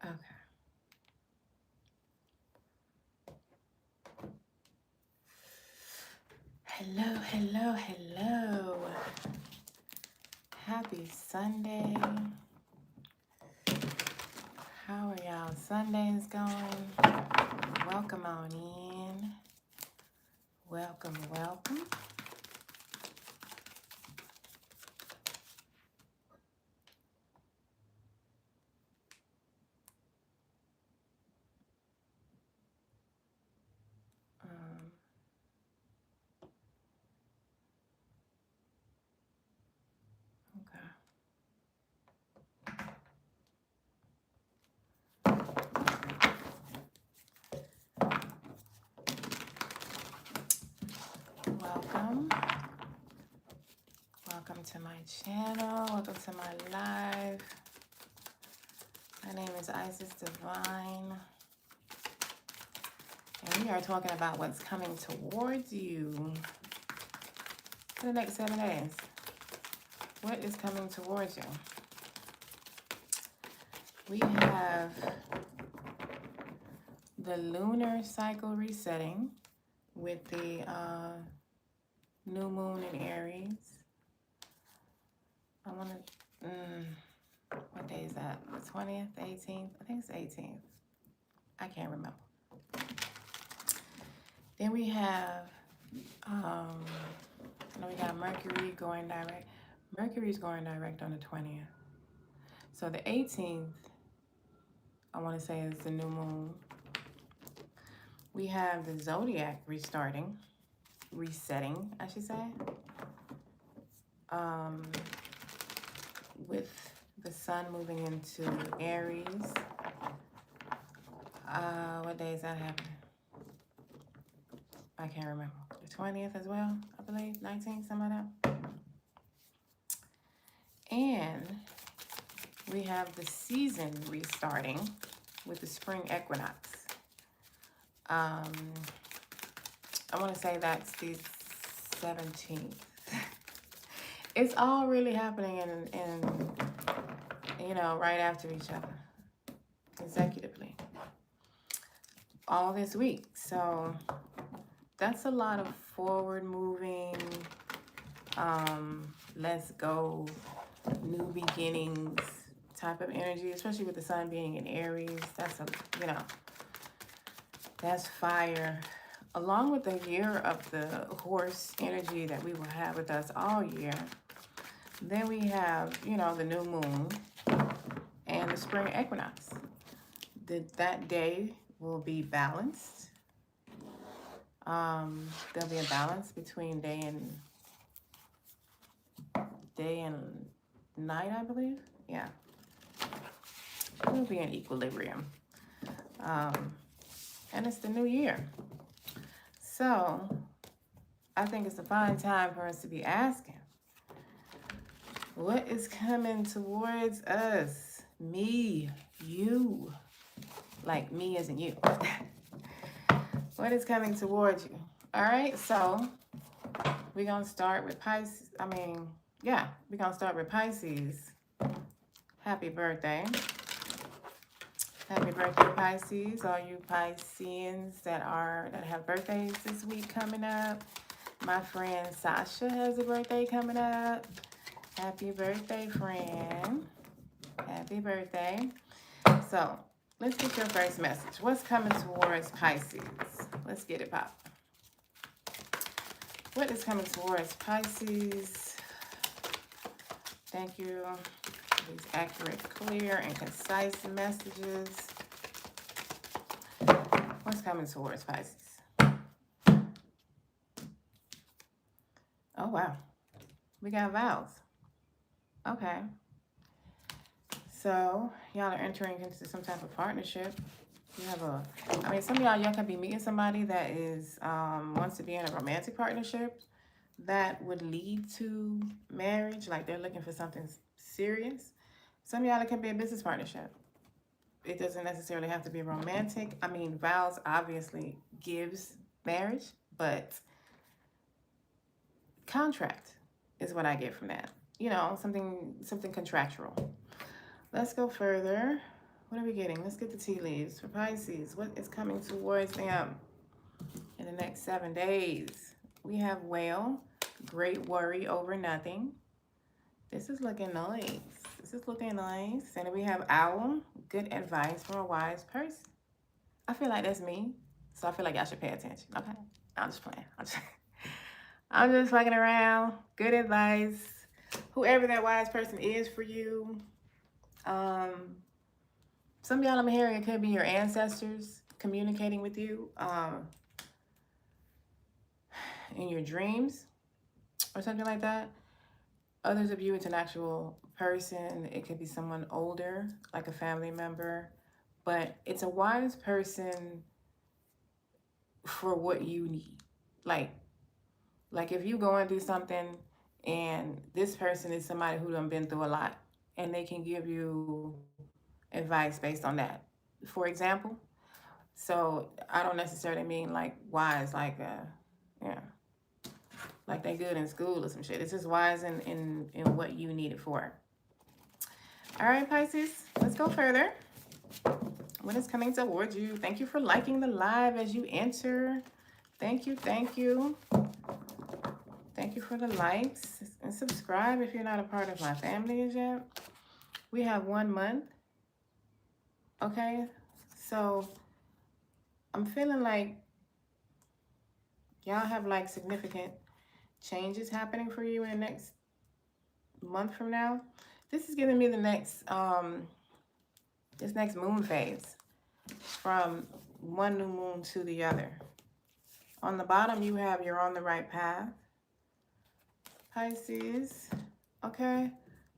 Okay. Hello, hello, hello. Happy Sunday. How are y'all Sundays going? Welcome on in. Welcome, welcome. Um, okay. Welcome. Welcome to my channel. Welcome to my live. My name is Isis Divine. And we are talking about what's coming towards you for the next 7 days. What is coming towards you? We have the lunar cycle resetting with the new moon in Aries. I want to, what day is that? The 20th, 18th? I think it's 18th. I can't remember. Then we have, I know we got Mercury going direct. Mercury's going direct on the 20th. So the 18th, I want to say, is the new moon. We have the zodiac resetting, I should say. With the sun moving into Aries. What day is that happening? I can't remember. The 20th as well, I believe. 19th, something like that. And we have the season restarting with the spring equinox. I want to say that's the 17th. It's all really happening in you know, right after each other, consecutively, all this week. So that's a lot of forward moving, let's go, new beginnings type of energy, especially with the sun being in Aries. That's that's fire. Along with the year of the horse energy that we will have with us all year. Then we have, you know, the new moon and the spring equinox. That day will be balanced. There'll be a balance between day and night, I believe. Yeah. It will be in equilibrium. And it's the new year. So I think it's a fine time for us to be asking, what is coming towards us? Me, you, like me as in you. What is coming towards you? All right, so we're going to start with Pisces. We're going to start with Pisces. Happy birthday. Happy birthday, Pisces. All you Pisceans that have birthdays this week coming up. My friend Sasha has a birthday coming up. Happy birthday, friend. Happy birthday. So, let's get your first message. What's coming towards Pisces? Let's get it popping. What is coming towards Pisces? Thank you. These accurate, clear, and concise messages. What's coming towards Pisces? Oh, wow. We got vows. Okay. So, y'all are entering into some type of partnership. You have some of y'all can be meeting somebody that is, wants to be in a romantic partnership that would lead to marriage. Like they're looking for something serious. Some of y'all, it can be a business partnership. It doesn't necessarily have to be romantic. I mean, vows obviously gives marriage, but contract is what I get from that. You know, something contractual. Let's go further. What are we getting? Let's get the tea leaves for Pisces. What is coming towards them in the next 7 days? We have Whale, great worry over nothing. This is looking nice. This is looking nice. And then we have Owl, good advice from a wise person. I feel like that's me, so I feel like y'all should pay attention. Okay, I'm just playing. I'm just fucking around. Good advice. Whoever that wise person is for you. Some of y'all I'm hearing it could be your ancestors communicating with you in your dreams or something like that. Others of you, it's an actual person. It could be someone older, like a family member, but it's a wise person for what you need. Like if you going through something and this person is somebody who done been through a lot and they can give you advice based on that. For example, so I don't necessarily mean like wise, like yeah, like they good in school or some shit. It's just wise in what you need it for. All right, Pisces, let's go further. What is coming towards you? Thank you for liking the live as you enter. Thank you, thank you. Thank you for the likes and subscribe if you're not a part of my family as yet. We have 1 month. Okay, so I'm feeling like y'all have like significant changes happening for you in the next month from now. This is giving me the next this next moon phase from one new moon to the other. On the bottom you have you're on the right path, Pisces. Okay,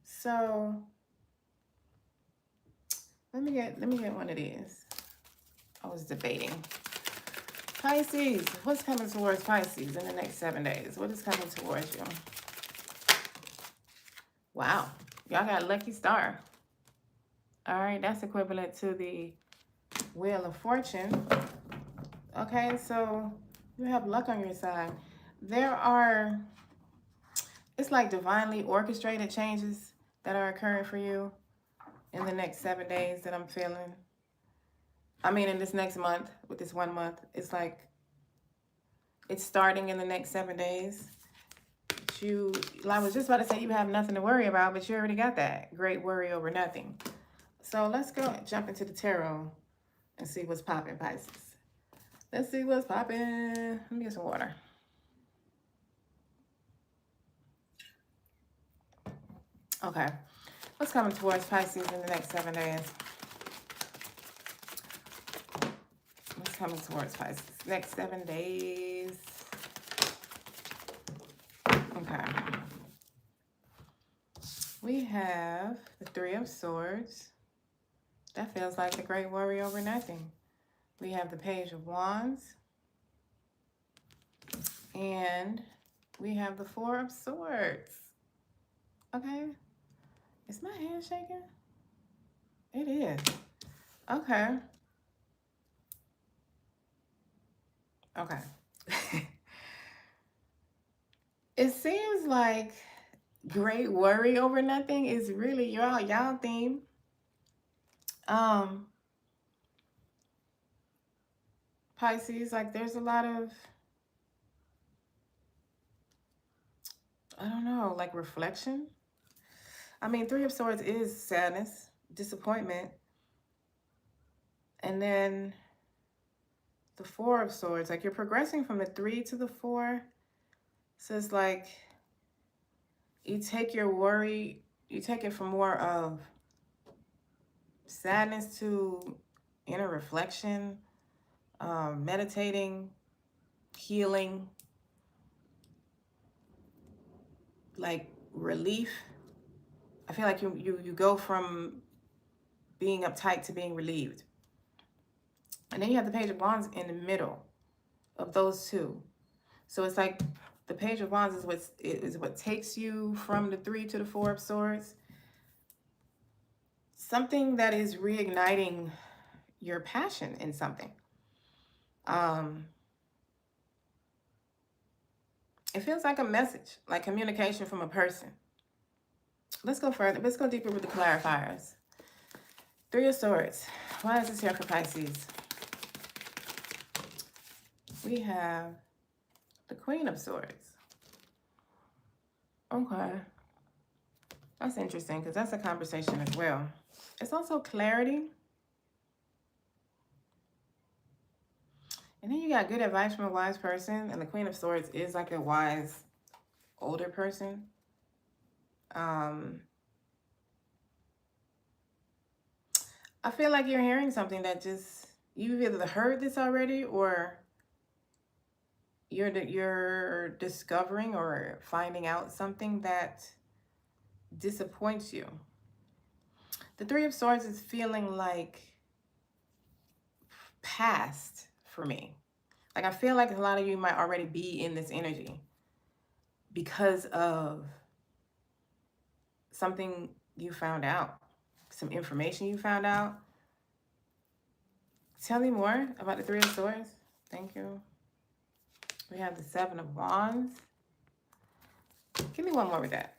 so let me get one of these. I was debating. Pisces, what's coming towards Pisces in the next 7 days? What is coming towards you? Wow, y'all got a lucky star. All right, that's equivalent to the Wheel of Fortune. Okay, so you have luck on your side. It's like divinely orchestrated changes that are occurring for you in the next 7 days that I'm feeling. I mean, in this next month, with this 1 month, it's like it's starting in the next 7 days. I was just about to say you have nothing to worry about, but you already got that. Great worry over nothing. So let's go jump into the tarot and see what's popping, Pisces. Let's see what's popping. Let me get some water. Okay. What's coming towards Pisces in the next 7 days? What's coming towards Pisces? Next 7 days. Okay. We have the Three of Swords. That feels like the great worry over nothing. We have the Page of Wands. And we have the Four of Swords. Okay. Is my hand shaking? It is. Okay. Okay. It seems like great worry over nothing is really y'all theme. Pisces, like there's a lot of, I don't know, like reflection. I mean, Three of Swords is sadness, disappointment. And then the Four of Swords, like you're progressing from the 3 to the 4. So it's like you take your worry, you take it from more of sadness to inner reflection, meditating, healing, like relief. I feel like you go from being uptight to being relieved. And then you have the Page of Wands in the middle of those two. So it's like the Page of Wands is what takes you from the 3 to the 4 of Swords. Something that is reigniting your passion in something. It feels like a message, like communication from a person. Let's go further. Let's go deeper with the clarifiers. Three of Swords. Why is this here for Pisces? We have the Queen of Swords. Okay. That's interesting because that's a conversation as well. It's also clarity. And then you got good advice from a wise person. And the Queen of Swords is like a wise, older person. I feel like you're hearing something that just, you've either heard this already or you're discovering or finding out something that disappoints you. The Three of Swords is feeling like past for me. Like I feel like a lot of you might already be in this energy because of something you found out, some information you found out. Tell me more about the Three of Swords. Thank you. We have the Seven of Wands. Give me one more with that.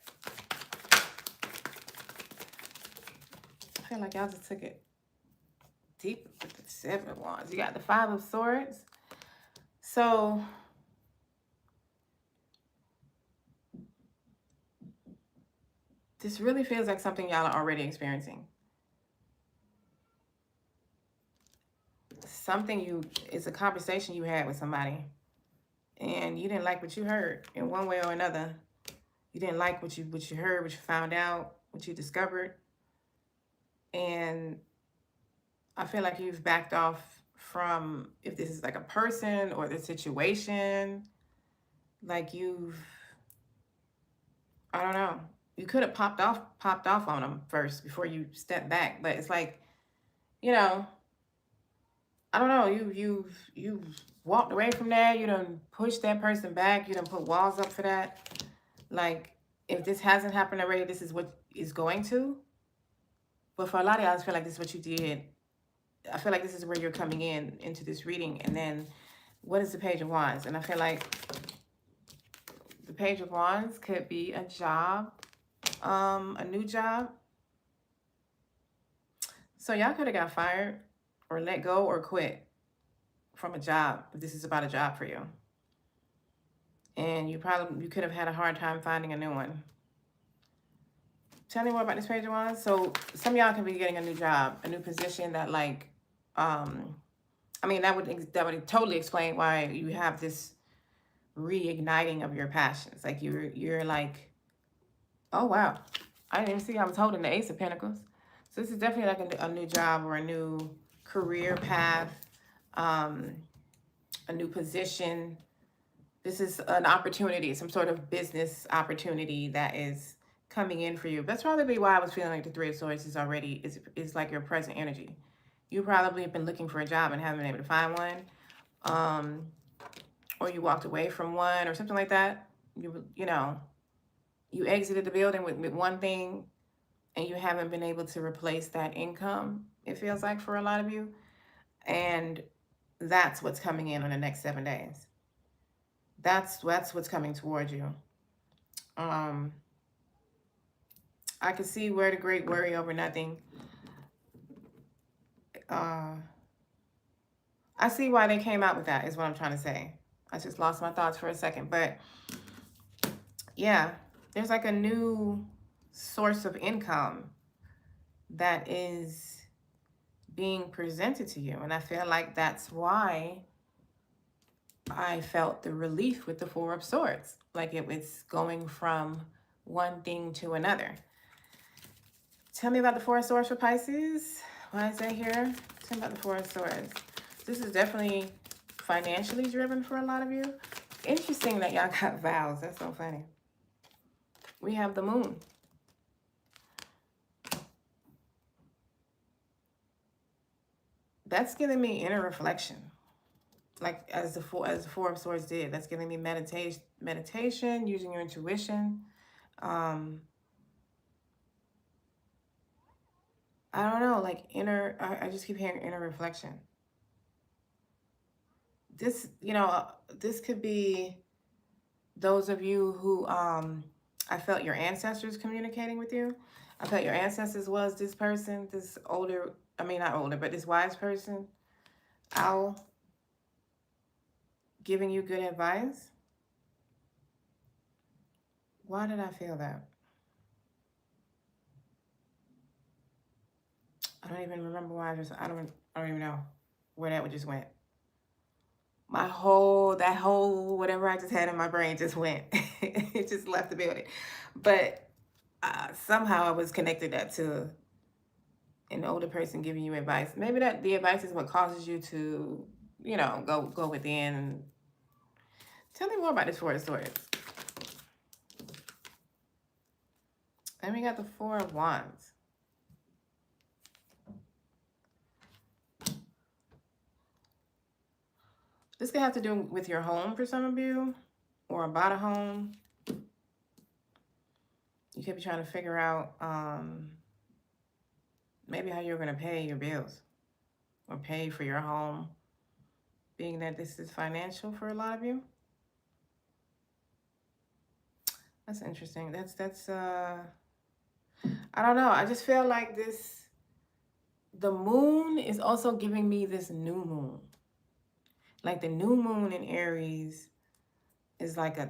I feel like y'all just took it deep with the Seven of Wands. You got the Five of Swords. So this really feels like something y'all are already experiencing. It's a conversation you had with somebody and you didn't like what you heard in one way or another. You didn't like what you heard, what you found out, what you discovered. And I feel like you've backed off from, if this is like a person or the situation, like I don't know. You could have popped off on them first before you step back. But it's like, you know, I don't know. You've walked away from that. You done pushed that person back. You done put walls up for that. Like, if this hasn't happened already, this is what is going to. But for a lot of y'all, I feel like this is what you did. I feel like this is where you're coming into this reading. And then what is the Page of Wands? And I feel like the Page of Wands could be a job, a new job. So y'all could have got fired or let go or quit from a job if this is about a job for you. And you could have had a hard time finding a new one. Tell me more about this Page of Wands. So some of y'all could be getting a new job, a new position that like, I mean, that would totally explain why you have this reigniting of your passions. Like you're like, oh wow, I didn't even see I was holding the Ace of Pentacles. So this is definitely like a new job or a new career path, a new position. This is an opportunity, some sort of business opportunity that is coming in for you. That's probably why I was feeling like the Three of Swords is like your present energy. You probably have been looking for a job and haven't been able to find one. Or you walked away from one or something like that. You exited the building with one thing and you haven't been able to replace that income, it feels like, for a lot of you. And that's what's coming in on the next 7 days. That's what's coming towards you. I can see where the great worry over nothing. I see why they came out with that, is what I'm trying to say. I just lost my thoughts for a second. But yeah, there's like a new source of income that is being presented to you. And I feel like that's why I felt the relief with the Four of Swords. Like it was going from one thing to another. Tell me about the Four of Swords for Pisces. Why is that here? Tell me about the Four of Swords. This is definitely financially driven for a lot of you. Interesting that y'all got vows. That's so funny. We have the Moon. That's giving me inner reflection. Like as the Four of Swords did. That's giving me meditation, using your intuition. I don't know, like I just keep hearing inner reflection. This, this could be those of you who I felt your ancestors communicating with you. I thought your ancestors was this person, this older, I mean not older, but this wise person, owl, giving you good advice. Why did I feel that? I don't even remember why I don't even know where that just went. That whole whatever I just had in my brain just went. It just left the building. But somehow I was connected that to an older person giving you advice. Maybe that the advice is what causes you to, you know, go within. And tell me more about this Four of Swords. And we got the Four of Wands. This could have to do with your home for some of you, or about a home. You could be trying to figure out maybe how you're going to pay your bills or pay for your home, being that this is financial for a lot of you. That's interesting. That's I don't know. I just feel like the moon is also giving me this new moon. Like the new moon in Aries is like a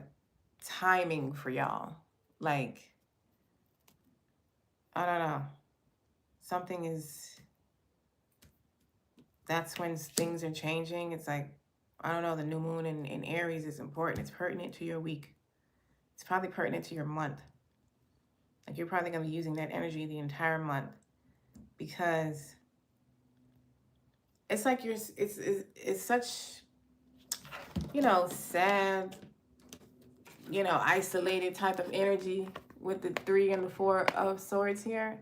timing for y'all. Like, I don't know. Something is, that's when things are changing. It's like, I don't know, the new moon in Aries is important. It's pertinent to your week. It's probably pertinent to your month. Like you're probably going to be using that energy the entire month because it's like it's such, you know, sad, you know, isolated type of energy with the 3 and the 4 of Swords here.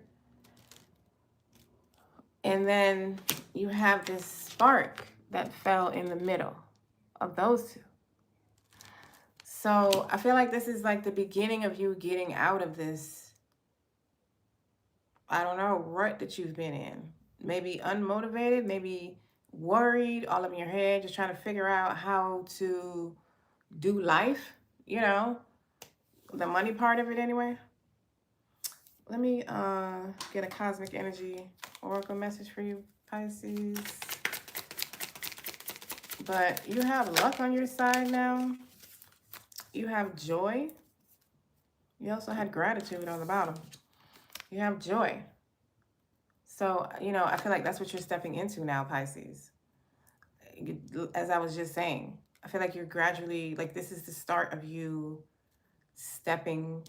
And then you have this spark that fell in the middle of those two. So I feel like this is like the beginning of you getting out of this, I don't know, rut that you've been in. Maybe unmotivated, maybe worried, all up in your head, just trying to figure out how to do life, you know, the money part of it anyway. Let me get a cosmic energy oracle message for you, Pisces. But you have luck on your side now. You have joy. You also had gratitude on the bottom. You have joy. So, you know, I feel like that's what you're stepping into now, Pisces. As I was just saying, I feel like you're gradually, like this is the start of you stepping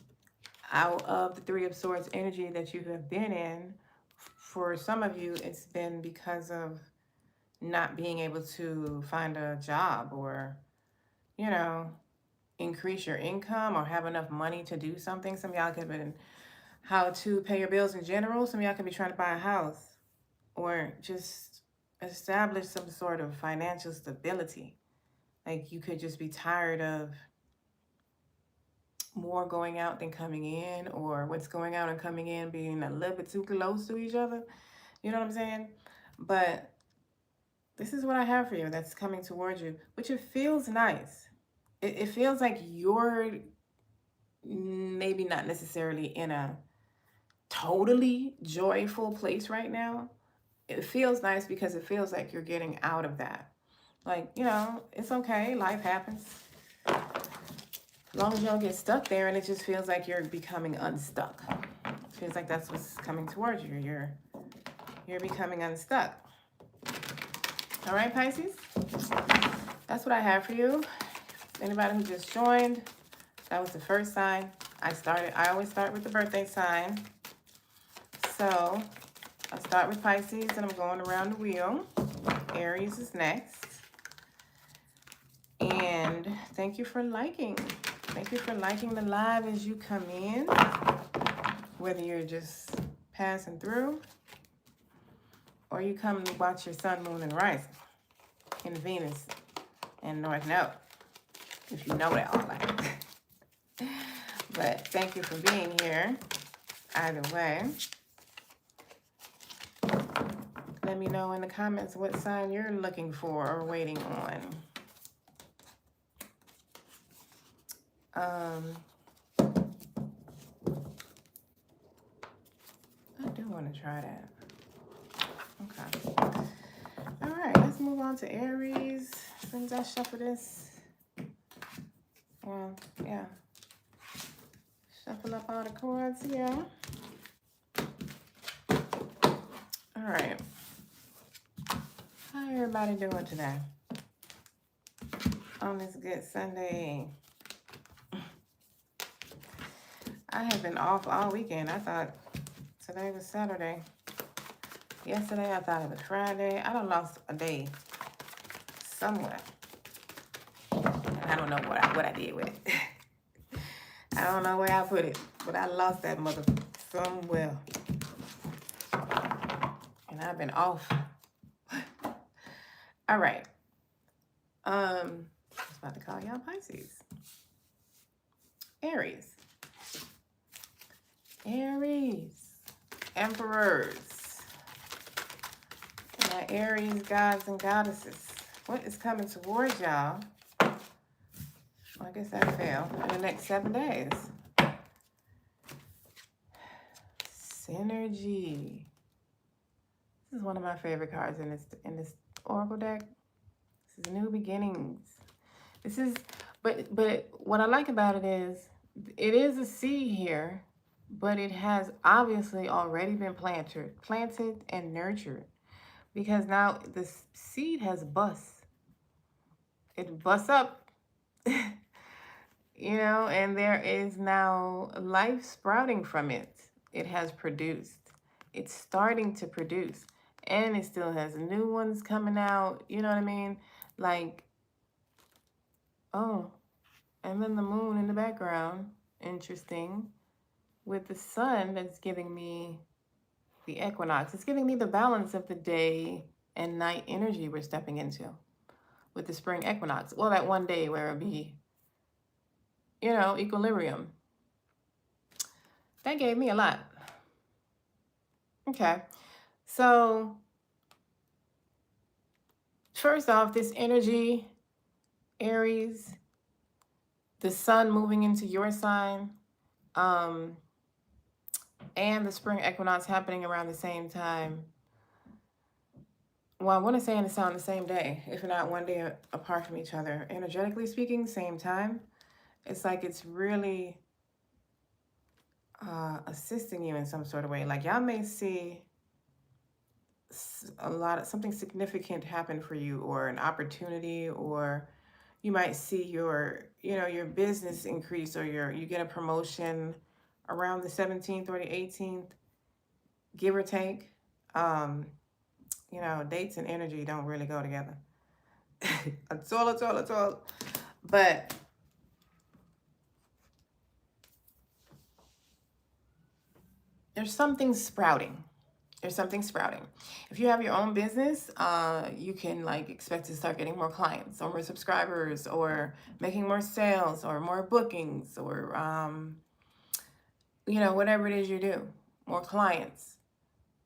out of the 3 of Swords energy that you have been in. For some of you, it's been because of not being able to find a job or, you know, increase your income or have enough money to do something. Some of y'all could have been how to pay your bills in general. Some of y'all could be trying to buy a house or just establish some sort of financial stability. Like you could just be tired of more going out than coming in, or what's going out and coming in being a little bit too close to each other. You know what I'm saying? But this is what I have for you that's coming towards you, which it feels nice. It feels like you're maybe not necessarily in a totally joyful place right now. It feels nice because it feels like you're getting out of that. Like, you know, it's okay. Life happens. As long as you don't get stuck there, and it just feels like you're becoming unstuck. It feels like that's what's coming towards you. You're becoming unstuck. All right, Pisces? That's what I have for you. Anybody who just joined, that was the first sign. I always start with the birthday sign. So I'll start with Pisces, and I'm going around the wheel. Aries is next. And thank you for liking. Thank you for liking the live as you come in, whether you're just passing through or you come to watch your sun, moon, and rising in Venus and North Node, if you know that all that. But thank you for being here. Either way, let me know in the comments what sign you're looking for or waiting on. do want to try that. Okay. All right, let's move on to Aries. Since I shuffle this. Well, yeah. Shuffle up all the cards here. All right. How everybody doing today? On this good Sunday. I have been off all weekend. I thought today was Saturday. Yesterday I thought it was Friday. I done lost a day somewhere. And I don't know what I did with it. I don't know where I put it, but I lost that mother somewhere. And I've been off. All right. I was about to call y'all Pisces. Aries. Aries. Emperors. My Aries gods and goddesses. What is coming towards y'all? Well, I guess that failed. In the next 7 days. Synergy. This is one of my favorite cards in this Oracle deck. This is new beginnings. This is, but what I like about it is a seed here, but it has obviously already been planted and nurtured, because now this seed has bust. It busts up, you know, and there is now life sprouting from it. It has produced. It's starting to produce, and it still has new ones coming out. You know what I mean? Like, oh, and then the moon in the background. Interesting. With the sun that's giving me the equinox. It's giving me the balance of the day and night energy we're stepping into with the spring equinox. Well, that one day where it'll be, you know, equilibrium. That gave me a lot. Okay. So, first off, this energy, Aries, the sun moving into your sign, and the spring equinox happening around the same time. Well, I want to say it's on the same day, if not one day apart from each other. Energetically speaking, same time. It's like it's really assisting you in some sort of way. Like y'all may see something significant happen for you, or an opportunity, or you might see your business increase, or you get a promotion around the 17th or the 18th, give or take. You know, dates and energy don't really go together. At all. But there's something sprouting. If you have your own business, you can like expect to start getting more clients or more subscribers, or making more sales or more bookings, or you know, whatever it is you do, more clients.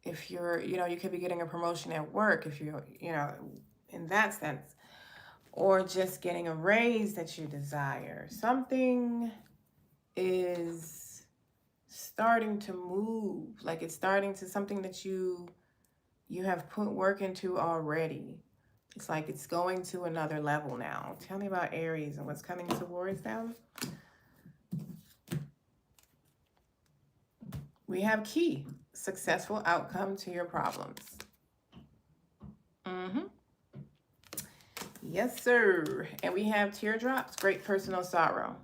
If you're, you know, you could be getting a promotion at work, if you're, you know, in that sense, or just getting a raise that you desire. Something is starting to move, like it's starting to something that you have put work into already. It's like it's going to another level now. Tell me about Aries and what's coming towards them. We have key, successful outcome to your problems. Yes, sir. And we have teardrops, great personal sorrow.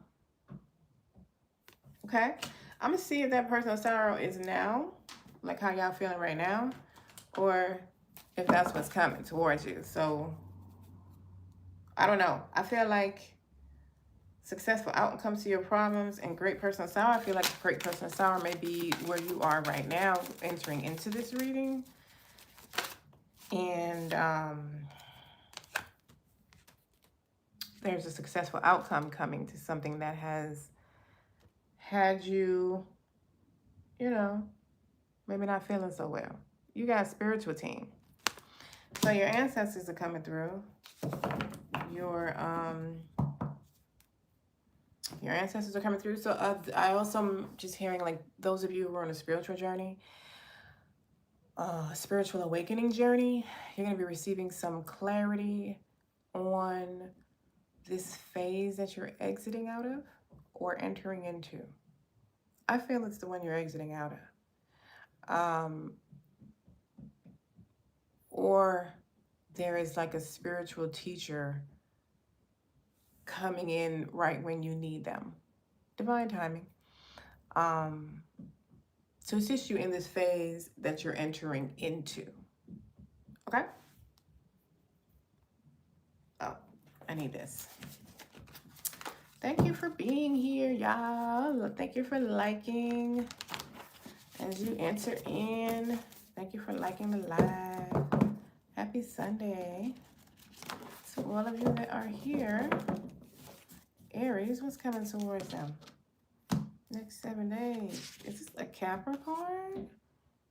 Okay. I'm going to see if that personal sorrow is now, like how y'all feeling right now, or if that's what's coming towards you. So, I don't know. I feel like successful outcomes to your problems and great personal sorrow. I feel like great personal sorrow may be where you are right now entering into this reading. And there's a successful outcome coming to something that has had you, you know, maybe not feeling so well. You got a spiritual team. So your ancestors are coming through. Your ancestors are coming through. So I also am just hearing, like, those of you who are on a spiritual journey, spiritual awakening journey. You're going to be receiving some clarity on this phase that you're exiting out of or entering into. I feel it's the one you're exiting out of. Or there is like a spiritual teacher coming in right when you need them. Divine timing. To assist you in this phase that you're entering into. Okay? Oh, I need this. Thank you for being here, y'all. Thank you for liking as you enter in. Thank you for liking the live. Happy Sunday to all of you that are here. Aries, what's coming towards them? Next 7 days. Is this a Capricorn?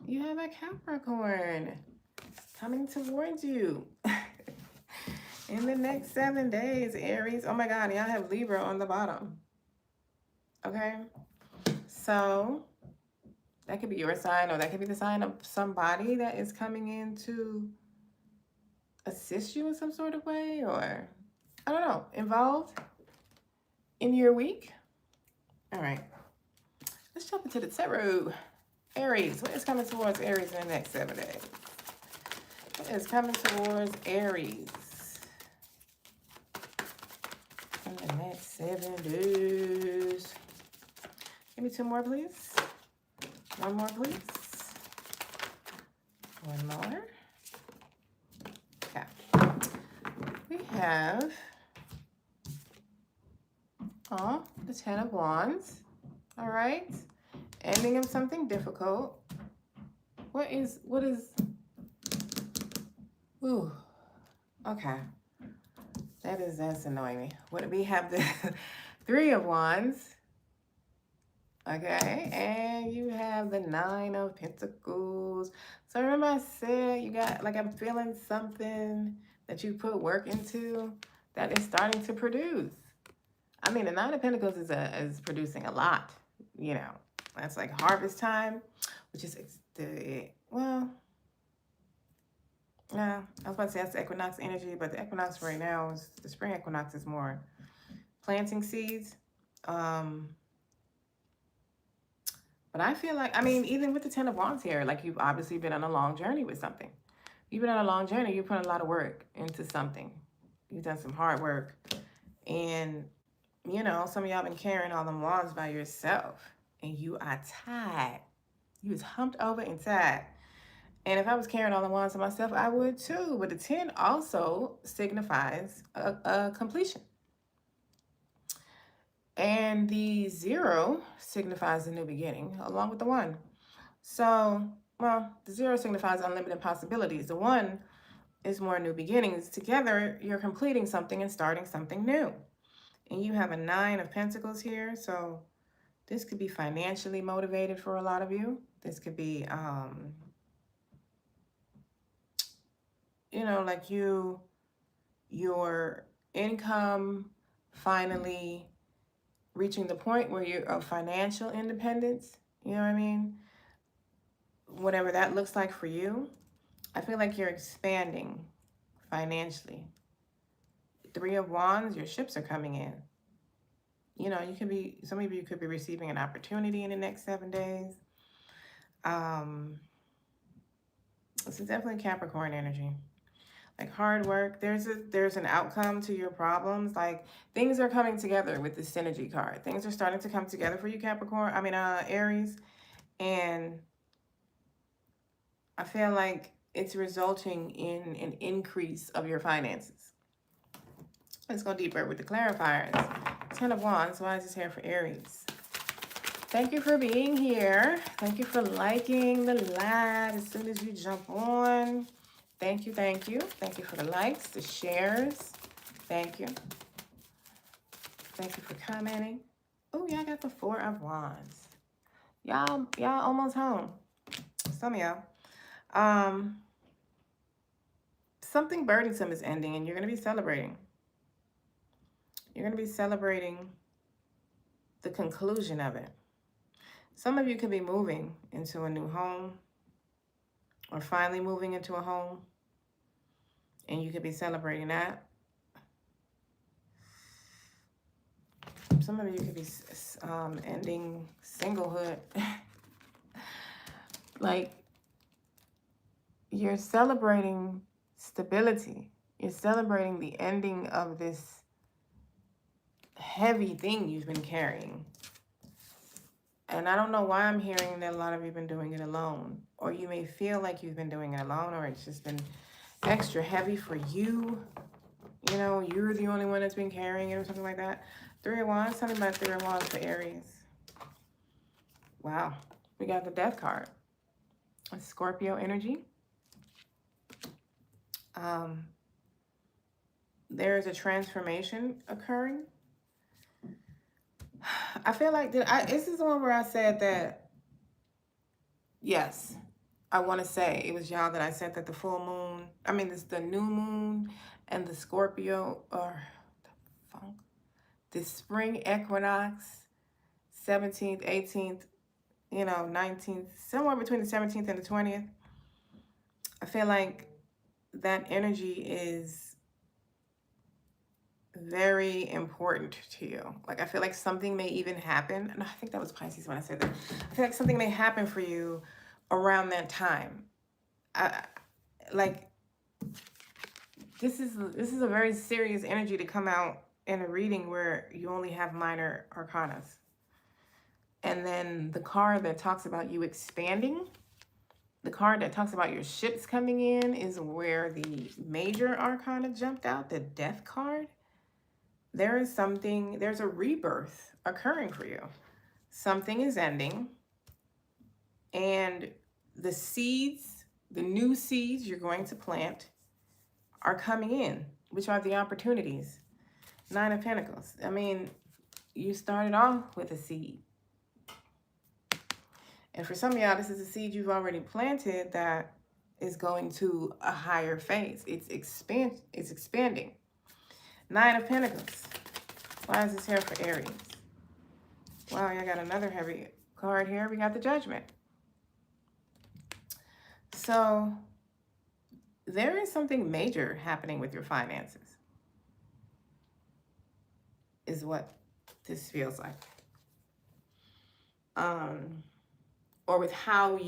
You have a Capricorn coming towards you. In the next 7 days, Aries. Oh my God, y'all have Libra on the bottom. Okay? So, that could be your sign, or that could be the sign of somebody that is coming in to assist you in some sort of way, or, I don't know, involved in your week. All right. Let's jump into the tarot. Aries, what is coming towards Aries in the next 7 days? What is coming towards Aries in the next 7 days? Give me 2 more, please. 1 more, please. 1 more. Okay. We have, the 10 of Wands. All right. Ending of something difficult. What is, ooh, okay. That's annoying me. What, we have the 3 of Wands. Okay, and you have the 9 of Pentacles. So remember I said you got, like, I'm feeling something that you put work into that is starting to produce. I mean, the 9 of Pentacles is producing a lot, you know. That's like harvest time, which is well, yeah, I was about to say that's the equinox energy, but the equinox right now is, the spring equinox is more planting seeds. But I feel like, I mean, even with the 10 of Wands here, like, you've obviously been on a long journey with something. You've been on a long journey. You put a lot of work into something. You've done some hard work. And, you know, some of y'all been carrying all them wands by yourself. And you are tired. You was humped over and tired. And if I was carrying all the wands to myself, I would too. But the 10 also signifies a completion. And the 0 signifies a new beginning, along with the 1. So, well, the 0 signifies unlimited possibilities. The 1 is more new beginnings. Together, you're completing something and starting something new. And you have a 9 of Pentacles here. So this could be financially motivated for a lot of you. This could be, you know, like your income finally reaching the point where you're of financial independence. You know what I mean? Whatever that looks like for you. I feel like you're expanding financially. 3 of Wands, your ships are coming in. You know, you could be, some of you could be receiving an opportunity in the next 7 days. This is definitely Capricorn energy. Like hard work, there's an outcome to your problems. Like things are coming together with the synergy card. Things are starting to come together for you, Aries. And I feel like it's resulting in an increase of your finances. Let's go deeper with the clarifiers. 10 of Wands, why is this here for Aries? Thank you for being here. Thank you for liking the live as soon as you jump on. Thank you, thank you. Thank you for the likes, the shares. Thank you. Thank you for commenting. Oh, y'all got the 4 of Wands. Y'all almost home. Some of y'all. Something burdensome is ending and you're going to be celebrating. You're going to be celebrating the conclusion of it. Some of you could be moving into a new home or finally moving into a home. And you could be celebrating that. Some of you could be ending singlehood. Like, you're celebrating stability. You're celebrating the ending of this heavy thing you've been carrying. And I don't know why I'm hearing that a lot of you have been doing it alone. Or you may feel like you've been doing it alone, or it's just been extra heavy for you. You know, you're the only one that's been carrying it or something like that. 3 of Wands, something about 3 of Wands for Aries. Wow. We got the Death card. A Scorpio energy. There is a transformation occurring. I feel like, this is the one where I said that, yes, I want to say, it was y'all that I said that the full moon, this the new moon and the Scorpio, or the spring equinox, 17th, 18th, 19th, somewhere between the 17th and the 20th. I feel like that energy is very important to you. Like, I feel like something may even happen. No, I think that was Pisces when I said that. I feel like something may happen for you around that time. This is a very serious energy to come out in a reading where you only have minor arcanas. And then the card that talks about you expanding, the card that talks about your ships coming in, is where the major arcana jumped out, the Death card. There's a rebirth occurring for you. Something is ending, and the seeds, the new seeds you're going to plant are coming in, which are the opportunities. 9 of Pentacles. You started off with a seed. And for some of y'all, this is a seed you've already planted that is going to a higher phase. It's expanding. 9 of Pentacles. Why is this here for Aries? Wow, I got another heavy card here. We got the Judgment. So there is something major happening with your finances, is what this feels like. Or with how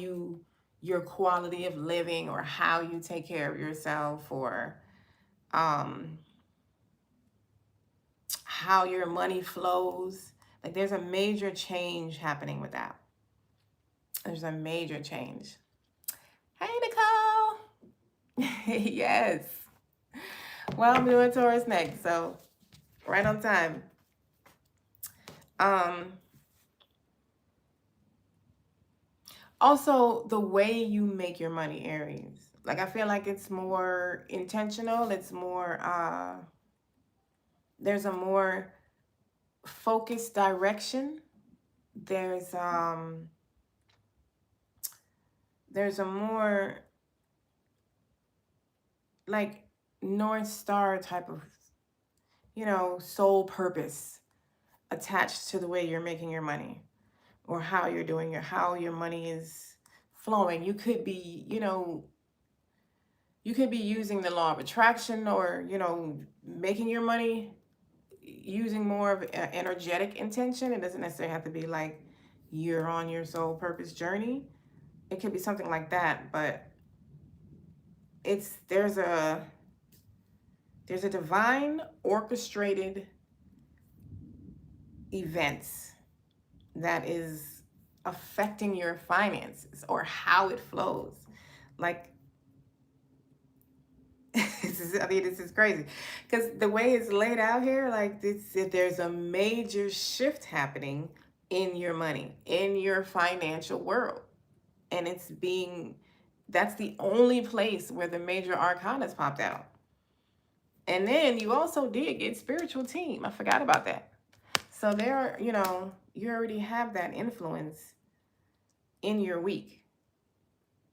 your quality of living, or how you take care of yourself, or how your money flows. Like, there's a major change happening with that. There's a major change. Hey, Nicole. Yes. Well, I'm doing Taurus next, so right on time. Also, the way you make your money, Aries. Like, I feel like it's more intentional. It's more, there's a more focused direction. There's a more, like, North Star type of, soul purpose attached to the way you're making your money, or how you're doing how your money is flowing. You could be, you could be using the law of attraction, or, making your money using more of an energetic intention. It doesn't necessarily have to be like you're on your soul purpose journey. It could be something like that, but there's a divine orchestrated events that is affecting your finances, or how it flows. Like, this is crazy, because the way it's laid out here, like, there's a major shift happening in your money, in your financial world, and that's the only place where the major arcanas popped out. And then you also did get spiritual team. I forgot about that. So there, you already have that influence in your week.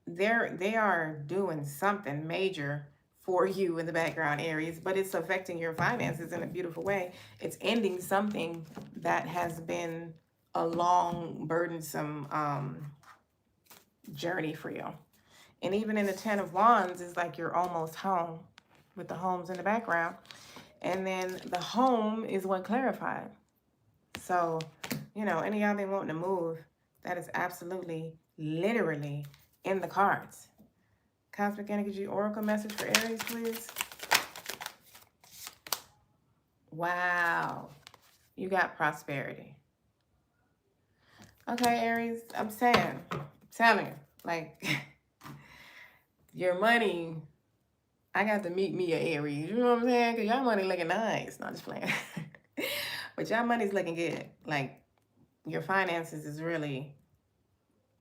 They are doing something major for you in the background, Aries, but it's affecting your finances in a beautiful way. It's ending something that has been a long, burdensome journey for you. And even in the 10 of Wands, it's like you're almost home with the homes in the background. And then the home is what clarified. So, you know, any of y'all been wanting to move, that is absolutely, literally in the cards. Cosmic Energy Oracle message for Aries, please. Wow. You got prosperity. Okay, Aries, I'm telling you, like, your money, I got to meet me a Aries. You know what I'm saying? Because y'all money looking nice. Not just playing. But y'all money's looking good. Like, your finances is really,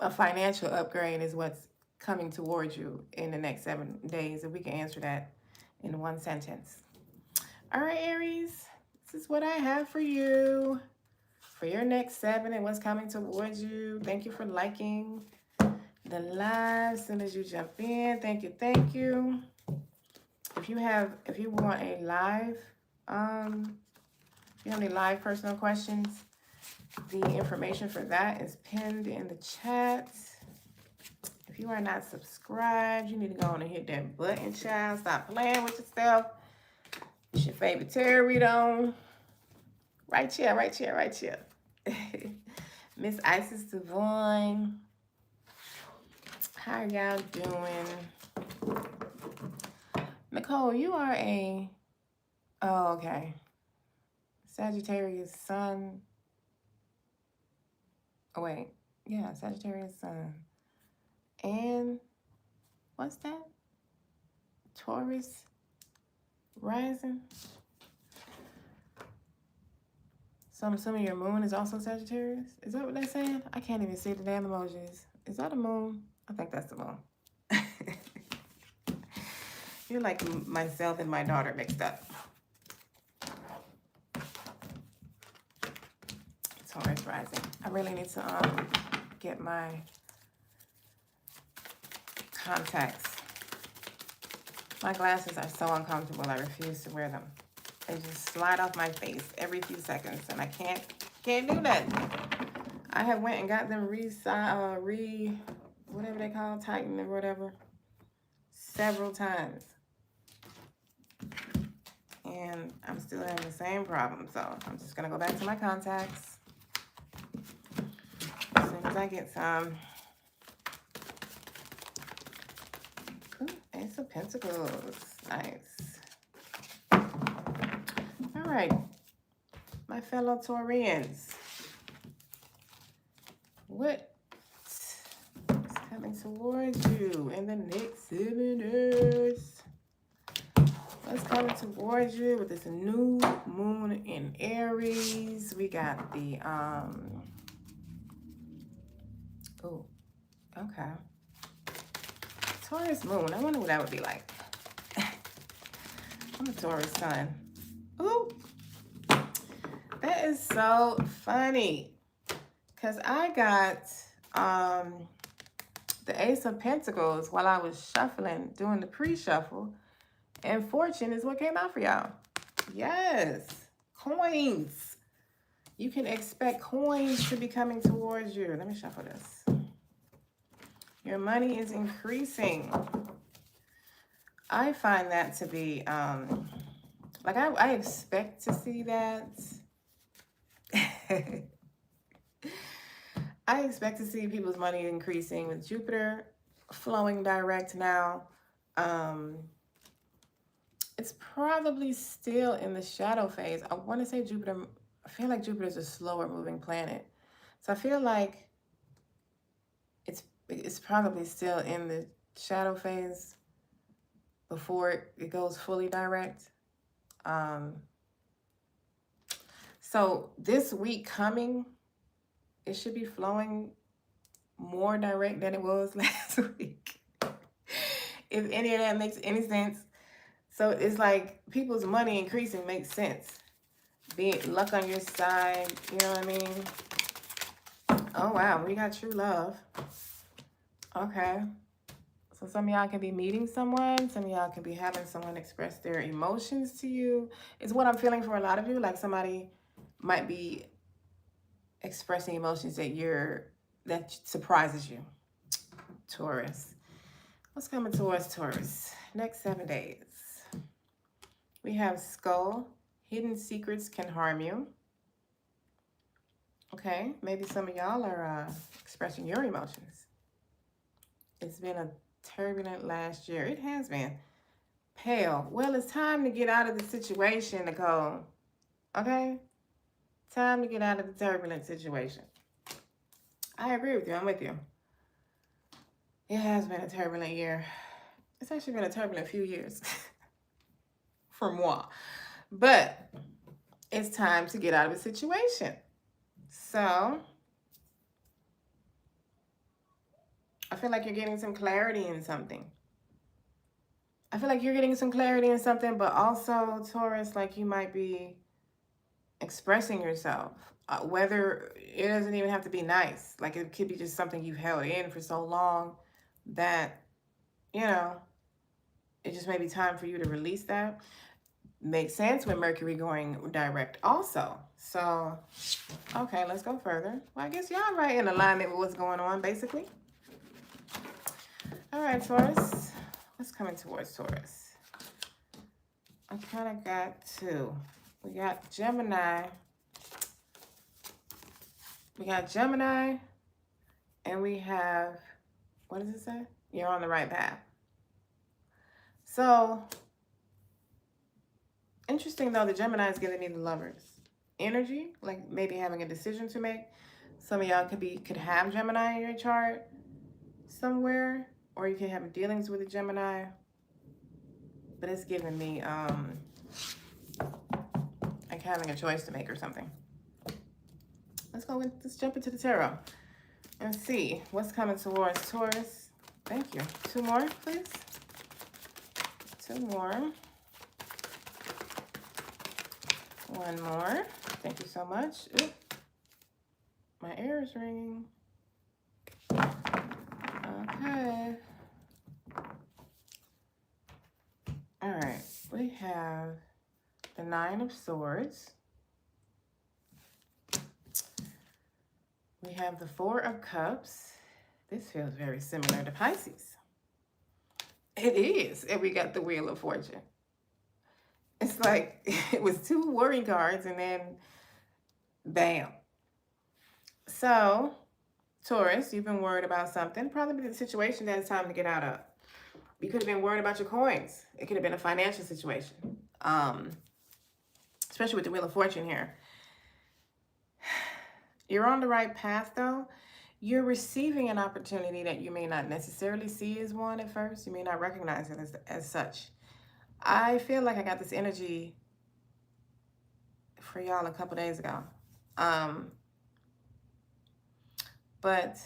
a financial upgrade is what's coming towards you in the next 7 days. If we can answer that in one sentence. All right, Aries, this is what I have for you for your next 7 and what's coming towards you. Thank you for liking the live as soon as you jump in. Thank you, thank you. If you want a live, if you have any live personal questions, the information for that is pinned in the chat. If you are not subscribed, you need to go on and hit that button, child. Stop playing with yourself. It's your favorite tarot read on. Right here, right here, right here. Miss Isis Devine. How y'all doing? Nicole, you are a... Oh, okay. Sagittarius sun. Oh, wait. Yeah, Sagittarius sun. And what's that? Taurus rising. So I'm assuming your moon is also Sagittarius. Is that what they're saying? I can't even see the damn emojis. Is that a moon? I think that's the moon. You're like myself and my daughter mixed up. Taurus rising. I really need to get my contacts. My glasses are so uncomfortable. I refuse to wear them. They just slide off my face every few seconds, and I can't do that. I have went and got them whatever they call, tightened or whatever, several times, and I'm still having the same problem. So I'm just gonna go back to my contacts as soon as I get some. Ooh, Ace of Pentacles, nice. All right, my fellow Taurians, what is coming towards you in the next 7 days? What's coming towards you with this new moon in Aries? We got the, oh, okay. Taurus moon, I wonder what that would be like. I'm a Taurus sun. Ooh, that is so funny. Because I got the Ace of Pentacles while I was shuffling, doing the pre-shuffle. And Fortune is what came out for y'all. Yes, coins. You can expect coins to be coming towards you. Let me shuffle this. Your money is increasing. I find that to be, like I expect to see that. I expect to see people's money increasing with Jupiter flowing direct now. It's probably still in the shadow phase. I want to say Jupiter, I feel like Jupiter is a slower moving planet. So I feel like it's probably still in the shadow phase before it goes fully direct. So this week coming, it should be flowing more direct than it was last week. If any of that makes any sense. So it's like people's money increasing makes sense. Being luck on your side, you know what I mean? Oh, wow. We got true love. Okay. So some of y'all can be meeting someone. Some of y'all can be having someone express their emotions to you. It's what I'm feeling for a lot of you. Like somebody might be expressing emotions that surprises you. Taurus. What's coming towards Taurus? Next 7 days. We have Skull. Hidden secrets can harm you. Okay, maybe some of y'all are expressing your emotions. It's been a turbulent last year. It has been. Pale. Well, it's time to get out of the situation, Nicole. Okay? Time to get out of the turbulent situation. I agree with you. I'm with you. It has been a turbulent year. It's actually been a turbulent few years. For moi. But it's time to get out of a situation. So, I feel like you're getting some clarity in something. I feel like you're getting some clarity in something, but also, Taurus, like you might be expressing yourself. Whether it doesn't even have to be nice. Like it could be just something you've held in for so long that, you know, it just may be time for you to release that. Makes sense with Mercury going direct also. So, okay, let's go further. Well, I guess y'all right in alignment with what's going on, basically. All right, Taurus. What's coming towards Taurus? I kind of got two. We got Gemini. We got Gemini. And we have, what does it say? You're on the right path. So, interesting though, the Gemini is giving me the Lovers energy, like maybe having a decision to make. Some of y'all could have Gemini in your chart somewhere, or you can have dealings with a Gemini. But it's giving me like having a choice to make or something. Let's jump into the tarot and see what's coming towards Taurus. Thank you. Two more, please. Two more. One more. Thank you so much. Ooh, my ear is ringing. Okay. All right. We have the Nine of Swords. We have the Four of Cups. This feels very similar to Pisces. It is. And we got the Wheel of Fortune. It's like it was two worry cards and then bam. So, Taurus, you've been worried about something. Probably the situation that it's time to get out of. You could have been worried about your coins. It could have been a financial situation. Especially with the Wheel of Fortune here. You're on the right path though. You're receiving an opportunity that you may not necessarily see as one at first. You may not recognize it as such. I feel like I got this energy for y'all a couple days ago. But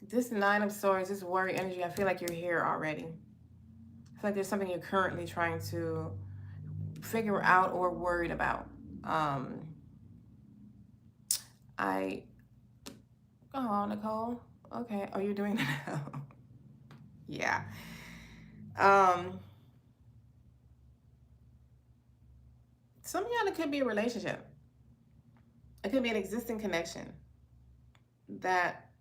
this Nine of Swords, this worry energy, I feel like you're here already. I feel like there's something you're currently trying to figure out or worried about. Oh, Nicole. Okay. Oh, you're doing that now. Yeah. Some of y'all, it could be a relationship. It could be an existing connection that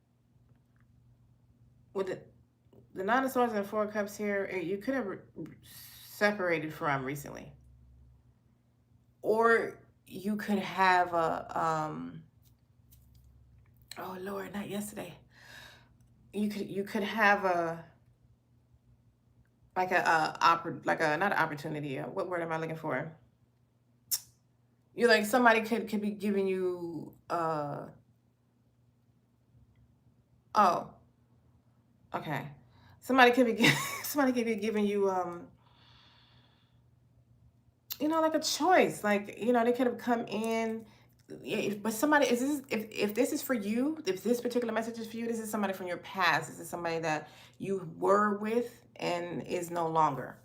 with the Nine of Swords and the Four of Cups here, you could have separated from recently. Or you could have a, oh Lord, not yesterday. You could have a, not an opportunity. What word am I looking for? You like somebody could be giving you, oh, okay. Somebody could be giving you, you know, like a choice. Like, you know, they could have come in. But somebody, if this is for you, if this particular message is for you, this is somebody from your past. This is somebody that you were with and is no longer.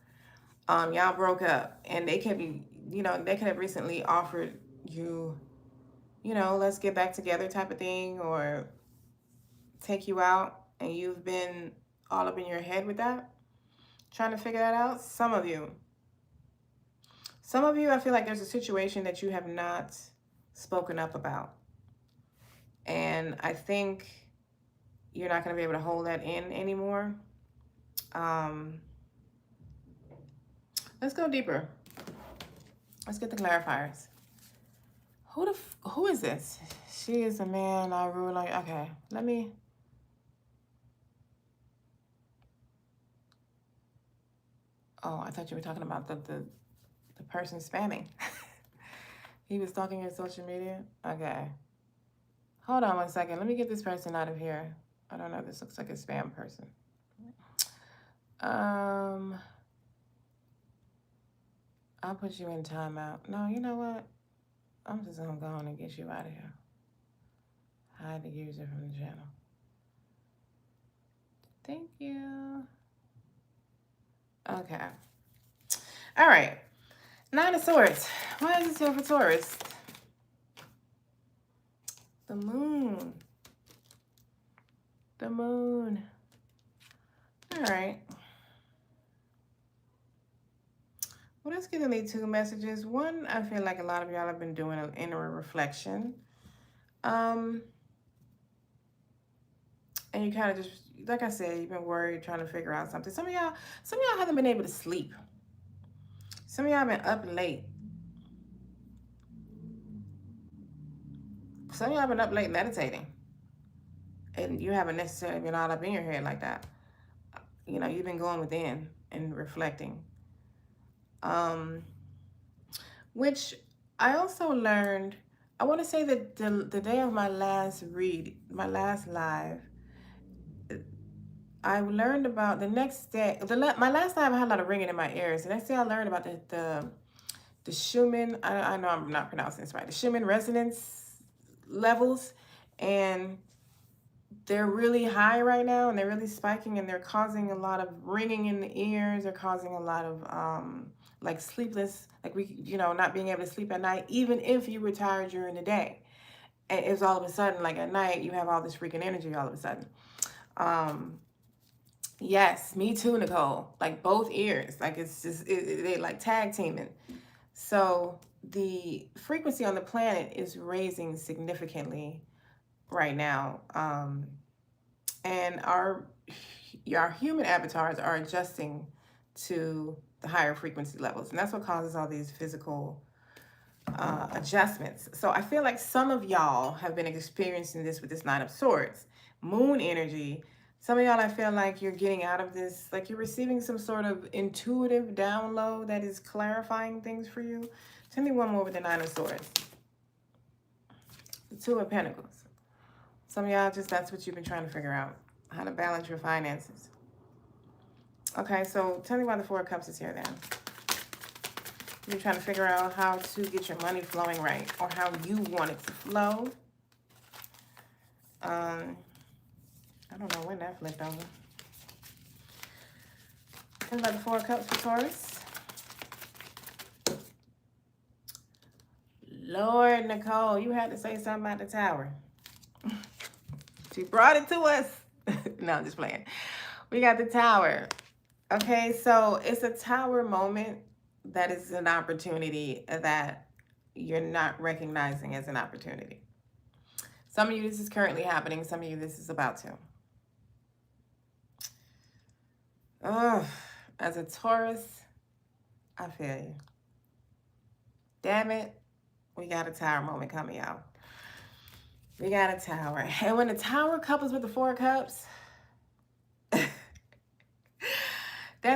Y'all broke up, and they could be, you know, they could have recently offered you, you know, let's get back together type of thing, or take you out, and you've been all up in your head with that, trying to figure that out. Some of you, I feel like there's a situation that you have not spoken up about. And I think you're not going to be able to hold that in anymore. Let's go deeper. Let's get the clarifiers. Who is this? She is a man I rule like. Okay, let me. Oh, I thought you were talking about the person spamming. He was stalking your social media? Okay. Hold on 1 second. Let me get this person out of here. I don't know. This looks like a spam person. I'll put you in timeout. No, you know what? I'm just gonna go on and get you out of here. Hide the user from the channel. Thank you. Okay. All right. 9 of Swords. Why is this here for Taurus? The moon. The moon. All right. Well, that's giving me 2 messages. One, I feel like a lot of y'all have been doing an inner reflection. And you kind of just, like I said, you've been worried, trying to figure out something. Some of y'all haven't been able to sleep. Some of y'all have been up late. Some of y'all have been up late meditating. And you haven't necessarily been all up in your head like that. You know, you've been going within and reflecting. Which I also learned, I want to say that the day of my last live, I learned about the next day, my last live I had a lot of ringing in my ears. The next day I learned about the Schumann, I know I'm not pronouncing this right, the Schumann resonance levels, and they're really high right now, and they're really spiking, and they're causing a lot of ringing in the ears. They're causing a lot of like sleepless, like not being able to sleep at night, even if you were tired during the day. And it's all of a sudden, like at night, you have all this freaking energy all of a sudden. Yes, me too, Nicole. Like both ears, like it's just they like tag teaming. So the frequency on the planet is raising significantly right now, and our human avatars are adjusting to the higher frequency levels, and that's what causes all these physical adjustments. So I feel like some of y'all have been experiencing this with this 9 of Swords, moon energy. Some of y'all, I feel like you're getting out of this, like you're receiving some sort of intuitive download that is clarifying things for you. Tell me one more with the 9 of Swords. The 2 of Pentacles. Some of y'all that's what you've been trying to figure out, how to balance your finances. Okay, so tell me why the 4 of Cups is here then. You're trying to figure out how to get your money flowing right, or how you want it to flow. I don't know when that flipped over. Tell me about the 4 of Cups for Taurus. Lord, Nicole, you had to say something about the Tower. She brought it to us. No, I'm just playing. We got the Tower. Okay, so it's a Tower moment that is an opportunity that you're not recognizing as an opportunity. Some of you, this is currently happening. Some of you, this is about to. Oh, as a Taurus, I feel you. Damn it, we got a Tower moment coming out. We got a Tower. And when the Tower couples with the 4 of Cups, that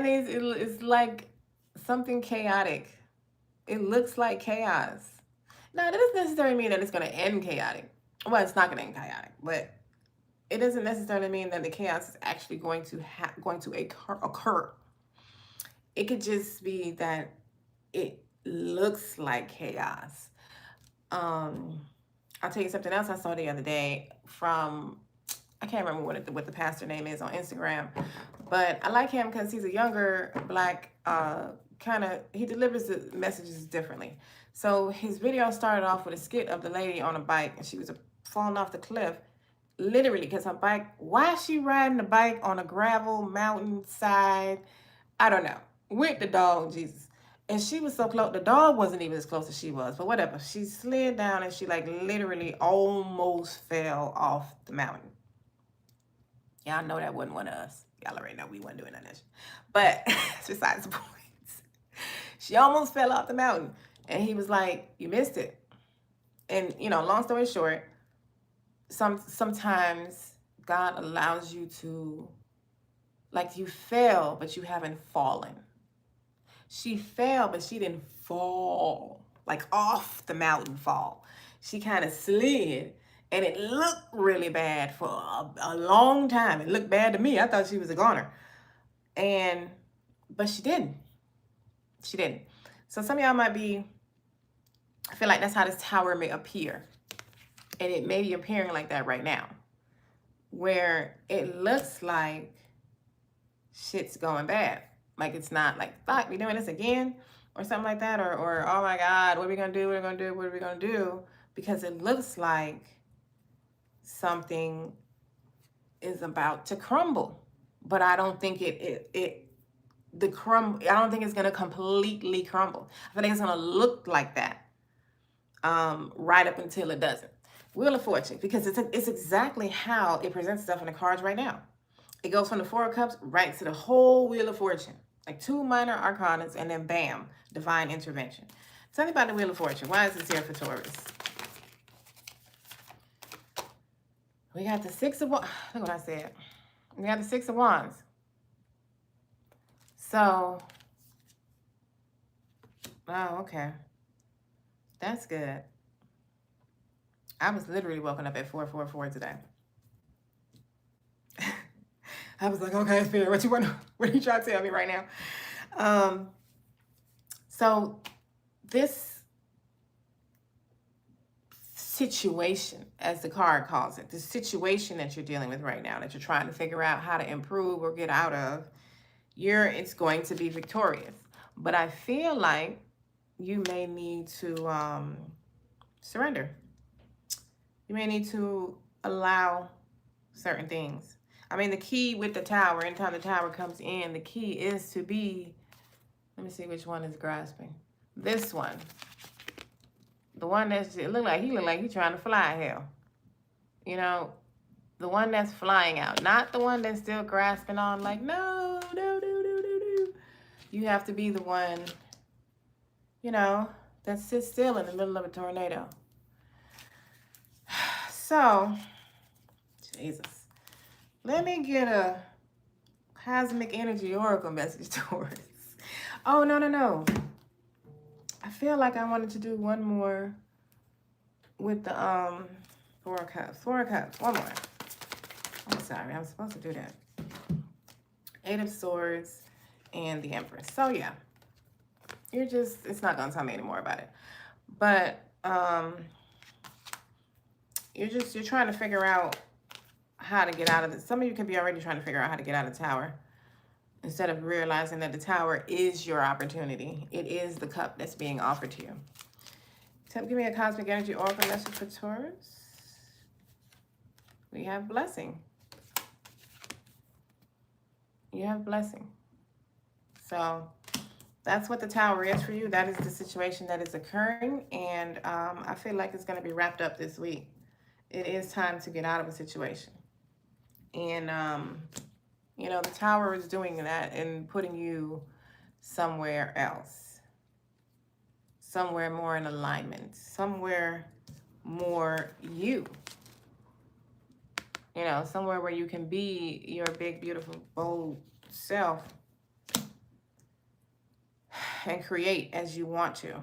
means it's like something chaotic. It looks like chaos. Now, that doesn't necessarily mean that it's going to end chaotic. Well, it's not going to end chaotic, but it doesn't necessarily mean that the chaos is actually going to occur. It could just be that it looks like chaos. I'll tell you something else I saw the other day from, I can't remember what the pastor name is on Instagram, but I like him because he's a younger black, he delivers the messages differently. So his video started off with a skit of the lady on a bike, and she was falling off the cliff, literally, because her bike, why is she riding the bike on a gravel mountainside? I don't know, with the dog, Jesus. And she was so close, the dog wasn't even as close as she was, but whatever. She slid down and she like literally almost fell off the mountain. Y'all know that wasn't one of us. Y'all already know we wasn't doing none of that. But that's besides the point. She almost fell off the mountain. And he was like, you missed it. And, you know, long story short, sometimes God allows you to, like, you fell, but you haven't fallen. She fell, but she didn't fall, like off the mountain fall. She kind of slid, and it looked really bad for a long time. It looked bad to me. I thought she was a goner. But she didn't. She didn't. So some of y'all might be, I feel like that's how this tower may appear. And it may be appearing like that right now, where it looks like shit's going bad. Like it's not like, fuck, we doing this again? Or something like that. Or oh my God, what are we going to do? What are we going to do? What are we going to do? Because it looks like something is about to crumble. But I don't think I don't think it's going to completely crumble. I think it's going to look like that right up until it doesn't. Wheel of Fortune, because it's exactly how it presents itself in the cards right now. It goes from the Four of Cups right to the whole Wheel of Fortune. Like 2 minor arcanas and then bam, divine intervention. Tell me about the Wheel of Fortune. Why is this here for Taurus? We got the Six of Wands. Look what I said. We got the Six of Wands. So, oh, okay. That's good. I was literally woken up at 4:44 today. I was like, okay, Spirit, what are you trying to tell me right now? So this situation, as the card calls it, the situation that you're dealing with right now, that you're trying to figure out how to improve or get out of, it's going to be victorious. But I feel like you may need to surrender. You may need to allow certain things. I mean, the key with the tower, anytime the tower comes in, the key is to be, let me see which one is grasping. This one. The one that's, he looked like he's trying to fly hell. You know, the one that's flying out, not the one that's still grasping on like, no. You have to be the one, you know, that sits still in the middle of a tornado. So, Jesus. Let me get a cosmic energy oracle message, Taurus. Oh, no. I feel like I wanted to do one more with the Four of Cups. One more. I'm sorry, I'm supposed to do that. 8 of Swords and the Empress. So yeah, it's not gonna tell me anymore about it. But you're trying to figure out how to get out of this. Some of you can be already trying to figure out how to get out of the tower, instead of realizing that the tower is your opportunity. It is the cup that's being offered to you. Give me a cosmic energy oracle message for Taurus. We have blessing. You have blessing. So that's what the tower is for you. That is the situation that is occurring. And I feel like it's going to be wrapped up this week. It is time to get out of a situation. And, you know, the tower is doing that and putting you somewhere else. Somewhere more in alignment. Somewhere more you. You know, somewhere where you can be your big, beautiful, bold self and create as you want to.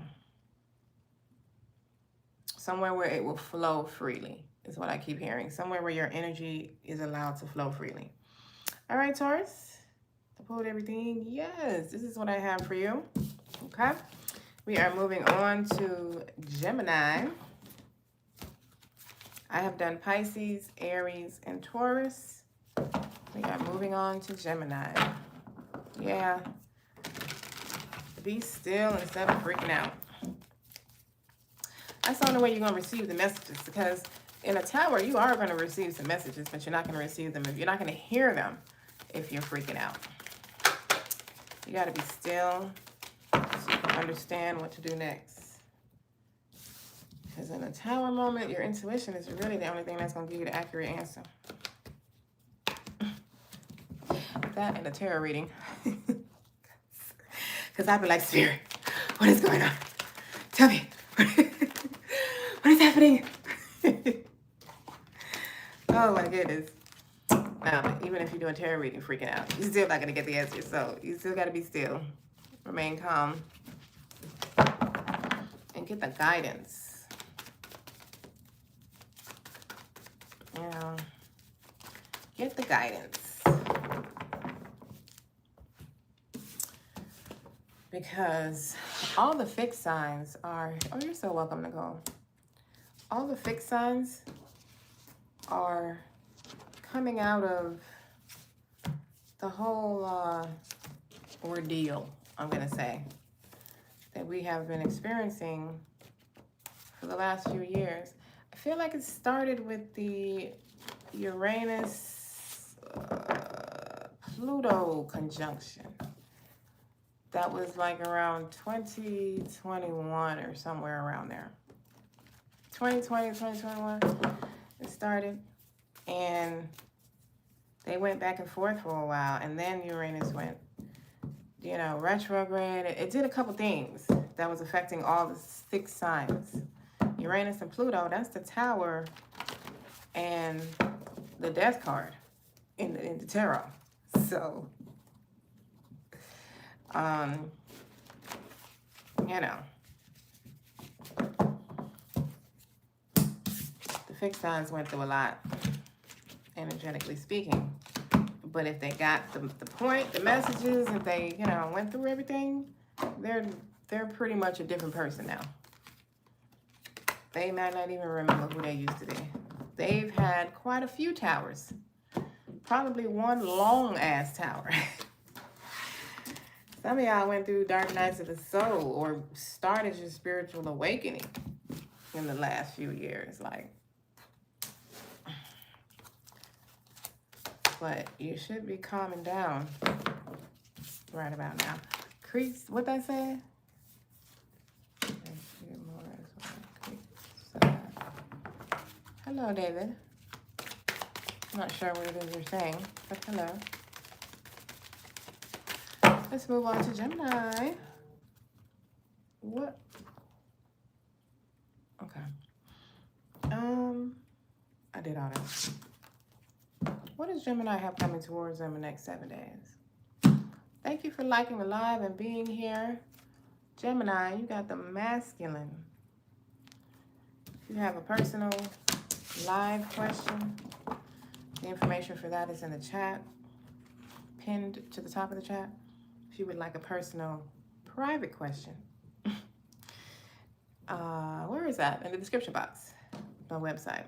Somewhere where it will flow freely is what I keep hearing. Somewhere where your energy is allowed to flow freely. All right, Taurus. I pulled everything. Yes, this is what I have for you. Okay. We are moving on to Gemini. I have done Pisces, Aries, and Taurus. We are moving on to Gemini. Yeah. Be still instead of freaking out. That's the only way you're going to receive the messages, because in a tower, you are going to receive some messages, but you're not going to receive them. You're not going to hear them if you're freaking out. You got to be still so you can understand what to do next. Because in a tower moment, your intuition is really the only thing that's going to give you the accurate answer. that in a tarot reading. Because I'd be like, Spirit, what is going on? Tell me. What is happening? Oh my goodness. Now, even if you're doing tarot reading, freaking out, you're still not going to get the answer. So you still got to be still. Remain calm. And get the guidance. You know, get the guidance. Because all the fixed signs are, oh, you're so welcome, Nicole. All the fixed signs are coming out of the whole ordeal, I'm going to say, that we have been experiencing for the last few years. I feel like it started with the Uranus-Pluto conjunction. That was like around 2021 or somewhere around there. 2020, 2021, it started. And they went back and forth for a while. And then Uranus went, you know, retrograde. It did a couple things that was affecting all the fixed signs. Uranus and Pluto, that's the Tower and the Death card in the tarot. So, you know, the fixed signs went through a lot, energetically speaking. But if they got the point, the messages, if they, you know, went through everything, they're pretty much a different person now. They might not even remember who they used to be. They've had quite a few towers. Probably one long-ass tower. Some of y'all went through dark nights of the soul or started your spiritual awakening in the last few years. Like, but you should be calming down right about now. Crease, what that say? Hello, David. I'm not sure what it is you're saying, but hello. Let's move on to Gemini. What? Okay. I did all that. What does Gemini have coming towards them in the next 7 days? Thank you for liking the live and being here. Gemini, you got the masculine. If you have a personal live question, the information for that is in the chat, pinned to the top of the chat. If you would like a personal private question, where is that? In the description box, my website.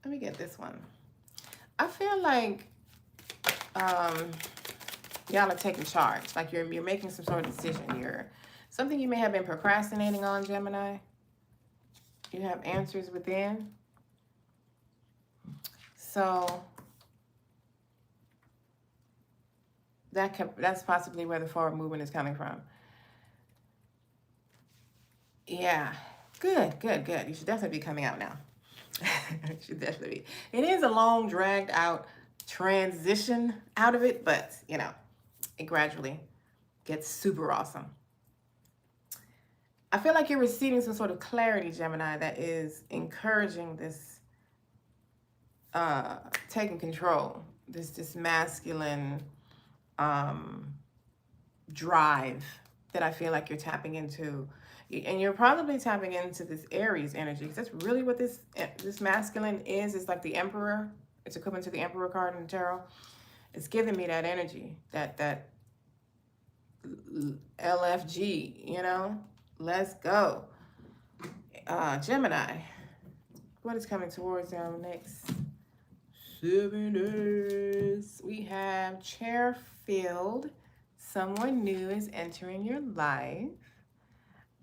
Let me get this one. I feel like y'all are taking charge. Like you're making some sort of decision. Something you may have been procrastinating on, Gemini. You have answers within. So that's possibly where the forward movement is coming from. Yeah, good. You should definitely be coming out now. You should definitely be. It is a long, dragged out transition out of it, but you know, it gradually gets super awesome. I feel like you're receiving some sort of clarity, Gemini, that is encouraging this taking control, this masculine drive that I feel like you're tapping into. And you're probably tapping into this Aries energy, because that's really what this masculine is. It's like the Emperor. It's equivalent to the Emperor card in the tarot. It's giving me that energy, that LFG, you know? Let's go. Gemini, what is coming towards our next 7 days? We have chair filled. Someone new is entering your life.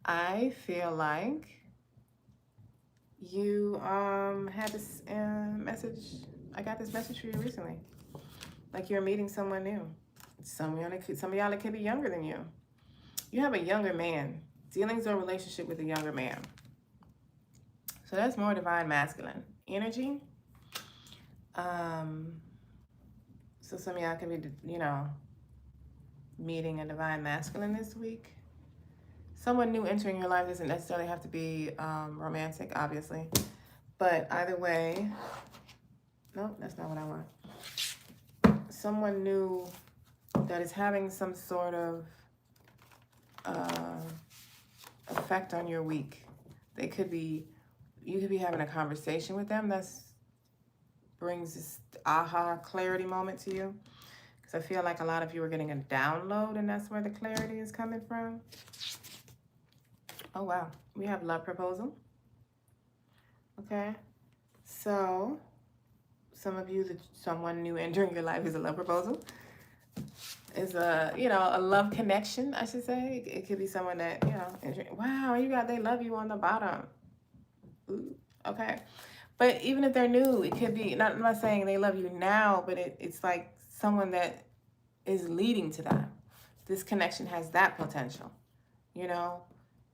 I feel like you had this message. I got this message for you recently. Like you're meeting someone new. Some of y'all that could be younger than you. You have a younger man. Dealings or relationship with a younger man. So that's more divine masculine energy. So some of y'all can be, you know, meeting a divine masculine this week. Someone new entering your life doesn't necessarily have to be romantic, obviously. But either way, nope, that's not what I want. Someone new that is having some sort of effect on your week. You could be having a conversation with them that's brings this aha clarity moment to you. Because I feel like a lot of you are getting a download, and that's where the clarity is coming from. Oh, wow. We have love proposal. Okay. So, some of you, someone new entering your life is a love proposal. Is a, you know, a love connection, I should say. It could be someone that, you know, wow, they love you on the bottom. Ooh, okay. But even if they're new, it could be, I'm not saying they love you now, but it's like someone that is leading to that. This connection has that potential, you know?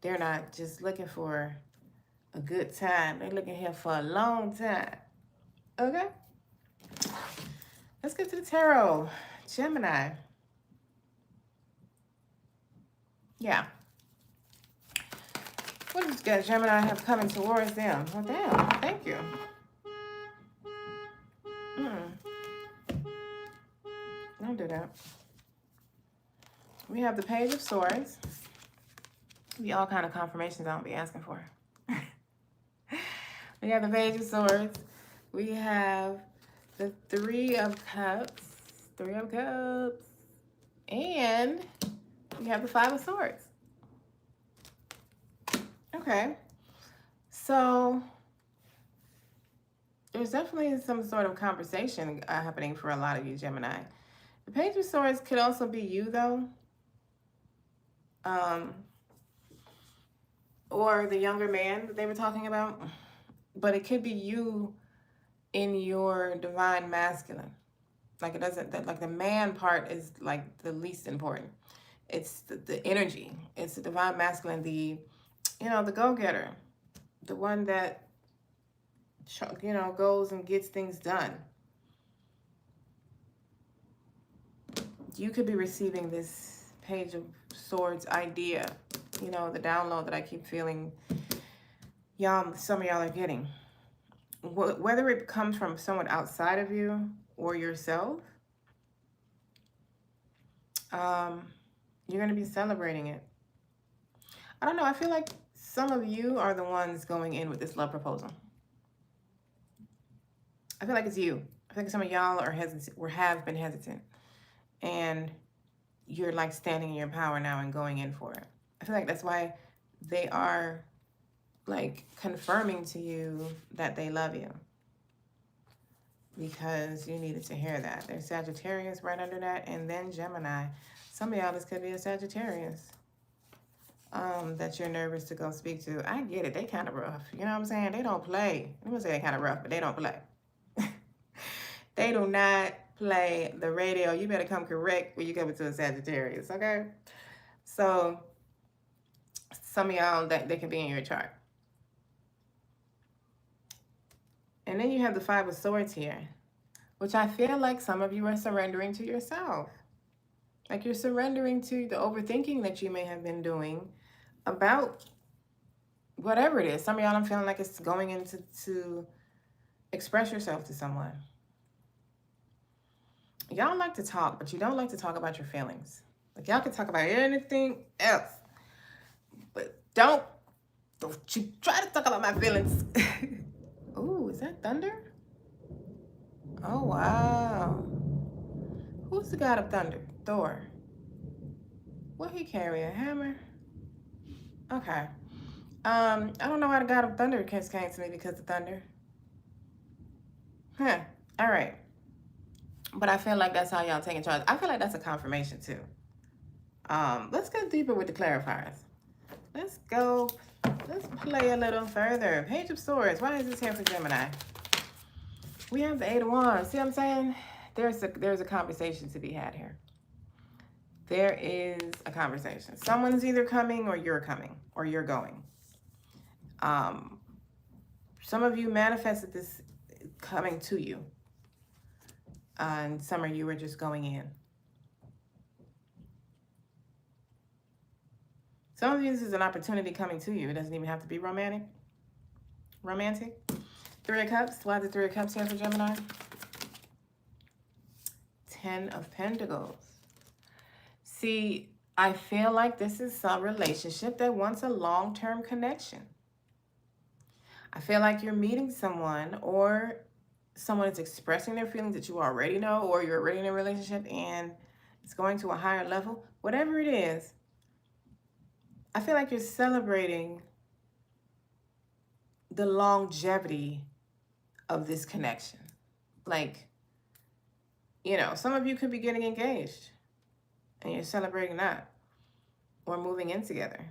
They're not just looking for a good time. They're looking here for a long time. Okay? Let's get to the tarot. Gemini. Yeah. What does Gemini have coming towards them? Well, damn. Thank you. Don't do that. We have the Page of Swords. Be all kind of confirmations I don't be asking for. We have the Page of Swords. We have the Three of Cups. And we have the Five of Swords. Okay. So there's definitely some sort of conversation happening for a lot of you, Gemini. The Page of Swords could also be you, though. Or the younger man that they were talking about. But it could be you in your divine masculine. Like, it doesn't, like, the man part is like the least important. It's the energy. It's the divine masculine, the, you know, the go-getter. The one that, you know, goes and gets things done. You could be receiving this Page of Swords idea, you know, the download that I keep feeling some of y'all are getting. Whether it comes from someone outside of you or yourself, you're going to be celebrating it. I don't know. I feel like some of you are the ones going in with this love proposal. I feel like it's you. I think some of y'all are hesitant or have been hesitant. And you're like standing in your power now and going in for it. I feel like that's why they are like confirming to you that they love you. Because you needed to hear that. There's Sagittarius right under that, and then Gemini. Some of y'all, this could be a Sagittarius that you're nervous to go speak to. I get it. They kind of rough. You know what I'm saying? They don't play. I'm going to say they're kind of rough, but they don't play. They do not play the radio. You better come correct when you come into a Sagittarius, okay? So some of y'all, they can be in your chart. And then you have the Five of Swords here, which I feel like some of you are surrendering to yourself. Like you're surrendering to the overthinking that you may have been doing about whatever it is. Some of y'all, I'm feeling like it's going into to express yourself to someone. Y'all like to talk, but you don't like to talk about your feelings. Like y'all can talk about anything else, but don't you try to talk about my feelings. Ooh, is that thunder? Oh, wow. Who's the god of thunder? Thor. What he carry, a hammer? Okay. I don't know why the god of thunder came to me because of thunder. Huh. All right. But I feel like that's how y'all taking charge. I feel like that's a confirmation too. Let's go deeper with the clarifiers. Let's play a little further. Page of Swords. Why is this here for Gemini? We have the Eight of Wands. See what I'm saying? There's a conversation to be had here. There is a conversation. Someone's either coming or you're coming or you're going. Some of you manifested this coming to you. and summer you were just going in. Some of you, this is an opportunity coming to you. It doesn't even have to be romantic. Three of Cups. Why the Three of Cups here for Gemini? 10 of Pentacles. See, I feel like this is some relationship that wants a long-term connection. I feel like you're meeting someone, or someone is expressing their feelings that you already know, or you're already in a relationship and it's going to a higher level. Whatever it is, I feel like you're celebrating the longevity of this connection. Like, you know, some of you could be getting engaged and you're celebrating that, or moving in together.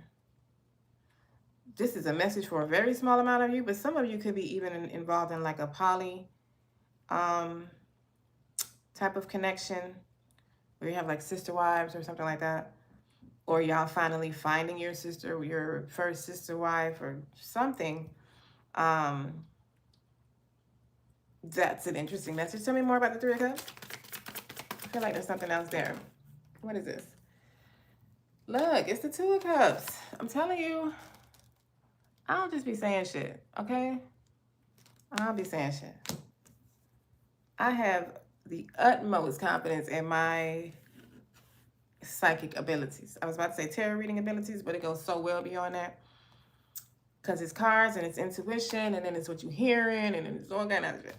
This is a message for a very small amount of you, but some of you could be even involved in like a poly type of connection where you have like sister wives or something like that. Or y'all finally finding your sister, your first sister wife or something. That's an interesting message. Tell me more about the Three of Cups. I feel like there's something else there. What is this? Look, it's the Two of Cups. I'm telling you, I don't just be saying shit, okay? I'll be saying shit. I have the utmost confidence in my psychic abilities. I was about to say tarot reading abilities, but it goes so well beyond that. Because it's cards and it's intuition and then it's what you're hearing and then it's all kind of shit.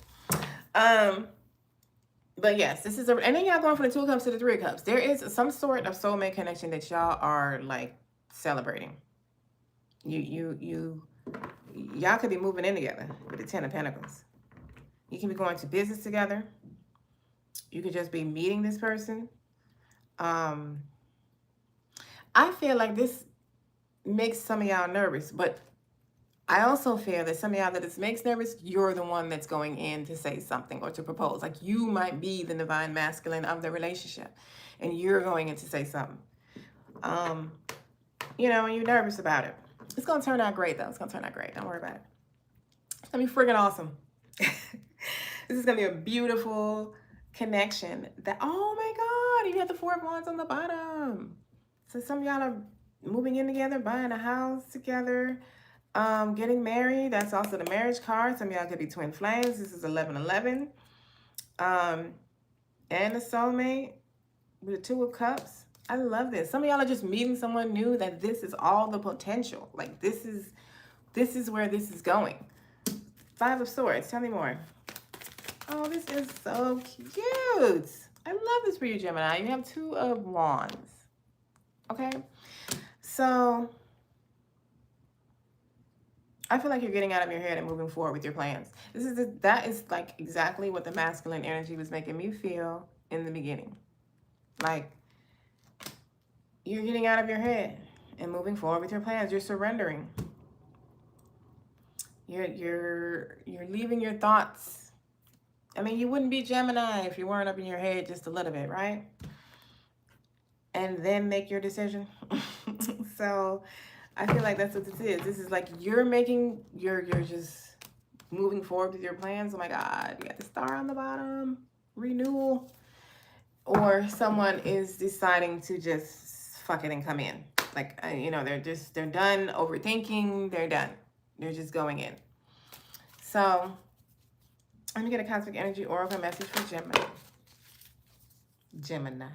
But yes, this is and then y'all going from the Two of Cups to the Three of Cups. There is some sort of soulmate connection that y'all are like celebrating. Y'all could be moving in together with the Ten of Pentacles. You can be going to business together. You could just be meeting this person. I feel like this makes some of y'all nervous, but I also feel that some of y'all that this makes nervous, you're the one that's going in to say something or to propose. Like you might be the divine masculine of the relationship and you're going in to say something. You know, and you're nervous about it. It's going to turn out great though. It's going to turn out great. Don't worry about it. It's going to be friggin' awesome. This is going to be a beautiful connection that, oh my God, you have the Four of Wands on the bottom. So some of y'all are moving in together, buying a house together, getting married. That's also the marriage card. Some of y'all could be twin flames. This is 1111. And the soulmate with the Two of Cups. I love this. Some of y'all are just meeting someone new that this is all the potential. Like this is where this is going. Five of Swords. Tell me more. Oh, this is so cute. I love this for you, Gemini. You have Two of Wands. Okay. So I feel like you're getting out of your head and moving forward with your plans. That is like exactly what the masculine energy was making me feel in the beginning. Like you're getting out of your head and moving forward with your plans. You're surrendering. You're leaving your thoughts. I mean, you wouldn't be Gemini if you weren't up in your head just a little bit, right? And then make your decision. So I feel like that's what this is. This is like you're just moving forward with your plans. Oh my God, you got the star on the bottom, renewal. Or someone is deciding to just fuck it and come in. Like, you know, they're done overthinking. They're done. They're just going in. So let me get a cosmic energy oracle message for Gemini.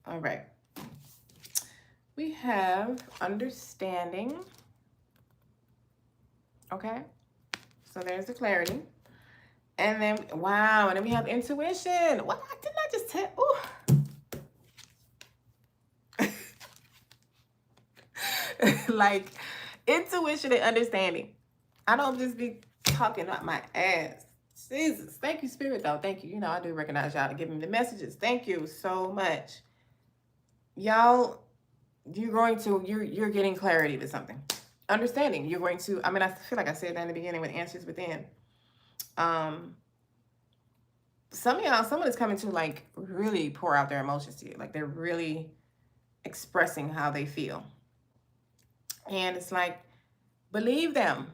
All right. We have understanding. Okay. So there's the clarity. And then, wow. And then we have intuition. What? Didn't I just tell? Ooh. Like intuition and understanding. I don't just be talking out my ass. Jesus. Thank you, Spirit, though. Thank you. You know, I do recognize y'all to give me the messages. Thank you so much. Y'all, you're getting clarity with something. Understanding. You're going to, I mean, I feel like I said that in the beginning with answers within. Some of y'all, someone is coming to like really pour out their emotions to you. Like they're really expressing how they feel. And it's like, believe them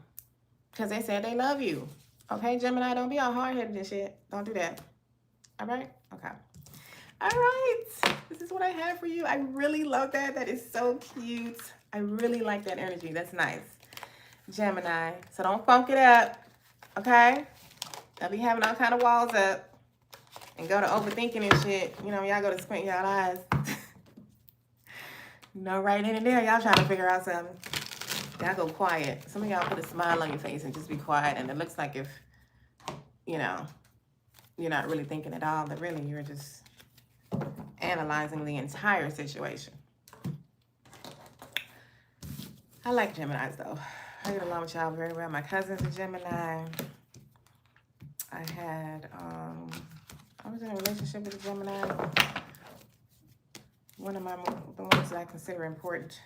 because they said they love you. Okay, Gemini, don't be all hard-headed and shit. Don't do that. All right? Okay. All right. This is what I have for you. I really love that. That is so cute. I really like that energy. That's nice. Gemini. So don't funk it up. Okay? Don't be having all kind of walls up and go to overthinking and shit. You know, y'all go to squint y'all eyes. No, right in and there, y'all trying to figure out something. Y'all go quiet. Some of y'all put a smile on your face and just be quiet. And it looks like if, you know, you're not really thinking at all, but really you're just analyzing the entire situation. I like Geminis though. I get along with y'all very well. My cousin's a Gemini. I was in a relationship with a Gemini. One of the ones that I consider important.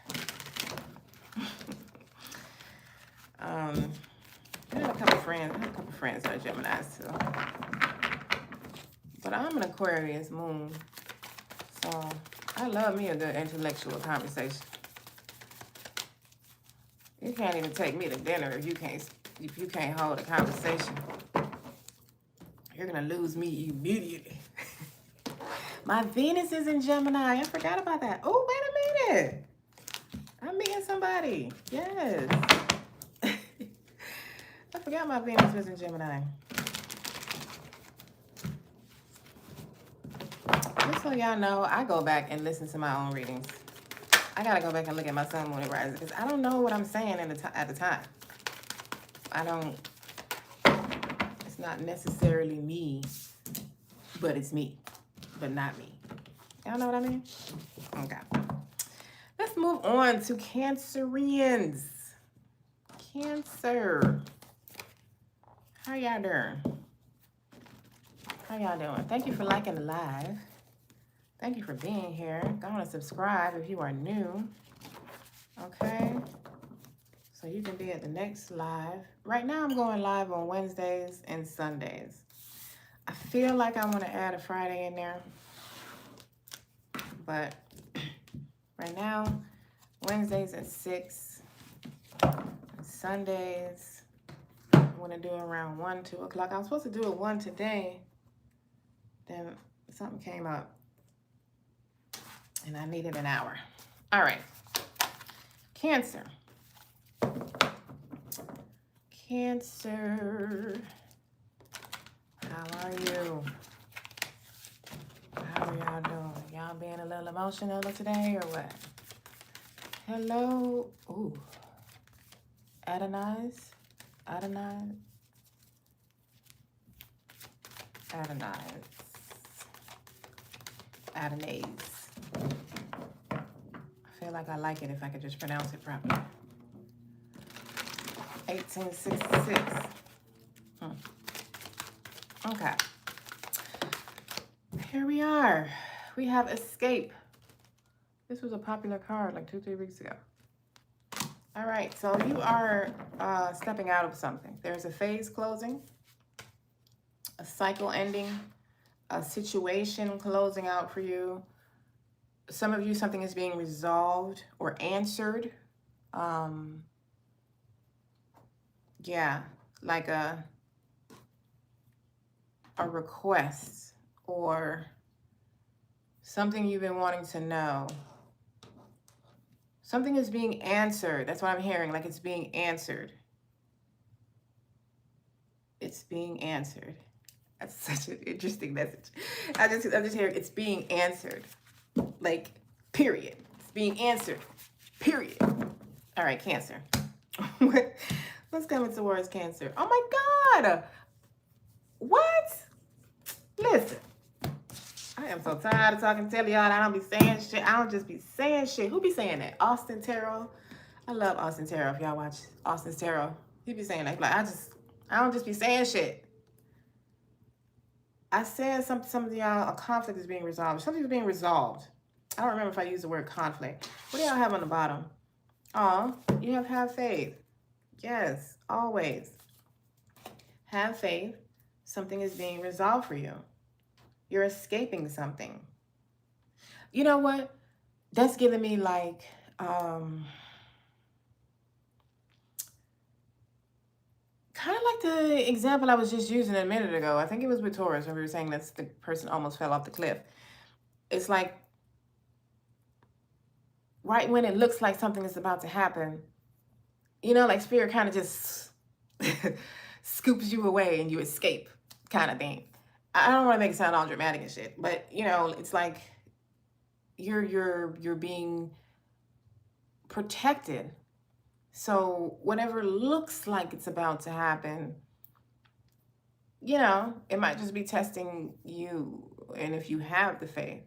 I have a couple friends that are Geminis too. But I'm an Aquarius moon. So I love me a good intellectual conversation. You can't even take me to dinner if you can't hold a conversation. You're gonna lose me immediately. My Venus is in Gemini. I forgot about that. Oh, wait a minute. I'm meeting somebody. Yes. I forgot my Venus was in Gemini. Just so y'all know, I go back and listen to my own readings. I gotta go back and look at my sun, moon, and rising because I don't know what I'm saying at the time. It's not necessarily me, but it's me, but not me. Y'all know what I mean? Okay. Let's move on to Cancerians. Cancer. How y'all doing? How y'all doing? Thank you for liking the live. Thank you for being here. Go on and subscribe if you are new. Okay. So you can be at the next live. Right now I'm going live on Wednesdays and Sundays. I feel like I want to add a Friday in there. But right now, Wednesdays at 6. Sundays, I want to do around 1, 2 o'clock. I was supposed to do it 1 today. Then something came up. And I needed an hour. All right. Cancer. Cancer. How are you? How are y'all doing? Y'all being a little emotional today or what? Hello. Ooh. Adonais. I feel like I like it if I could just pronounce it properly. 1866. Okay. Here we are. We have Escape. This was a popular card like 2-3 weeks ago. All right, so you are stepping out of something. There's a phase closing, a cycle ending, a situation closing out for you. Some of you, something is being resolved or answered. Yeah, like a request or something you've been wanting to know. Something is being answered. That's what I'm hearing, like it's being answered. It's being answered. That's such an interesting message. I'm just hearing it's being answered. Like, period. It's being answered. Period. All right, Cancer. What's coming towards Cancer? Oh my God. What? Listen. I am so tired of talking to y'all. I don't be saying shit. I don't just be saying shit. Who be saying that? Austin Tarot. I love Austin Tarot. If y'all watch Austin's Tarot, he be saying that. Like I don't just be saying shit. I said some of y'all, a conflict is being resolved. Something is being resolved. I don't remember if I used the word conflict. What do y'all have on the bottom? Oh, you have faith. Yes, always. Have faith. Something is being resolved for you. You're escaping something. You know what? That's giving me like, kind of like the example I was just using a minute ago. I think it was with Taurus when we were saying that the person almost fell off the cliff. It's like right when it looks like something is about to happen, you know, like spirit kind of just scoops you away and you escape kind of thing. I don't want to make it sound all dramatic and shit, but you know, it's like you're being protected. So whatever looks like it's about to happen, you know, it might just be testing you. And if you have the faith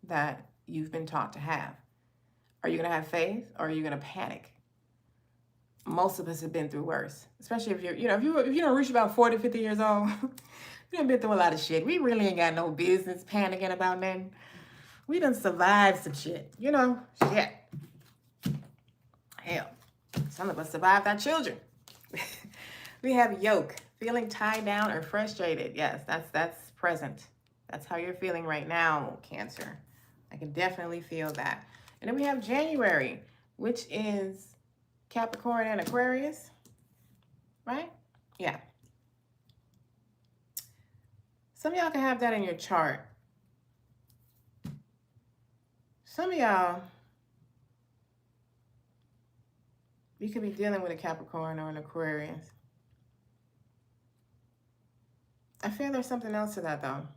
that you've been taught to have, are you going to have faith or are you going to panic? Most of us have been through worse, especially if you're, you know, if you don't reach about 40, 50 years old, we done been through a lot of shit. We really ain't got no business panicking about nothing. We done survived some shit, you know, shit. Hell, some of us survived our children. We have yoke, feeling tied down or frustrated. Yes, that's present. That's how you're feeling right now, Cancer. I can definitely feel that. And then we have January, which is Capricorn and Aquarius, right? Yeah. Some of y'all can have that in your chart. Some of y'all, you could be dealing with a Capricorn or an Aquarius. I feel there's something else to that though.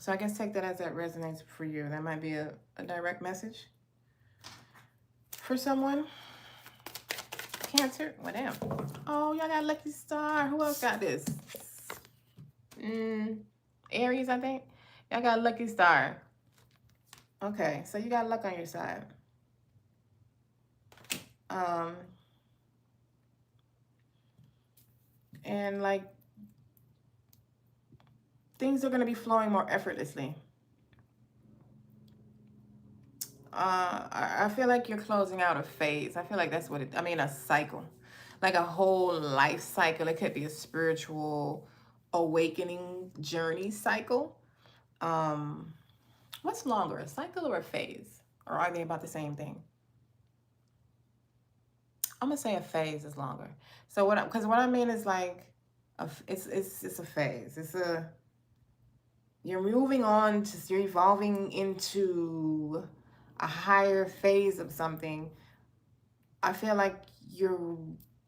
So I guess take that as that resonates for you. That might be a direct message for someone. Cancer, what damn? Oh, y'all got lucky star. Who else got this? Aries, I think. Y'all got lucky star. Okay, so you got luck on your side. And like things are going to be flowing more effortlessly. I feel like you're closing out a phase. I feel like that's what it, I mean, a cycle, like a whole life cycle. It could be a spiritual awakening journey cycle. What's longer, a cycle or a phase? Or are they about the same thing? I'm gonna say a phase is longer. So because what I mean is like, it's a phase. You're moving on to, you're evolving into a higher phase of something. I feel like you're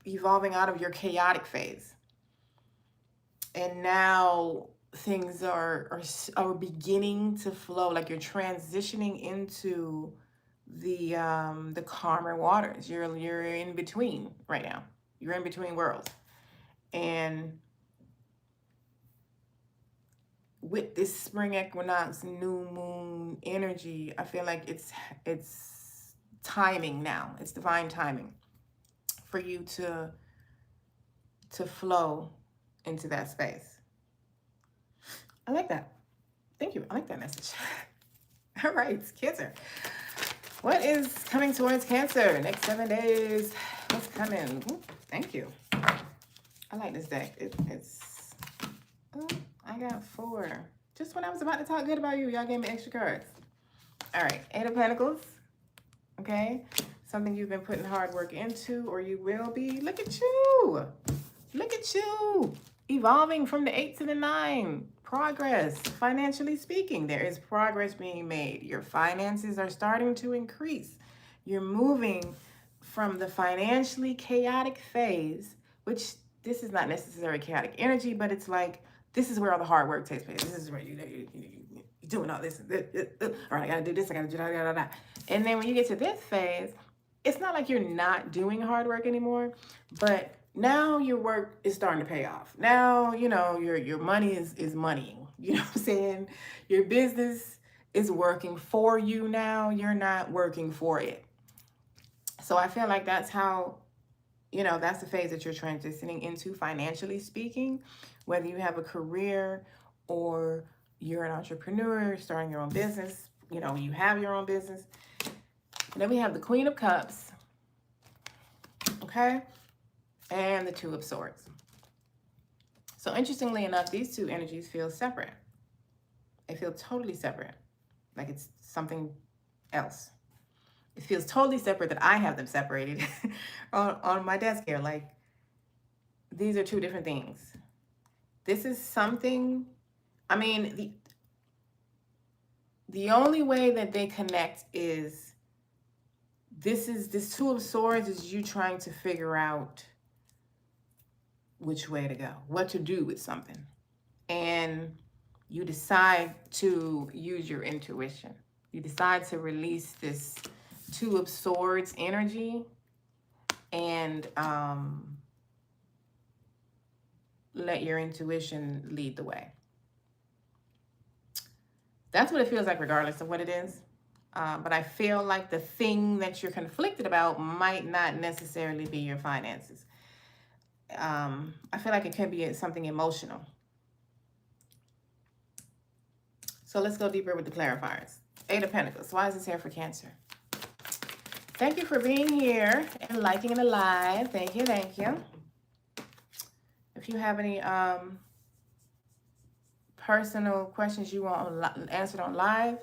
evolving out of your chaotic phase. And now things are beginning to flow, like you're transitioning into the calmer waters. You're in between right now. You're in between worlds. And with this spring equinox, new moon energy, I feel like it's timing now. It's divine timing for you to flow into that space. I like that. Thank you. I like that message. All right, Cancer. What is coming towards Cancer? Next 7 days. What's coming? Ooh, thank you. I like this deck. I got 4. Just when I was about to talk good about you, y'all gave me extra cards. All right, 8 of Pentacles. Okay, something you've been putting hard work into, or you will be. Look at you. Look at you. Evolving from the 8 to the 9. Progress. Financially speaking, there is progress being made. Your finances are starting to increase. You're moving from the financially chaotic phase, which this is not necessarily chaotic energy, but it's like, this is where all the hard work takes place. This is where you're doing all this. All right, I got to do this. I got to do that. And then when you get to this phase, it's not like you're not doing hard work anymore, but now your work is starting to pay off. Now, you know, your money is moneying. You know what I'm saying? Your business is working for you now. You're not working for it. So I feel like that's how, you know, that's the phase that you're transitioning into financially speaking, whether you have a career or you're an entrepreneur, starting your own business, you know, you have your own business. And then we have the Queen of Cups, okay? And the 2 of Swords. So interestingly enough, these 2 energies feel separate. They feel totally separate, like it's something else. It feels totally separate that I have them separated on my desk here. Like these are two different things. This is something, I mean, the only way that they connect is this Two of Swords is you trying to figure out which way to go, what to do with something. And you decide to use your intuition. You decide to release this Two of Swords energy and let your intuition lead the way. That's what it feels like regardless of what it is. But I feel like the thing that you're conflicted about might not necessarily be your finances. I feel like it could be something emotional. So let's go deeper with the clarifiers. Eight of Pentacles. Why is this here for Cancer? Thank you for being here and liking the live. Thank you, thank you. If you have any personal questions you want answered on live,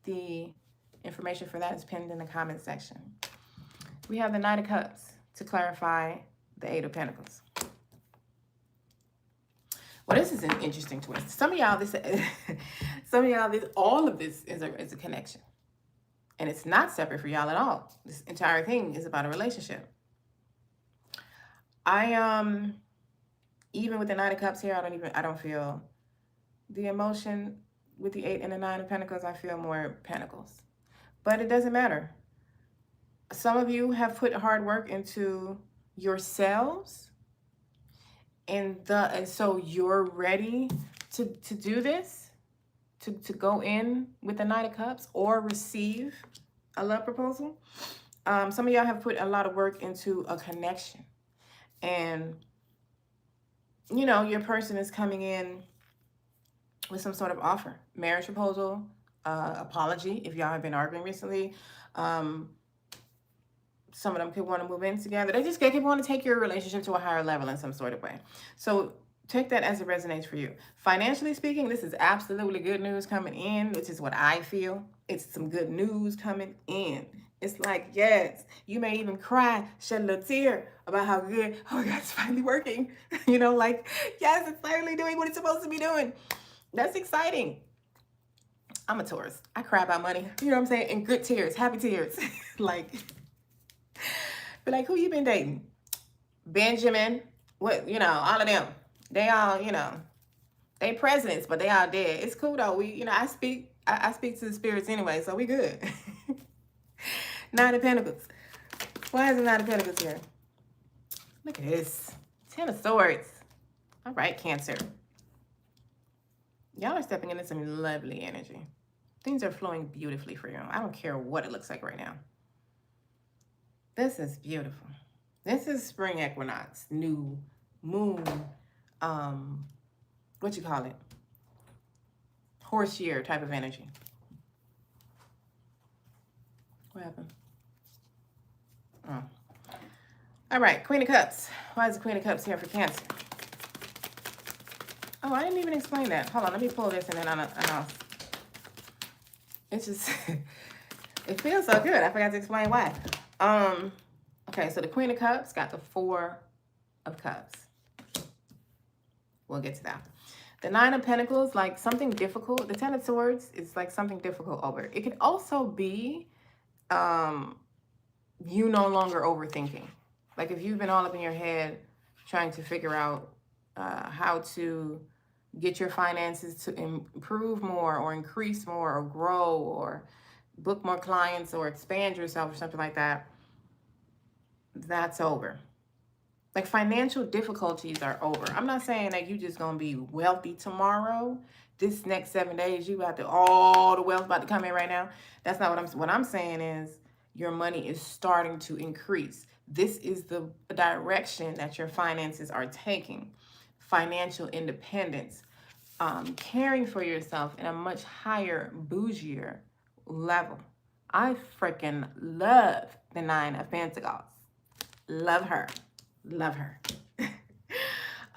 the information for that is pinned in the comment section. We have the Knight of Cups to clarify the Eight of Pentacles. Well, this is an interesting twist. Some of y'all, all of this is a connection. And it's not separate for y'all at all. This entire thing is about a relationship. Even with the Knight of Cups here, I don't feel the emotion with the 8 and the 9 of Pentacles. I feel more Pentacles. But it doesn't matter. Some of you have put hard work into yourselves. And so you're ready to do this, to go in with the Knight of Cups or receive a love proposal. Some of y'all have put a lot of work into a connection. And, you know, your person is coming in with some sort of offer. Marriage proposal, apology, if y'all have been arguing recently. Some of them could want to move in together. They could want to take your relationship to a higher level in some sort of way. So take that as it resonates for you. Financially speaking, this is absolutely good news coming in, which is what I feel. It's some good news coming in. It's like, yes, you may even cry, shed a little tear about how good, oh my God, it's finally working. You know, like, yes, it's finally doing what it's supposed to be doing. That's exciting. I'm a Taurus. I cry about money. You know what I'm saying? And good tears, happy tears. Like, but like, who you been dating? Benjamin, what, you know, all of them. They all, you know, they presidents, but they all dead. It's cool though. I speak to the spirits anyway, so we good. Nine of Pentacles. Why is the Nine of Pentacles here? Look at this. 10 of Swords. All right, Cancer. Y'all are stepping into some lovely energy. Things are flowing beautifully for you. I don't care what it looks like right now. This is beautiful. This is spring equinox, new moon, what you call it? Horse year type of energy. What happened? Oh. All right, Queen of Cups. Why is the Queen of Cups here for Cancer? Oh, I didn't even explain that. Hold on, let me pull this and then I'll it's just, it feels so good. I forgot to explain why. Okay, so the Queen of Cups got the 4 of Cups. We'll get to that. The 9 of Pentacles, like something difficult. The 10 of Swords is like something difficult over. It could also be you no longer overthinking. Like if you've been all up in your head trying to figure out how to get your finances to improve more or increase more or grow or book more clients or expand yourself or something like that, that's over. Like financial difficulties are over. I'm not saying that you just gonna be wealthy tomorrow. This next 7 days, you got all the wealth about to come in right now. That's not what I'm saying is your money is starting to increase. This is the direction that your finances are taking. Financial independence, caring for yourself in a much higher, bougier level. I freaking love the 9 of Pentacles. Love her. Love her.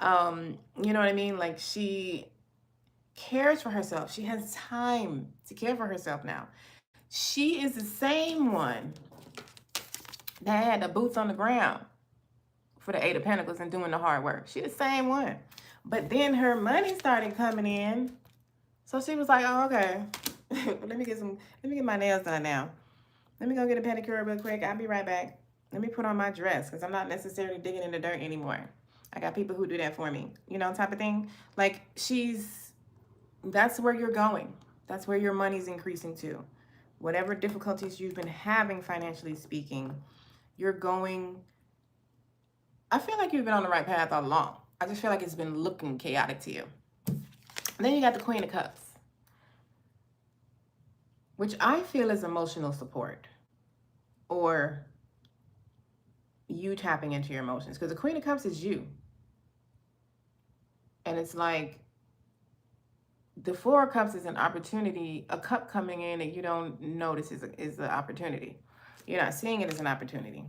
You know what I mean? Like she cares for herself. She has time to care for herself now. She is the same one that had the boots on the ground for the Eight of Pentacles and doing the hard work. She the same one. But then her money started coming in. So she was like, oh, okay. let me get my nails done now. Let me go get a pedicure real quick. I'll be right back. Let me put on my dress because I'm not necessarily digging in the dirt anymore. I got people who do that for me, you know, type of thing. Like that's where you're going. That's where your money's increasing to. Whatever difficulties you've been having financially speaking, you're going, I feel like you've been on the right path all along. I just feel like it's been looking chaotic to you. And then you got the Queen of Cups, which I feel is emotional support or you tapping into your emotions. Because the Queen of Cups is you. And it's like the Four of Cups is an opportunity, a cup coming in that you don't notice is an opportunity. You're not seeing it as an opportunity.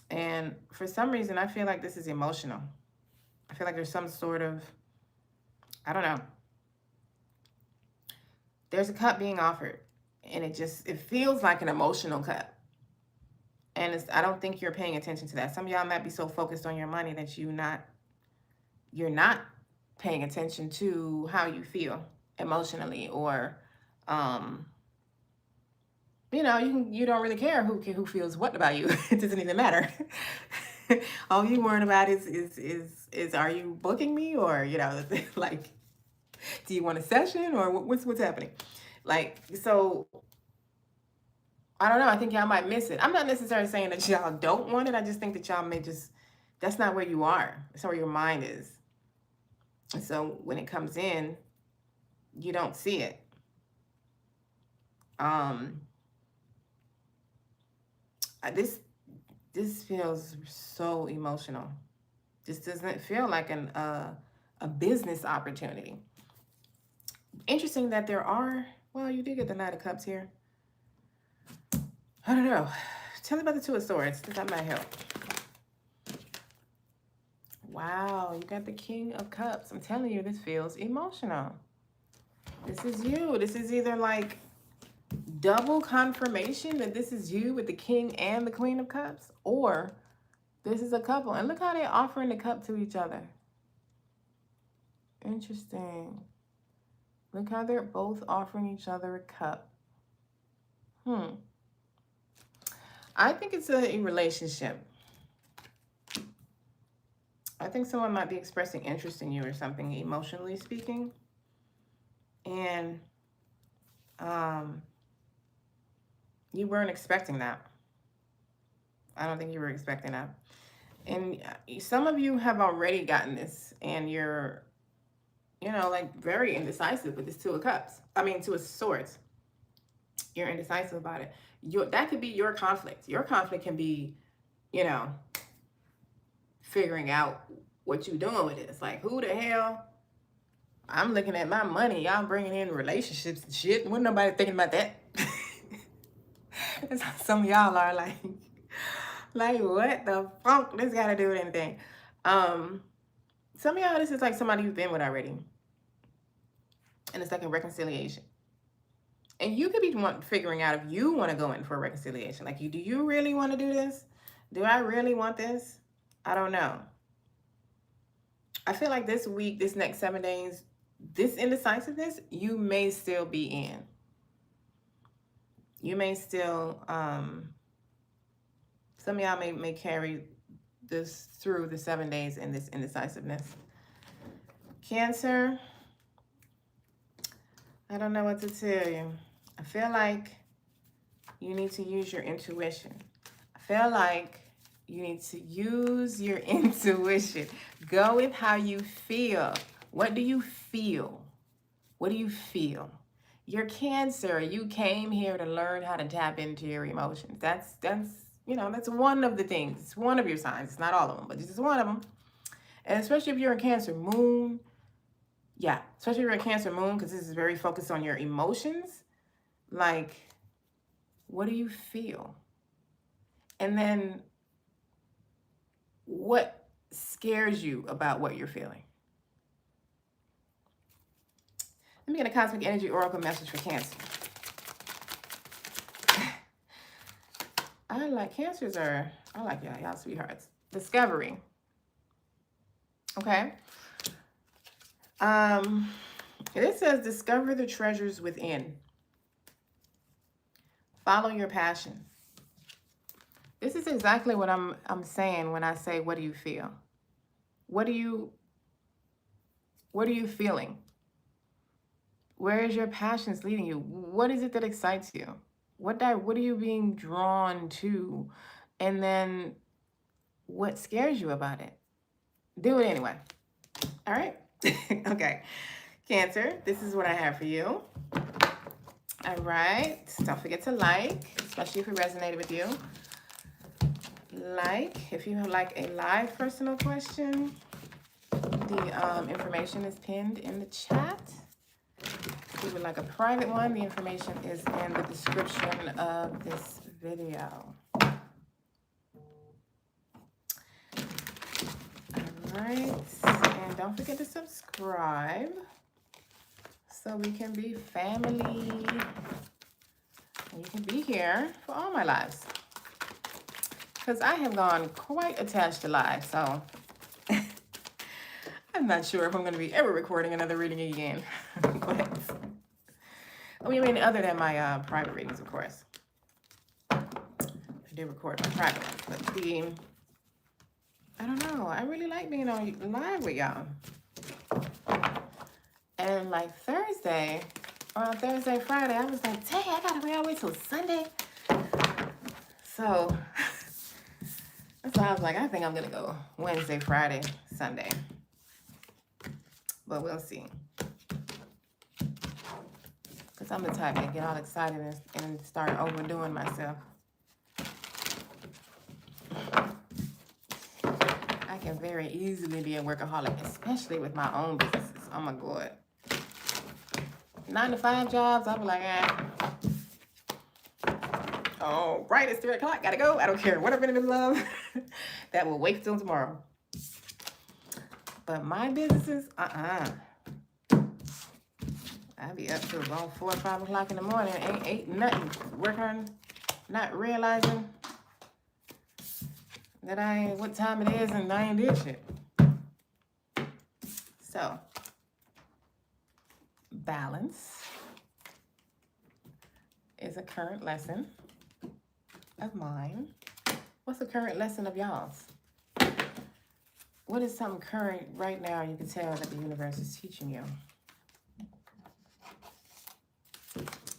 And for some reason, I feel like this is emotional. I feel like there's some sort of, I don't know. There's a cup being offered and it feels like an emotional cup. And I don't think you're paying attention to that. Some of y'all might be so focused on your money that you're not paying attention to how you feel emotionally, or you know, you don't really care who feels what about you. It doesn't even matter. All you worrying about is are you booking me, or you know, like, do you want a session, or what's happening? Like, so I don't know. I think y'all might miss it. I'm not necessarily saying that y'all don't want it. I just think that y'all may that's not where you are. That's not where your mind is. And so when it comes in, you don't see it. This feels so emotional. This doesn't feel like a business opportunity. Interesting that there are, well, you did get the Knight of Cups here. I don't know. Tell me about the Two of Swords. That might help. Wow, you got the King of Cups. I'm telling you, this feels emotional. This is you. This is either like double confirmation that this is you with the King and the Queen of Cups, or this is a couple. And look how they're offering the cup to each other. Interesting. Look how they're both offering each other a cup. I think it's a relationship. I think someone might be expressing interest in you or something, emotionally speaking. And you weren't expecting that. I don't think you were expecting that. And some of you have already gotten this, and you're, you know, like very indecisive with this Two of Cups. I mean, Two of Swords. You're indecisive about it. That could be your conflict. Your conflict can be, you know, figuring out what you're doing with it. It's like, who the hell? I'm looking at my money. Y'all bringing in relationships and shit. Wasn't nobody thinking about that. That's how some of y'all are like what the fuck? This got to do with anything. Some of y'all, this is like somebody you've been with already. And it's like a reconciliation. And you could be figuring out if you want to go in for a reconciliation. Like, do you really want to do this? Do I really want this? I don't know. I feel like this week, this next 7 days, this indecisiveness, you may still be in. You may still, some of y'all may carry this through the 7 days in this indecisiveness. Cancer, I don't know what to tell you. I feel like you need to use your intuition. I feel like you need to use your intuition. Go with how you feel. What do you feel? What do you feel? You're Cancer. You came here to learn how to tap into your emotions. That's you know, that's one of the things. It's one of your signs. It's not all of them, but it's one of them. And especially if you're a Cancer moon. Yeah, especially if you're a Cancer moon, because this is very focused on your emotions. Like, what do you feel? And then what scares you about what you're feeling? Let me get a Cosmic Energy Oracle message for Cancer. I like Cancers I like y'all sweethearts. discovery. Okay. It says discover the treasures within. Follow your passion. This is exactly what I'm saying when I say, what do you feel? What are you feeling? Where is your passions leading you? What is it that excites you? What are you being drawn to? And then what scares you about it? Do it anyway. All right? Okay. Cancer, this is what I have for you. All right. Don't forget to like, especially if it resonated with you. Like, if you like a live personal question, the information is pinned in the chat. If you would like a private one, the information is in the description of this video. Alright, and don't forget to subscribe so we can be family. And you can be here for all my lives. Because I have gone quite attached to live, so I'm not sure if I'm going to be ever recording another reading again. But, I mean, other than my private readings, of course. I do record my private ones, but I don't know. I really like being on live with y'all. And like Thursday, or on Thursday, Friday, I was like, dang, I gotta wait all the way till Sunday. So that's why I was like, I think I'm gonna go Wednesday, Friday, Sunday. But we'll see. Because I'm the type that get all excited and start overdoing myself. I can very easily be a workaholic, especially with my own businesses. Oh my God. 9-to-5 jobs, I'll be like, oh, right, it's 3 o'clock, gotta go. I don't care what I'm in the middle of. That will wait till tomorrow. But my businesses, I'll be up till about 4 or 5 o'clock in the morning. Ain't nothing. Working on, not realizing that what time it is and I ain't did shit. So, balance is a current lesson of mine. What's the current lesson of y'all's? What is something current right now you can tell that the universe is teaching you?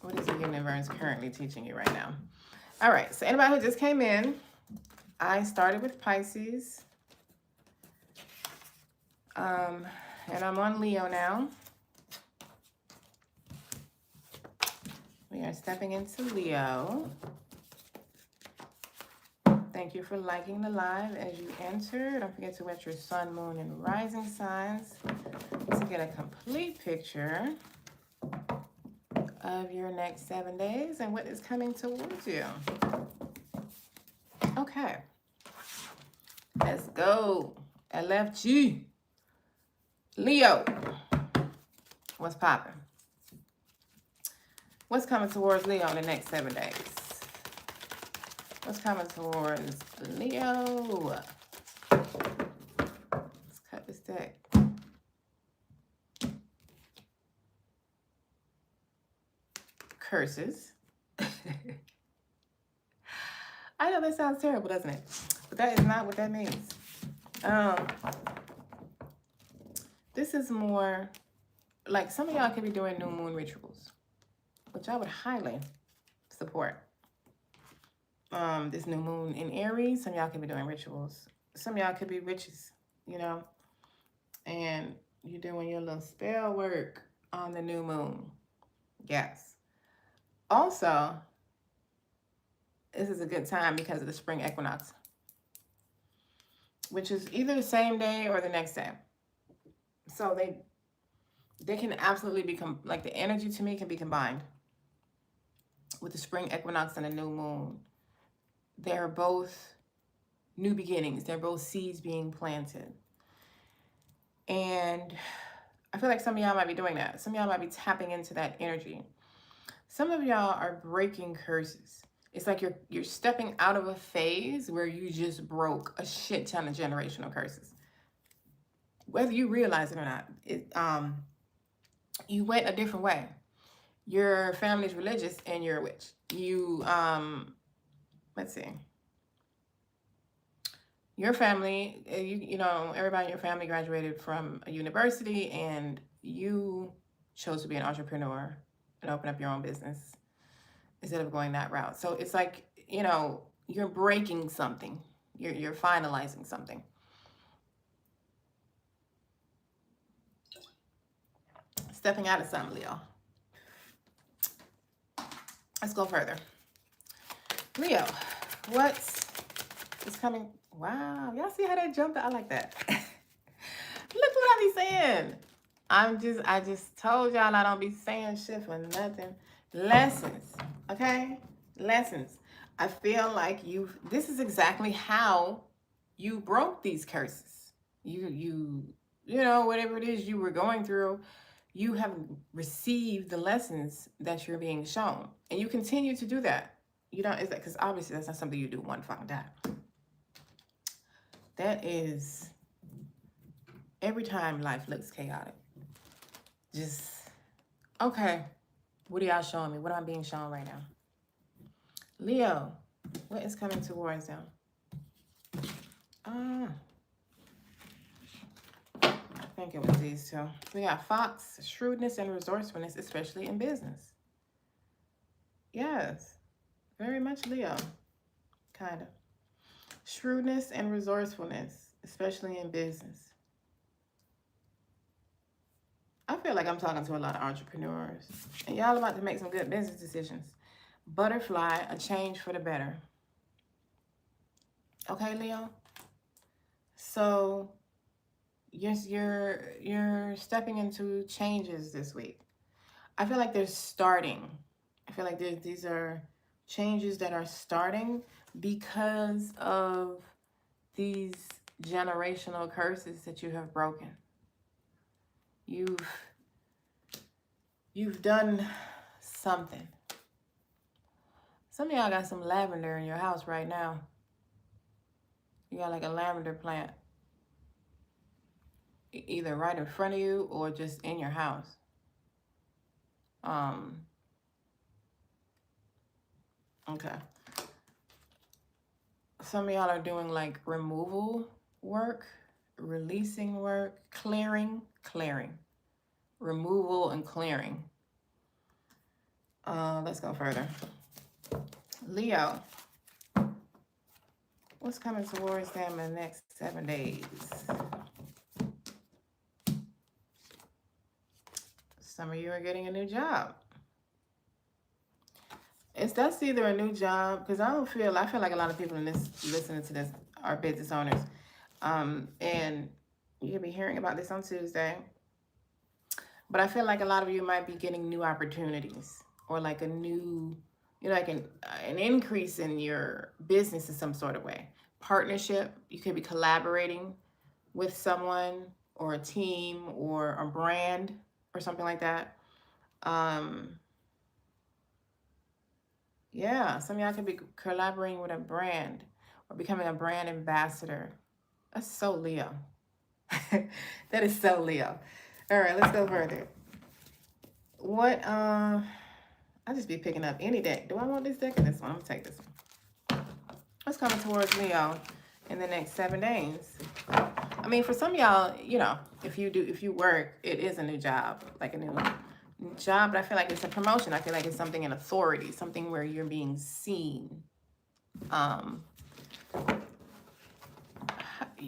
What is the universe currently teaching you right now? All right, so anybody who just came in, I started with Pisces. And I'm on Leo now. We are stepping into Leo. Thank you for liking the live as you enter. Don't forget to wet your sun, moon, and rising signs to get a complete picture of your next 7 days and what is coming towards you. Okay. Let's go. LFG. Leo. What's popping? What's coming towards Leo in the next 7 days? What's coming towards Leo? Let's cut this deck. Curses. I know that sounds terrible, doesn't it? But that is not what that means. This is more like some of y'all could be doing new moon rituals, which I would highly support. This new moon in Aries, some of y'all could be doing rituals. Some of y'all could be witches, you know, and you're doing your little spell work on the new moon. Yes. Also, this is a good time because of the spring equinox, which is either the same day or the next day. So they can absolutely become, like the energy to me can be combined with the spring equinox and the new moon. They're both new beginnings. They're both seeds being planted. And I feel like some of y'all might be doing that. Some of y'all might be tapping into that energy. Some of y'all are breaking curses. It's like you're stepping out of a phase where you just broke a shit ton of generational curses. Whether you realize it or not, you went a different way. Your family's religious and you're a witch. You, let's see. Your family, you know, everybody in your family graduated from a university and you chose to be an entrepreneur and open up your own business instead of going that route. So it's like, you know, you're breaking something. You're finalizing something. Stepping out of something, Leo. Let's go further. Leo, what is coming? Wow, y'all see how that jumped? I like that. Look what I be saying. I just told y'all I don't be saying shit for nothing. Lessons, okay? Lessons. I feel like this is exactly how you broke these curses. You know, whatever it is you were going through, you have received the lessons that you're being shown. And you continue to do that. You don't, is that because obviously that's not something you do one fucking time. That is every time life looks chaotic. Just, okay, what are y'all showing me? What am I being shown right now? Leo, what is coming towards them? I think it was these two. We got Fox, shrewdness and resourcefulness, especially in business. Yes, very much Leo, kind of. Shrewdness and resourcefulness, especially in business. I feel like I'm talking to a lot of entrepreneurs. And y'all about to make some good business decisions. Butterfly, a change for the better. Okay, Leo? So, yes, you're stepping into changes this week. I feel like they're starting. I feel like these are changes that are starting because of these generational curses that you have broken. You've done something. Some of y'all got some lavender in your house right now. You got like a lavender plant either right in front of you or just in your house. Okay. Some of y'all are doing like removal work, releasing work, clearing. Removal and clearing. Let's go further. Leo, what's coming towards them in the next 7 days? Some of you are getting a new job. That's either a new job, because I feel like a lot of people in this listening to this are business owners. And you'll be hearing about this on Tuesday. But I feel like a lot of you might be getting new opportunities or like a new, you know, like an increase in your business in some sort of way. Partnership, you could be collaborating with someone or a team or a brand or something like that. Yeah, some of y'all could be collaborating with a brand or becoming a brand ambassador. That's so Leo. That is so Leo. All right, let's go further. What, I'll just be picking up any deck. Do I want this deck or this one? I'm gonna take this one. What's coming towards Leo in the next 7 days? I mean, for some of y'all, you know, if you work, it is a new job, like a new job, but I feel like it's a promotion. I feel like it's something in authority, something where you're being seen.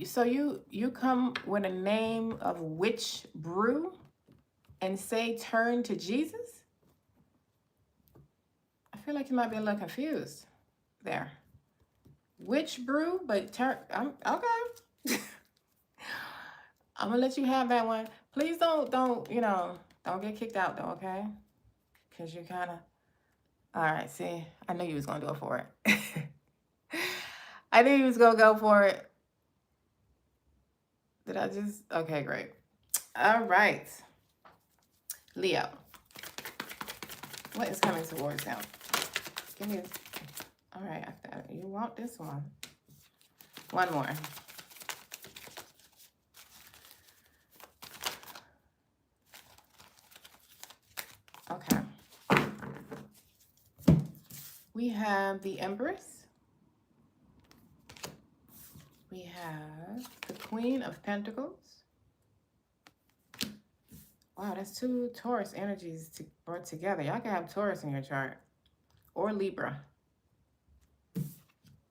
So you come with a name of Witch Brew and say turn to Jesus? I feel like you might be a little confused there. Witch Brew, but turn, okay. I'm gonna let you have that one. Please don't, you know, don't get kicked out though, okay? Because you're kind of, all right, see, I knew you was gonna go for it. I knew you was gonna go for it. Did I just, okay, great. All right. Leo, what is coming towards them? Give me All right, you want this one. One more. Okay. We have the Empress. We have the Queen of Pentacles. Wow, that's two Taurus energies brought together. Y'all can have Taurus in your chart. Or Libra.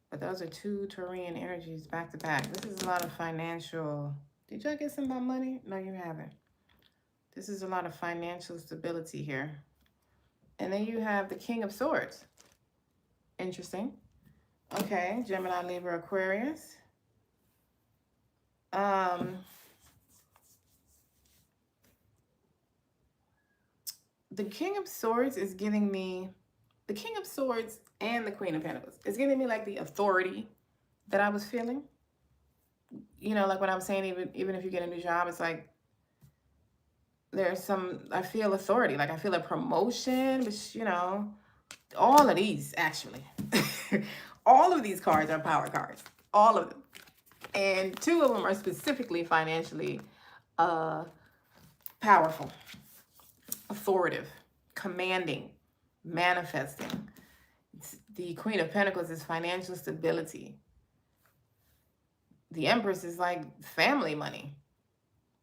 But those are two Taurian energies back to back. This is a lot of financial... Did y'all get some about money? No, you haven't. This is a lot of financial stability here. And then you have the King of Swords. Interesting. Okay, Gemini, Libra, Aquarius. The King of Swords is giving me... The King of Swords and the Queen of Pentacles. It's giving me like the authority that I was feeling. You know, like when I was saying, even if you get a new job, it's like there's some, I feel authority. Like I feel a promotion, but you know, all of these actually. All of these cards are power cards. All of them. And two of them are specifically financially powerful, authoritative, commanding, manifesting. The Queen of Pentacles is financial stability. The Empress is like family money,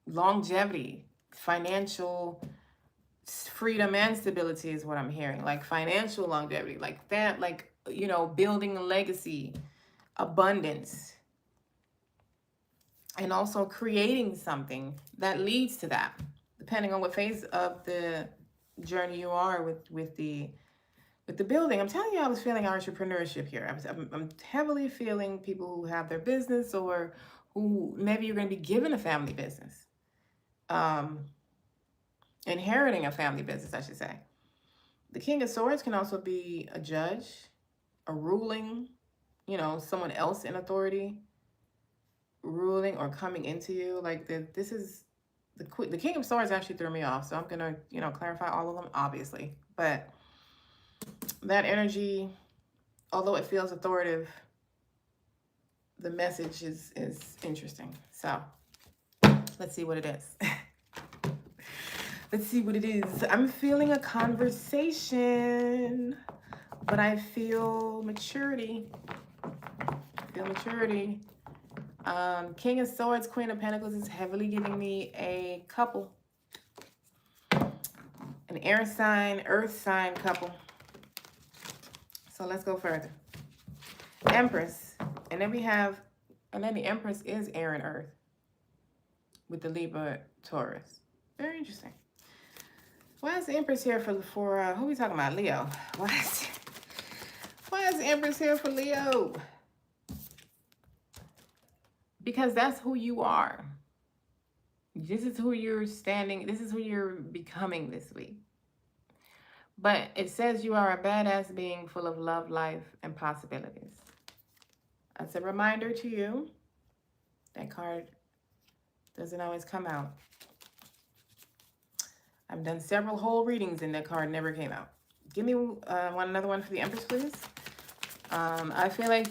longevity, financial freedom and stability is what I'm hearing. Like financial longevity, like that, like, you know, building a legacy, abundance, and also creating something that leads to that, depending on what phase of the journey you are with the building. I'm telling you, I was feeling entrepreneurship here. I'm heavily feeling people who have their business, or who maybe you're going to be given a family business, inheriting a family business, I should say. The King of Swords can also be a judge, a ruling, you know, someone else in authority, ruling or coming into you. Like this is the King of Swords actually threw me off, so I'm gonna, you know, clarify all of them, obviously. But that energy, although it feels authoritative, the message is interesting. So let's see what it is. Let's see what it is. I'm feeling a conversation, but I feel maturity. King of Swords, Queen of Pentacles is heavily giving me a couple. An air sign, earth sign couple. So let's go further. Empress. And then the Empress is air and earth with the Libra, Taurus. Very interesting. Why is the Empress here for who are we talking about? Leo. Why is the Empress here for Leo? Because that's who you are. This is who you're standing. This is who you're becoming this week. But it says you are a badass being full of love, life, and possibilities. That's a reminder to you. That card doesn't always come out. I've done several whole readings and that card never came out. Give me another one for the Empress, please. I feel like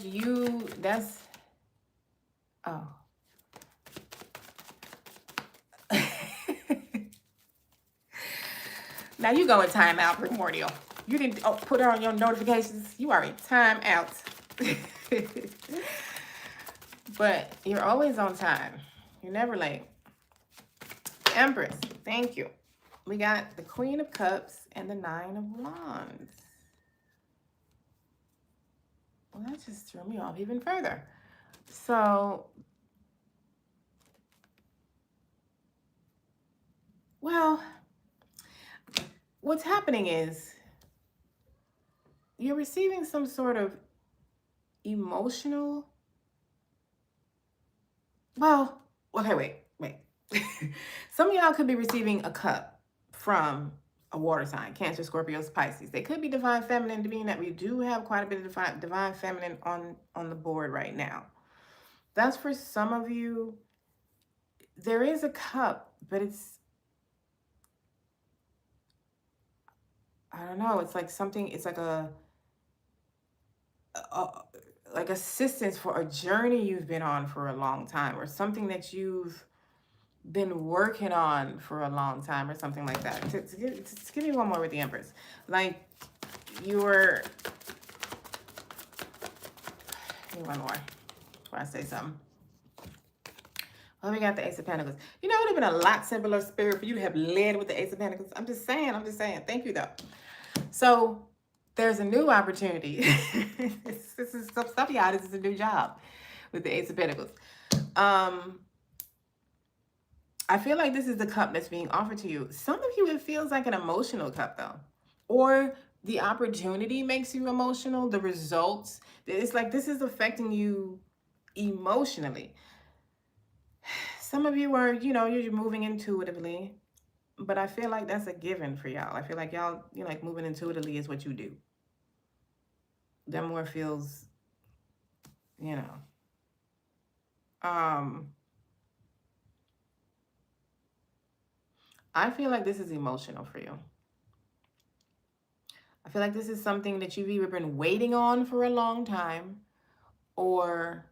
oh. Now you go in timeout, Primordial. You didn't put her on your notifications. You are in timeout. But you're always on time. You're never late. Empress, thank you. We got the Queen of Cups and the Nine of Wands. Well, that just threw me off even further. So, well, what's happening is you're receiving some sort of emotional... Well, okay, wait. Some of y'all could be receiving a cup from a water sign, Cancer, Scorpios, Pisces. They could be divine feminine, being that we do have quite a bit of divine feminine on the board right now. That's for some of you. There is a cup, but it's, I don't know, it's like something, it's like a like assistance for a journey you've been on for a long time, or something that you've been working on for a long time, or something like that. To give me one more with the Empress. Like you're, give me one more before I say something. Well, we got the Ace of Pentacles. You know, it would have been a lot simpler, Spirit, for you to have led with the Ace of Pentacles. I'm just saying. Thank you, though. So there's a new opportunity. This is some stuff, y'all. This is a new job with the Ace of Pentacles. I feel like this is the cup that's being offered to you. Some of you, it feels like an emotional cup, though. Or the opportunity makes you emotional. The results, it's like this is affecting you emotionally. Some of you are, you know, you're moving intuitively. But I feel like that's a given for y'all. I feel like y'all, you know, like moving intuitively is what you do. That more feels, you know. I feel like this is emotional for you. I feel like this is something that you've either been waiting on for a long time, or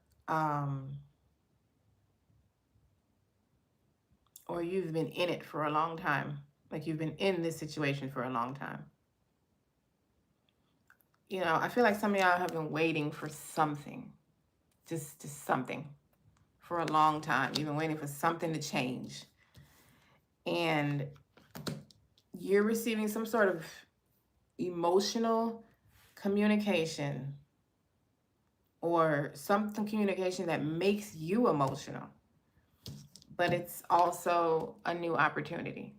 you've been in it for a long time. Like you've been in this situation for a long time. You know, I feel like some of y'all have been waiting for something, just something for a long time. You've been waiting for something to change. And you're receiving some sort of emotional communication, or some communication that makes you emotional. But it's also a new opportunity.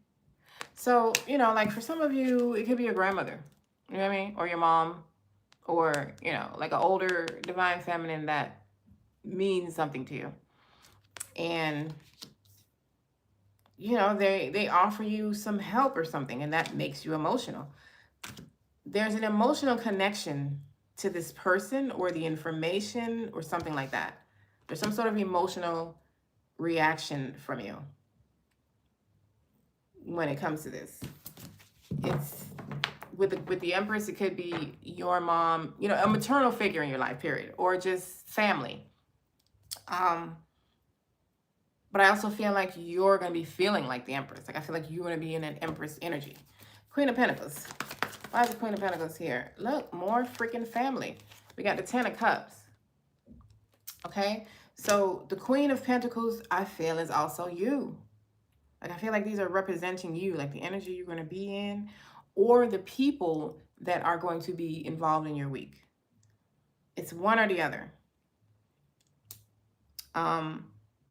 So, you know, like for some of you, it could be your grandmother, you know what I mean? Or your mom, or, you know, like an older divine feminine that means something to you. And, you know, they offer you some help or something, and that makes you emotional. There's an emotional connection to this person or the information or something like that. There's some sort of emotional reaction from you when it comes to this. It's with the Empress, it could be your mom, you know, a maternal figure in your life, period, or just family. But I also feel like you're going to be feeling like the Empress. Like I feel like you're going to be in an Empress energy. Queen of Pentacles. Why is the Queen of Pentacles here? Look, more freaking family. We got the Ten of Cups. Okay? So the Queen of Pentacles, I feel, is also you. Like I feel like these are representing you, like the energy you're going to be in, or the people that are going to be involved in your week. It's one or the other.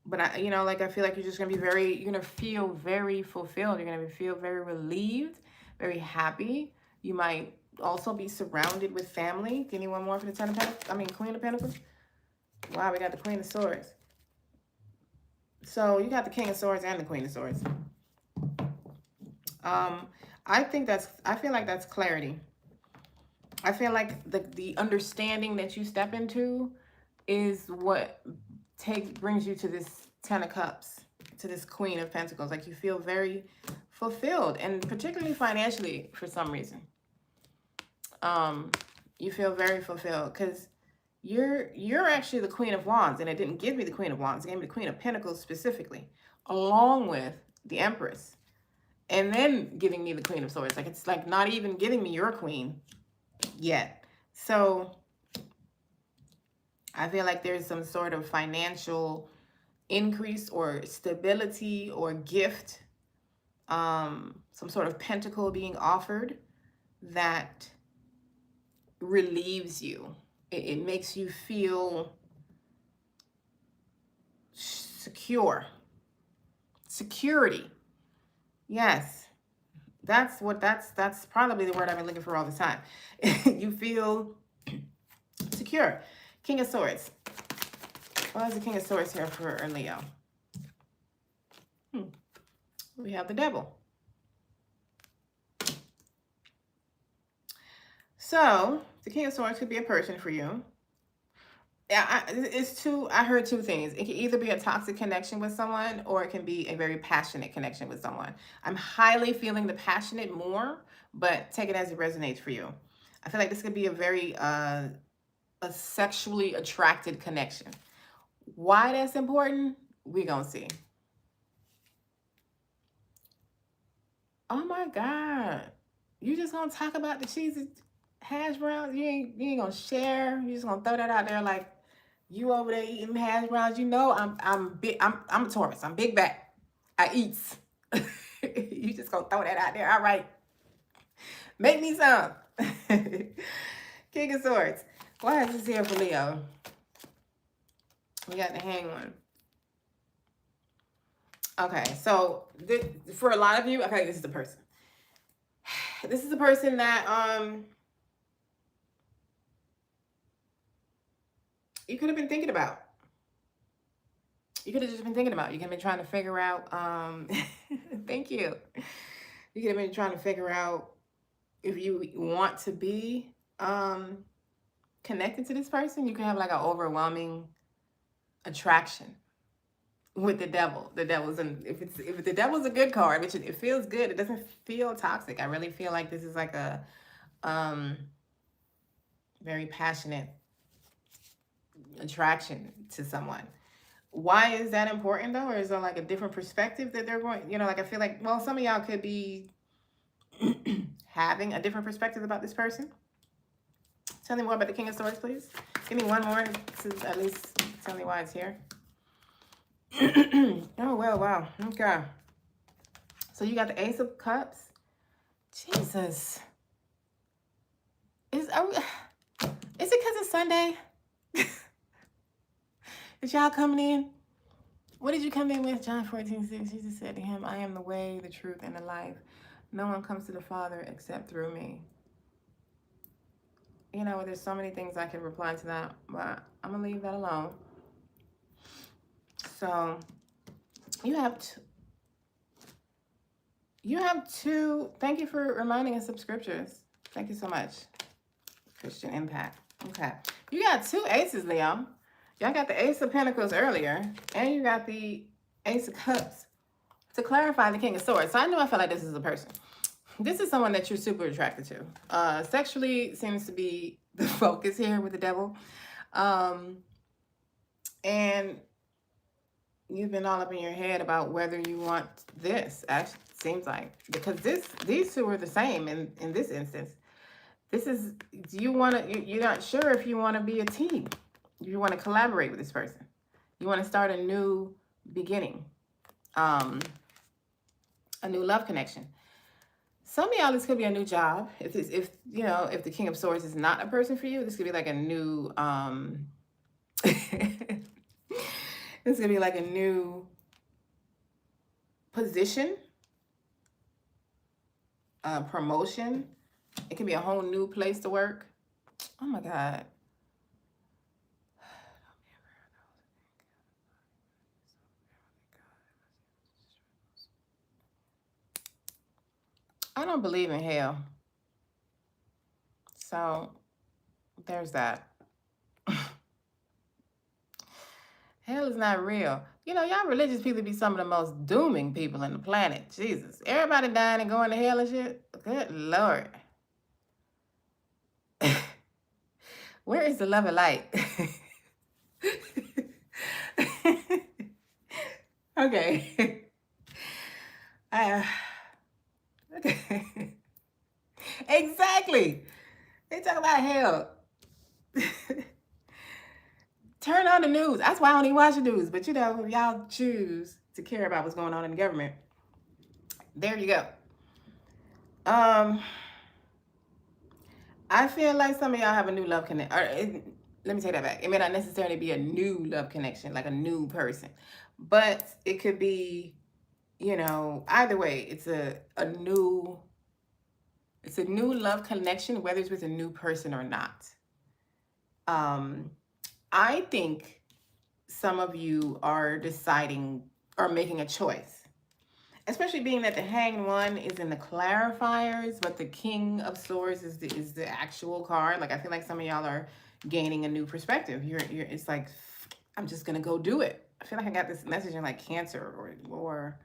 But I, you know, like I feel like you're just going to be you're going to feel very fulfilled. You're going to feel very relieved, very happy. You might also be surrounded with family. Give me one more for the Ten of Pentacles. Queen of Pentacles. Wow, we got the Queen of Swords. So you got the King of Swords and the Queen of Swords. I feel like that's clarity. I feel like the understanding that you step into is what brings you to this Ten of Cups, to this Queen of Pentacles. Like you feel very fulfilled, and particularly financially for some reason. You feel very fulfilled because you're actually the Queen of Wands, and it didn't give me the Queen of Wands. It gave me the Queen of Pentacles specifically, along with the Empress, and then giving me the Queen of Swords. Like it's like not even giving me your queen yet. So I feel like there's some sort of financial increase or stability or gift, some sort of pentacle being offered that relieves you. It makes you feel secure. Security. Yes. That's probably the word I've been looking for all the time. You feel secure. King of Swords. Why is the King of Swords here for Leo? We have the Devil. So the King of Swords could be a person for you. Yeah, I heard two things. It can either be a toxic connection with someone, or it can be a very passionate connection with someone. I'm highly feeling the passionate more, but take it as it resonates for you. I feel like this could be a very a sexually attracted connection. Why that's important, we gonna see. Oh my God. You just gonna talk about the cheesy hash browns? You ain't gonna share? You just gonna throw that out there like you over there eating hash browns? You know I'm big. I'm a Taurus. I'm big back. I eats. You just gonna throw that out there? All right. Make me some. King of Swords. Why is this here for Leo? We got the Hanged One. Okay, so for a lot of you, okay, this is the person. This is the person that you could have been thinking about. You could have just been thinking about. You could have been trying to figure out. Thank you. You could have been trying to figure out if you want to be connected to this person. You could have like an overwhelming attraction with the devil. The devil's if the devil's a good card, which it feels good. It doesn't feel toxic. I really feel like this is like a very passionate attraction to someone. Why is that important though? Or is there like a different perspective that they're going, you know, like I feel like, well, some of y'all could be having a different perspective about this person. Tell me more about the King of Swords, please. Give me one more to at least tell me why it's here. Oh, well, wow. Okay. So you got the Ace of Cups. Jesus. Is it because it's Sunday? Is y'all coming in? What did you come in with? John 14:6. Jesus said to him, I am the way, the truth, and the life. No one comes to the Father except through me. You know, there's so many things I could reply to that, but I'm going to leave that alone. So, you have two. Thank you for reminding us of scriptures. Thank you so much. Christian Impact. Okay. You got two aces, Leo. Y'all got the Ace of Pentacles earlier, and you got the Ace of Cups to clarify the King of Swords. So I knew I felt like this is a person. This is someone that you're super attracted to. Sexually seems to be the focus here with the devil. And you've been all up in your head about whether you want this. Actually, seems like, because these two are the same in this instance. This is, you're not sure if you want to be a team. You want to collaborate with this person. You want to start a new beginning, a new love connection. Some of y'all, this could be a new job. If the King of Swords is not a person for you, this could be like a new this could be like a new position, promotion. It could be a whole new place to work. Oh my God. I don't believe in hell. So there's that. Hell is not real. You know, y'all religious people be some of the most dooming people on the planet. Jesus. Everybody dying and going to hell and shit. Good Lord. Where is the love and light? Okay. Okay. Exactly. They talk about hell. Turn on the news. That's why I don't even watch the news. But you know, if y'all choose to care about what's going on in the government, there you go. I feel like some of y'all have a new love connection. Let me take that back. It may not necessarily be a new love connection, like a new person, but it could be, you know, either way, it's a new love connection, whether it's with a new person or not. I think some of you are deciding or making a choice, especially being that the Hanged One is in the clarifiers, but the King of Swords is the actual card. Like, I feel like some of y'all are gaining a new perspective. It's like, I'm just gonna go do it. I feel like I got this message in like Cancer or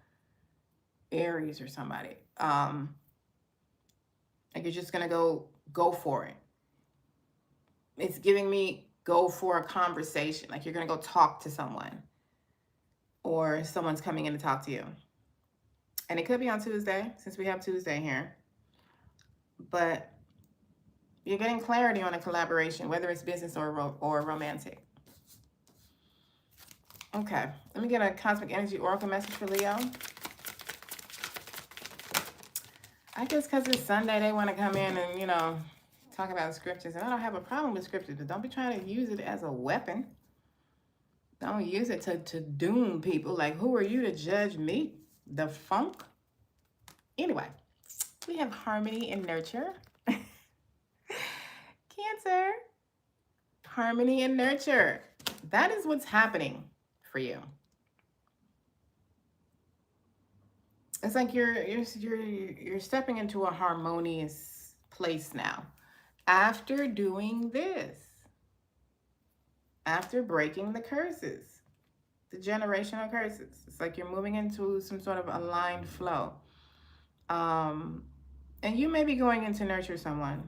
Aries or somebody. Like, you're just gonna go for it. it's giving me go for a conversation. Like you're going to go talk to someone or someone's coming in to talk to you. And it could be on Tuesday, since we have Tuesday here. But you're getting clarity on a collaboration, whether it's business or romantic. Okay, let me get a cosmic energy oracle message for Leo. I guess because it's Sunday, they want to come in and, you know, talk about scriptures. And I don't have a problem with scriptures, but don't be trying to use it as a weapon. Don't use it to doom people. Like, who are you to judge me? The funk? Anyway, we have harmony and nurture. Cancer. Harmony and nurture. That is what's happening for you. It's like you're stepping into a harmonious place now. After doing this. After breaking the curses. The generational curses. It's like you're moving into some sort of aligned flow. And you may be going in to nurture someone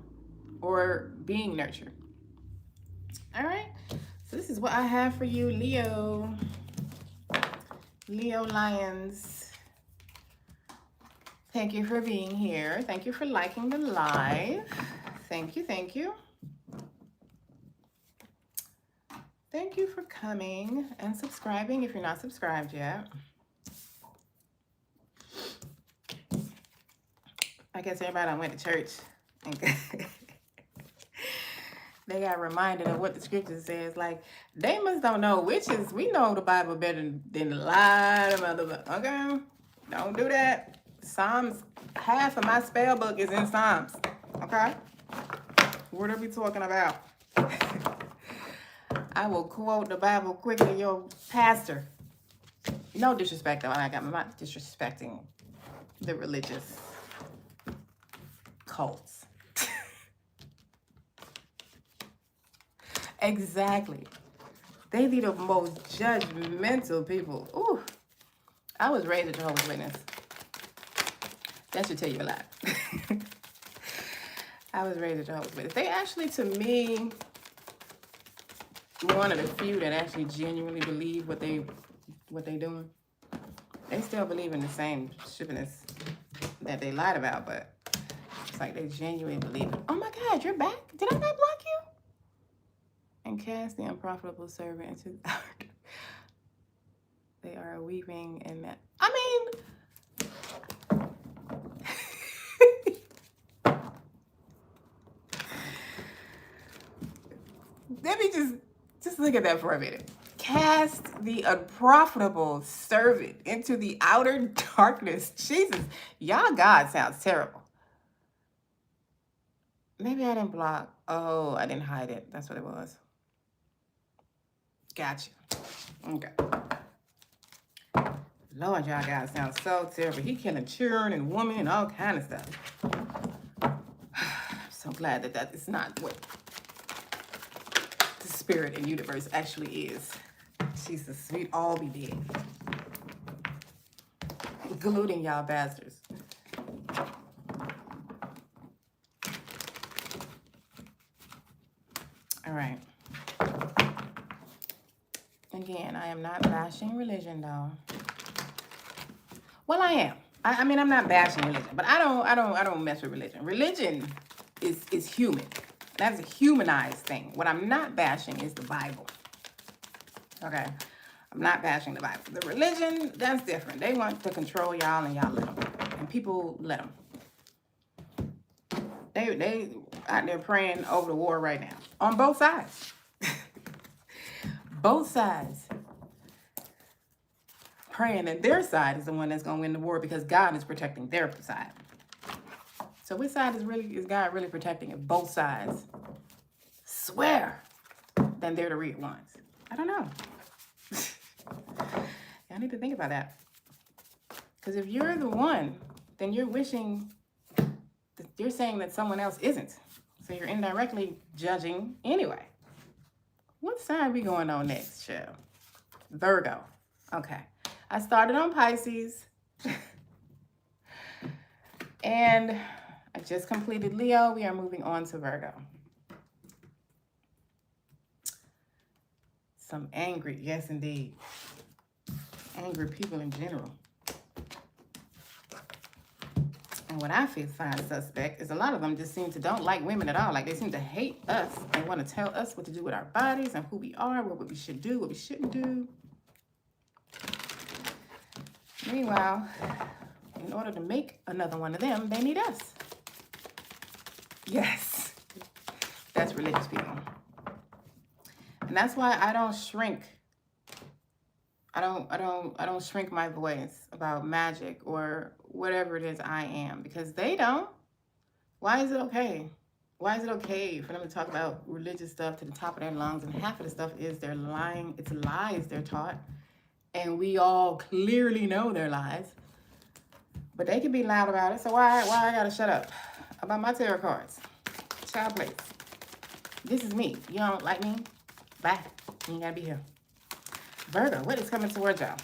or being nurtured. All right. So this is what I have for you, Leo. Leo Lions. Thank you for being here. Thank you for liking the live. Thank you. Thank you. Thank you for coming and subscribing if you're not subscribed yet. I guess everybody done went to church. They got reminded of what the scripture says. Like, they must don't know witches. We know the Bible better than a lot of other. Okay? Don't do that. Psalms, half of my spell book is in Psalms. Okay? What are we talking about? I will quote the Bible quicker than your pastor. No disrespect, though. I'm not disrespecting the religious cults. Exactly. They be the most judgmental people. Ooh. I was raised a Jehovah's Witness. That should tell you a lot. I was raised a Jehovah's Witness. They actually, to me, one of the few that actually genuinely believe what they doing. They still believe in the same shippiness that they lied about, but it's like they genuinely believe it. Oh my God, you're back? Did I not block you? And cast the unprofitable servant into the ark. They are weeping and that. I mean, let me just look at that for a minute. Cast the unprofitable servant into the outer darkness. Jesus, y'all God sounds terrible. Maybe I didn't block. Oh, I didn't hide it. That's what it was. Gotcha. Okay. Lord, y'all guys sound so terrible. He killing children and women and all kind of stuff. I'm so glad that is not what the spirit and universe actually is. Jesus, we'd all be dead. Including y'all bastards. All right. Again, I am not bashing religion, though. Well, I am. I mean, I'm not bashing religion, but I don't mess with religion. Religion is human. That's a humanized thing. What I'm not bashing is the Bible. Okay? I'm not bashing the Bible. The religion, that's different. They want to control y'all and y'all let them. And people let them. They out there praying over the war right now. On both sides. Both sides. Praying that their side is the one that's going to win the war because God is protecting their side. So which side is God really protecting? If both sides swear then they're the real ones. I don't know. I need to think about that. Because if you're the one, then you're wishing, you're saying that someone else isn't. So you're indirectly judging anyway. What side are we going on next, Cheryl? Virgo. Okay. I started on Pisces. And I just completed Leo. We are moving on to Virgo. Some angry, yes indeed. Angry people in general. And what I find suspect is a lot of them just seem to don't like women at all. Like they seem to hate us and want to tell us what to do with our bodies and who we are, what we should do, what we shouldn't do. Meanwhile, in order to make another one of them, they need us. Yes, that's religious people. And that's why I don't shrink. I don't shrink my voice about magic or whatever it is I am, because they don't. Why is it okay? Why is it okay for them to talk about religious stuff to the top of their lungs, and half of the stuff is they're lying, it's lies they're taught, and we all clearly know they're lies, but they can be loud about it. So why I gotta shut up about my tarot cards? Child, please. This is me. You don't like me? Bye. You ain't gotta be here. Virgo, what is coming towards y'all?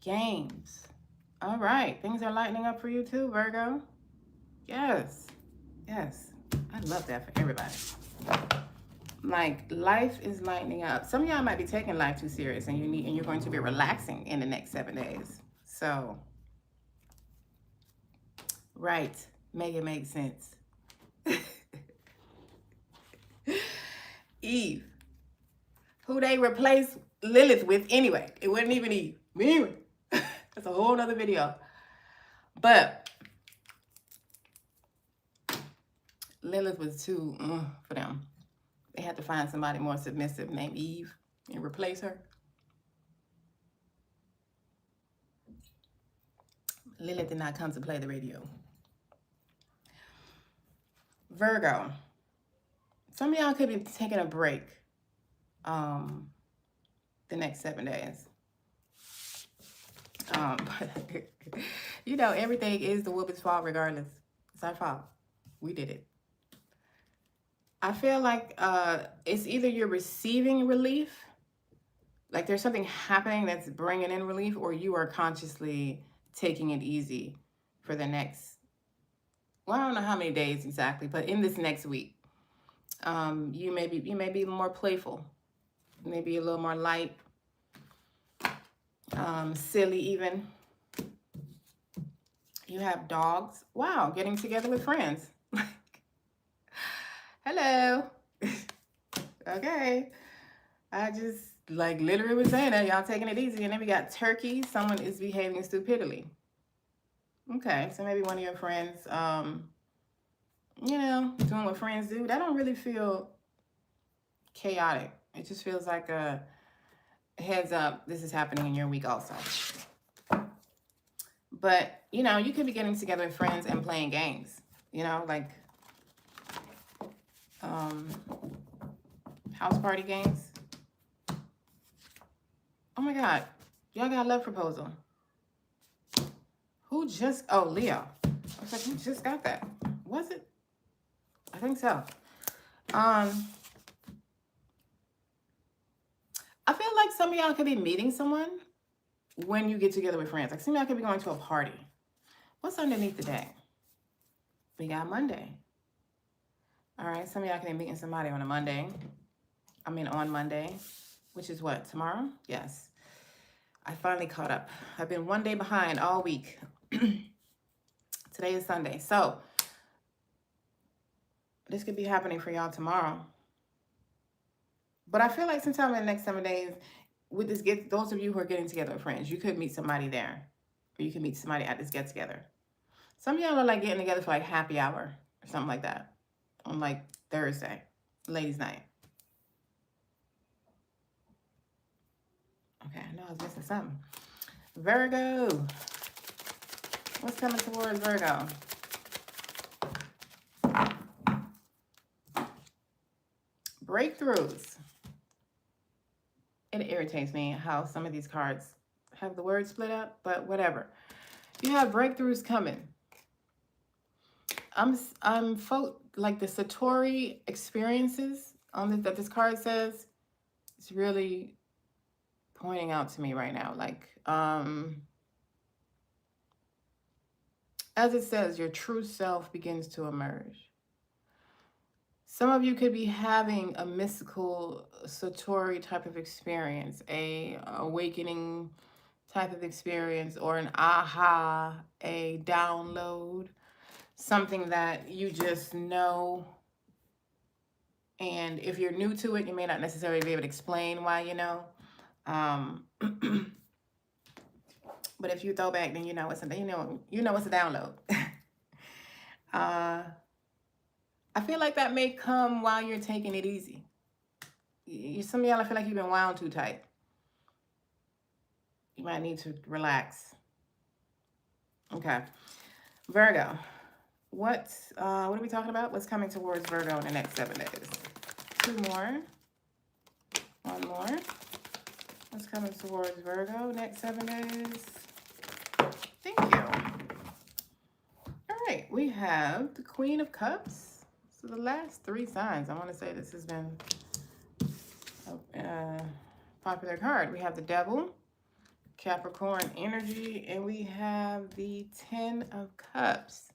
Games. All right. Things are lightening up for you too, Virgo. Yes. Yes. I love that for everybody. Like, life is lightening up. Some of y'all might be taking life too serious, and you're going to be relaxing in the next 7 days. So, right. Make it make sense. Eve. Who they replaced Lilith with anyway. It wasn't even Eve. Anyway. That's a whole nother video. But Lilith was too for them. They had to find somebody more submissive named Eve and replace her. Lilith did not come to play the radio. Virgo. Some of y'all could be taking a break the next 7 days. You know, everything is the woman's fault regardless. It's our fault. We did it. I feel like it's either you're receiving relief, like there's something happening that's bringing in relief, or you are consciously taking it easy for the next, well, I don't know how many days exactly, but in this next week, you may be more playful, maybe a little more light, silly even. You have dogs. Wow, getting together with friends. Hello. Okay. I just like literally was saying that y'all taking it easy. And then we got turkey. Someone is behaving stupidly. Okay, so maybe one of your friends, you know, doing what friends do. That don't really feel chaotic. It just feels like a heads up. This is happening in your week also. But, you know, you could be getting together with friends and playing games, you know, like house party games. Oh my God, y'all got a love proposal. Who just, oh, Leo. I was like, who just got that? Was it? I think so. I feel like some of y'all could be meeting someone when you get together with friends. Like some of y'all could be going to a party. What's underneath the day? We got Monday. All right, some of y'all could be meeting somebody on Monday, which is what, tomorrow? Yes. I finally caught up. I've been 1 day behind all week. Today is Sunday. So this could be happening for y'all tomorrow. But I feel like sometime in the next 7 days, with this those of you who are getting together with friends, you could meet somebody there. Or you could meet somebody at this get together. Some of y'all are like getting together for like happy hour or something like that. On like Thursday, ladies' night. Okay, I know I was missing something. Virgo. What's coming towards Virgo? Breakthroughs. It irritates me how some of these cards have the words split up, but whatever. You have breakthroughs coming. Like the Satori experiences that this card says, it's really pointing out to me right now. Like, As it says, your true self begins to emerge. Some of you could be having a mystical Satori type of experience, a awakening type of experience, or an aha, a download, something that you just know. And if you're new to it, you may not necessarily be able to explain why you know. But if you throw back, then you know it's a download. I feel like that may come while you're taking it easy. Some of y'all, I feel like you've been wound too tight. You might need to relax. Okay. Virgo. What are we talking about? What's coming towards Virgo in the next 7 days? 2 more. 1 more. What's coming towards Virgo next 7 days? Thank you. All right. We have the Queen of Cups. So the last 3 signs, I want to say this has been a popular card. We have the Devil, Capricorn energy, and we have the 10 of Cups.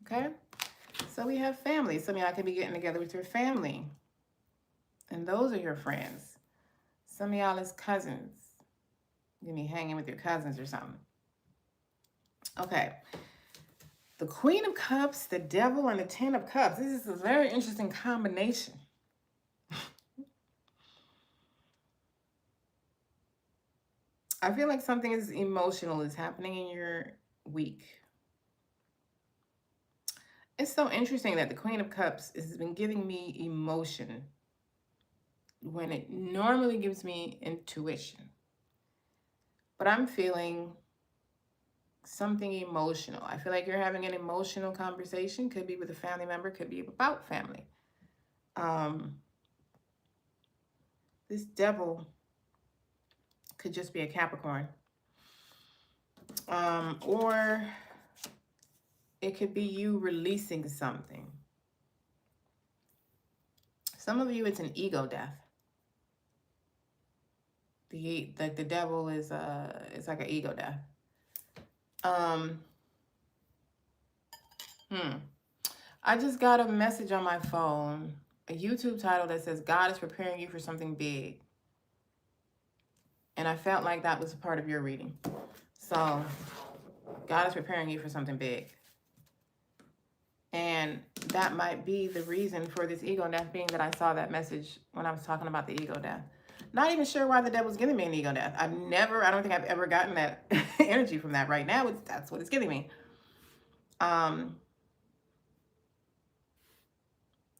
Okay? So we have family. Some of y'all could be getting together with your family. And those are your friends. Some of y'all is cousins. You can be hanging with your cousins or something. Okay. The Queen of Cups, the Devil, and the 10 of Cups. This is a very interesting combination. I feel like something is emotional is happening in your week. It's so interesting that the Queen of Cups has been giving me emotion when it normally gives me intuition. But I'm feeling something emotional. I feel like you're having an emotional conversation. Could be with a family member, could be about family. This Devil could just be a Capricorn. Or it could be you releasing something. Some of you, it's an ego death. The Devil is it's like an ego death. I just got a message on my phone, a YouTube title that says God is preparing you for something big. And I felt like that was a part of your reading. So God is preparing you for something big. And that might be the reason for this ego death, being that I saw that message when I was talking about the ego death. Not even sure why the Devil's giving me an ego death. I don't think I've ever gotten that energy from that. Right now, that's what it's giving me.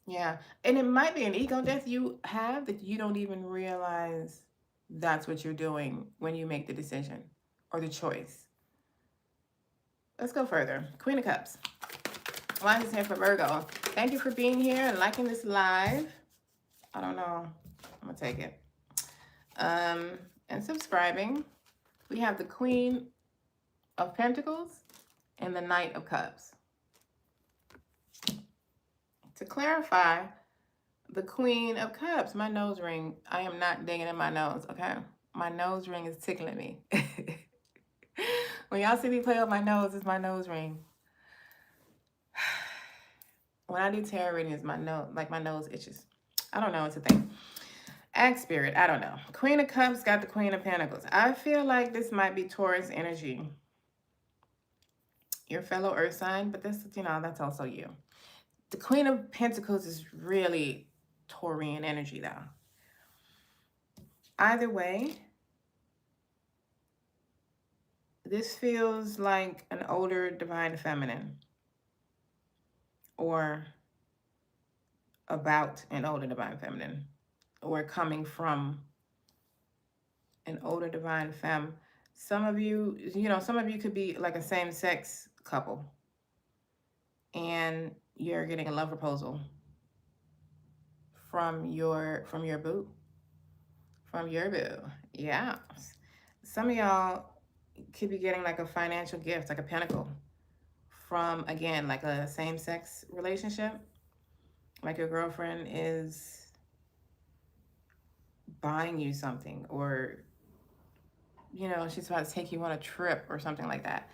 Yeah. And it might be an ego death you have that you don't even realize that's what you're doing when you make the decision or the choice. Let's go further. Queen of Cups. Why is this here for Virgo? Thank you for being here and liking this live. I don't know. I'm going to take it. And subscribing. We have the Queen of Pentacles and the Knight of Cups. To clarify, the Queen of Cups, my nose ring, I am not digging in my nose, okay? My nose ring is tickling me. When y'all see me play with my nose, it's my nose ring. When I do tarot readings, my nose itches. I don't know what to think. Act Spirit, I don't know. Queen of Cups got the Queen of Pentacles. I feel like this might be Taurus energy. Your fellow earth sign, but this, that's also you. The Queen of Pentacles is really Taurian energy, though. Either way, this feels like an older divine feminine, or about an older divine feminine, or coming from an older divine femme. Some of you, some of you could be like a same-sex couple, and you're getting a love proposal from your boo. From your boo. Yeah. Some of y'all could be getting like a financial gift, like a pentacle, from, again, like a same-sex relationship. Like your girlfriend is buying you something, or, she's about to take you on a trip or something like that.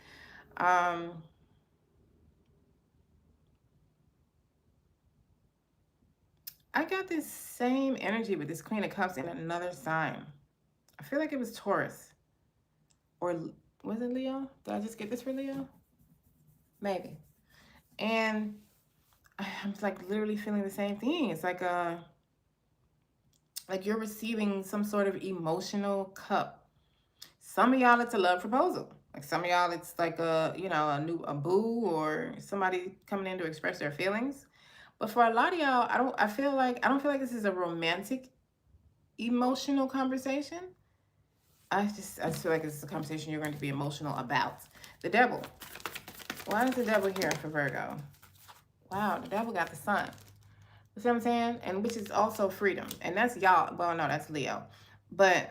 I got this same energy with this Queen of Cups in another sign. I feel like it was Taurus. Or was it Leo? Did I just get this for Leo? Maybe. And I'm like literally feeling the same thing. It's like you're receiving some sort of emotional cup. Some of y'all, it's a love proposal. Like some of y'all, it's like a boo or somebody coming in to express their feelings. But for a lot of y'all, I don't feel like this is a romantic, emotional conversation. I just feel like this is a conversation you're going to be emotional about. The devil. Why is the devil here for Virgo? Wow, the devil got the sun. You see what I'm saying? And which is also freedom. And that's y'all. Well, no, that's Leo. But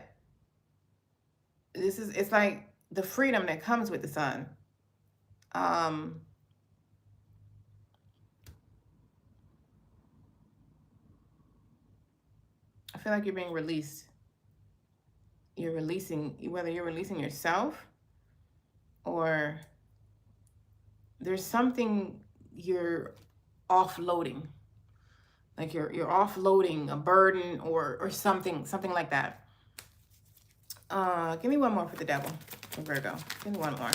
it's like the freedom that comes with the sun. I feel like you're being released. You're releasing, whether you're releasing yourself or there's something you're offloading. Like you're offloading a burden or something like that. Give me one more for the devil, for Virgo. Give me one more.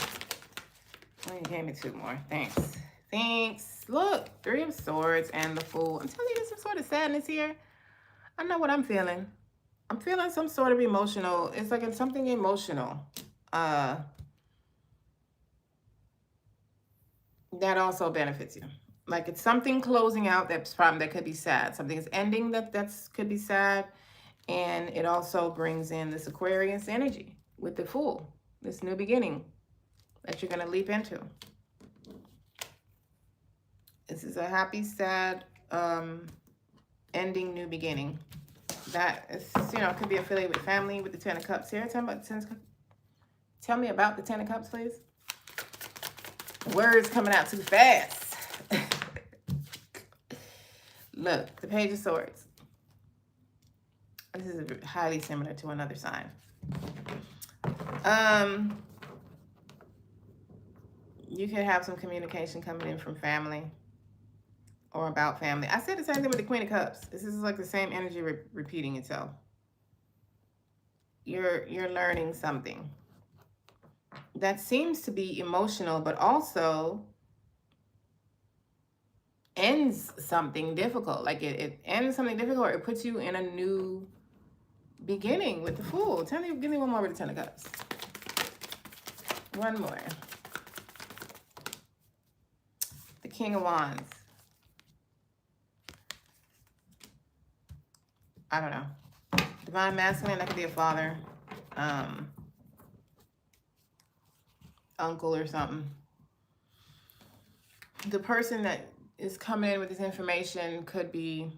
Oh, you gave me two more. Thanks. Look, 3 of Swords and the Fool. I'm telling you, there's some sort of sadness here. I know what I'm feeling. I'm feeling some sort of emotional. It's like it's something emotional. That also benefits you. Like it's something closing out that's problem that could be sad. Something is ending that's could be sad. And it also brings in this Aquarius energy with the Fool. This new beginning that you're going to leap into. This is a happy, sad, ending, new beginning. That is, could be affiliated with family with the 10 of Cups here. Tell me about the 10 of Cups, please. Words coming out too fast. Look, the Page of Swords. This is highly similar to another sign. You could have some communication coming in from family or about family. I said the same thing with the Queen of Cups. This is like the same energy repeating itself. You're learning something that seems to be emotional, but also ends something difficult. Like it ends something difficult, or it puts you in a new beginning with the Fool. Give me one more with the 10 of Cups. One more. The King of Wands. I don't know. Divine Masculine, that could be a father, uncle or something. The person that is coming in with this information could be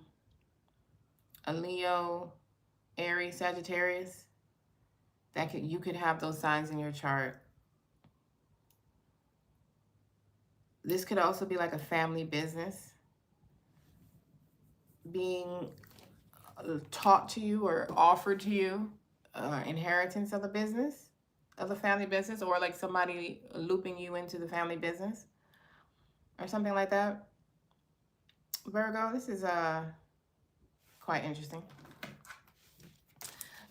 a Leo, Aries, Sagittarius. You could have those signs in your chart. This could also be like a family business being taught to you or offered to you, inheritance of the business, of the family business, or like somebody looping you into the family business or something like that. Virgo, this is quite interesting.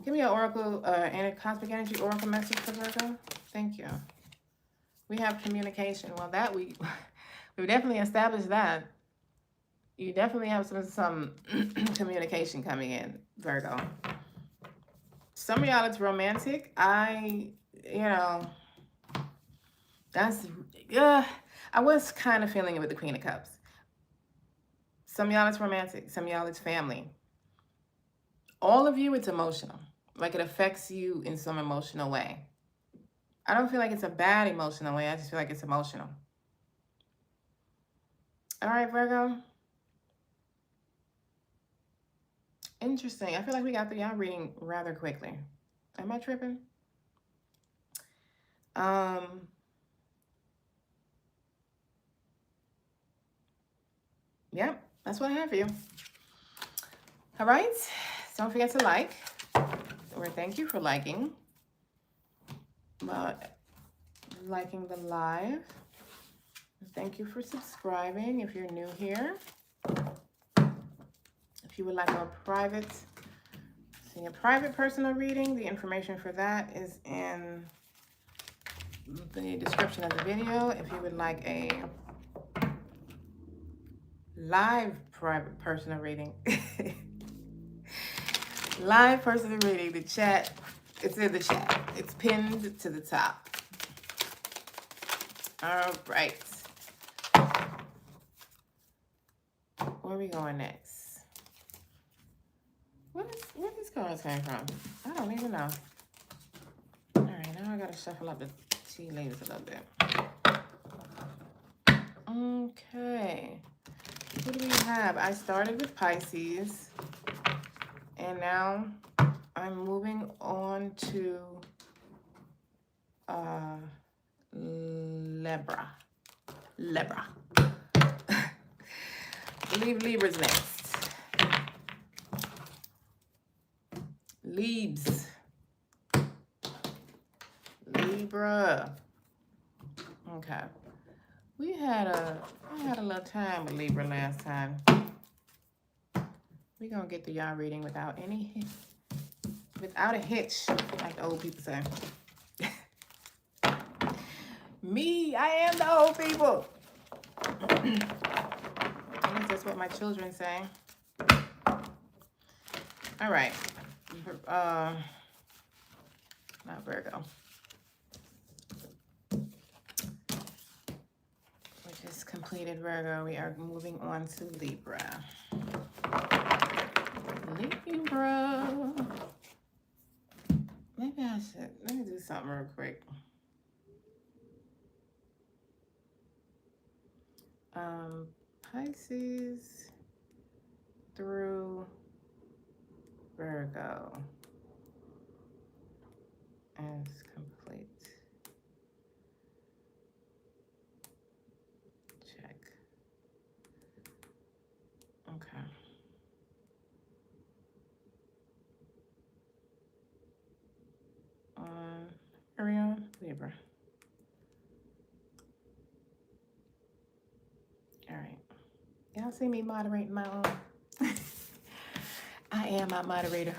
Give me an oracle and a cosmic energy oracle message for Virgo. Thank you. We have communication. Well, that we've definitely established that. You definitely have some communication coming in, Virgo. Some of y'all, it's romantic. I was kind of feeling it with the Queen of Cups. Some of y'all, it's romantic. Some of y'all, it's family. All of you, it's emotional. Like it affects you in some emotional way. I don't feel like it's a bad emotional way. I just feel like it's emotional. All right, Virgo. Interesting. I feel like we got through y'all reading rather quickly. Am I tripping? Yep, that's what I have for you. All right. Don't forget to like. Or thank you for liking. Liking the live. Thank you for subscribing if you're new here. If you would like a private personal reading, the information for that is in the description of the video. If you would like a live private personal reading, live personal reading, the chat, it's in the chat. It's pinned to the top. All right. Where are we going next? Where these cards came from? I don't even know. All right, now I gotta shuffle up the tea leaves a little bit. Okay. What do we have? I started with Pisces, and now I'm moving on to Libra. Leave Libra's next. Libra. Okay. I had a little time with Libra last time. We're gonna get through y'all reading without a hitch, like the old people say. Me, I am the old people. That's what my children say. All right. Not Virgo. We just completed Virgo. We are moving on to Libra. Maybe I should. Let me do something real quick. Pisces through Virgo is complete. Check. Okay. Aries, Libra. All right. Y'all see me moderating my own? I am my moderator.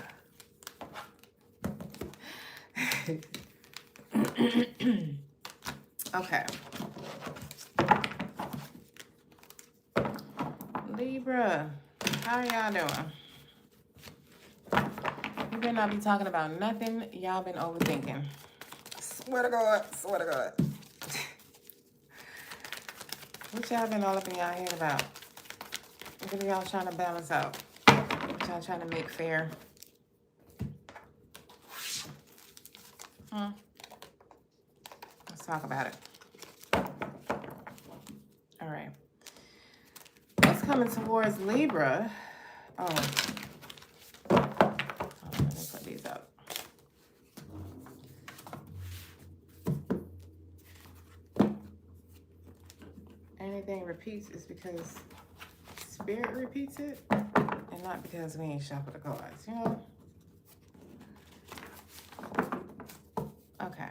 Okay. Libra, how are y'all doing? You better not be talking about nothing y'all been overthinking. Swear to God, swear to God. What y'all been all up in y'all head about? What are y'all trying to balance out? What y'all trying to make fair? Let's talk about it. All right. What's coming towards Libra? Let me put these up. Anything repeats is because Spirit repeats it, and not because we ain't shuffled the cards, you know? Okay.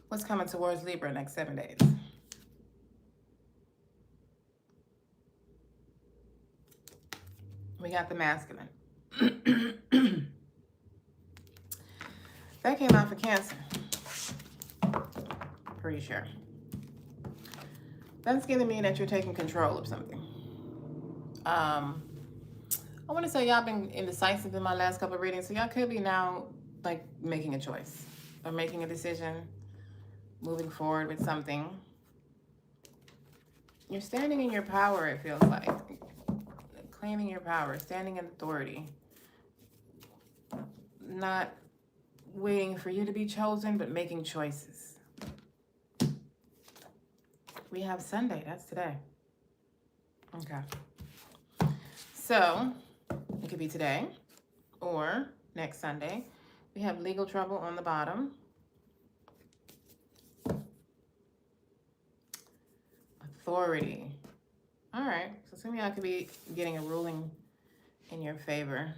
What's coming towards Libra next 7 days? We got the masculine. That came out for Cancer. Pretty sure. That's going to mean that you're taking control of something. I want to say y'all been indecisive in my last couple of readings, so y'all could be now like making a choice or making a decision, moving forward with something. You're standing in your power, it feels like. Claiming your power, standing in authority. Not waiting for you to be chosen, but making choices. We have Sunday, that's today. Okay. So, it could be today or next Sunday. We have legal trouble on the bottom. Authority. All right. So some of y'all could be getting a ruling in your favor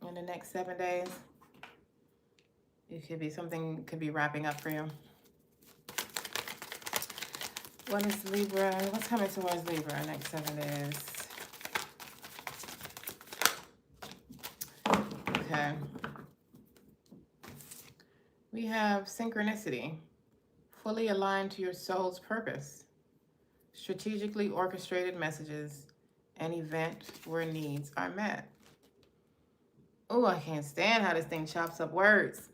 in the next 7 days. It could be something could be wrapping up for you. What is Libra? What's coming towards Libra next 7 days? Okay. We have synchronicity. Fully aligned to your soul's purpose. Strategically orchestrated messages. An event where needs are met. Oh, I can't stand how this thing chops up words.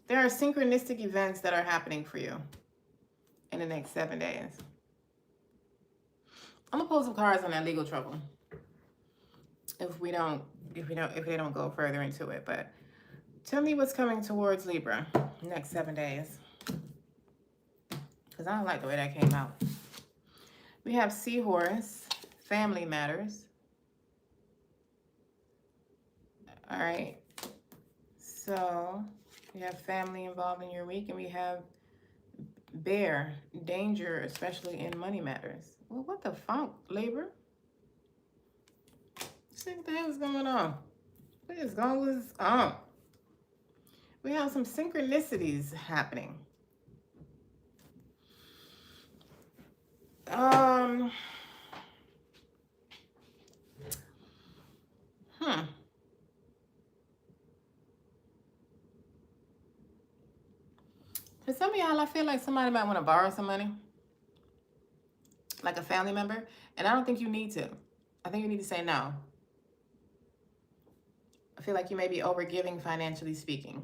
There are synchronistic events that are happening for you in the next 7 days. I'm gonna pull some cards on that legal trouble if they don't go further into it. But tell me what's coming towards Libra next 7 days, because I don't like the way that came out. We have Seahorse, family matters. All right, so we have family involved in your week, and we have Bear, danger, especially in money matters. Well, what the funk, Libra? What the hell is going on? What is going on? We have some synchronicities happening. For some of y'all, I feel like somebody might want to borrow some money, like a family member, and I don't think you need to. I think you need to say no. I feel like you may be overgiving financially speaking.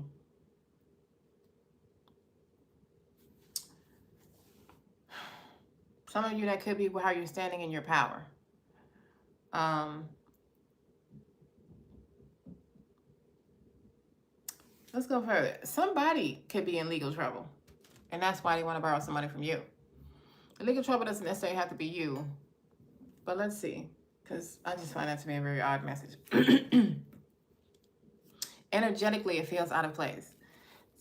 Some of you, that could be how you're standing in your power. Let's go further. Somebody could be in legal trouble, and that's why they want to borrow some money from you. The legal trouble doesn't necessarily have to be you, but let's see, because I just find that to be a very odd message. Energetically, it feels out of place.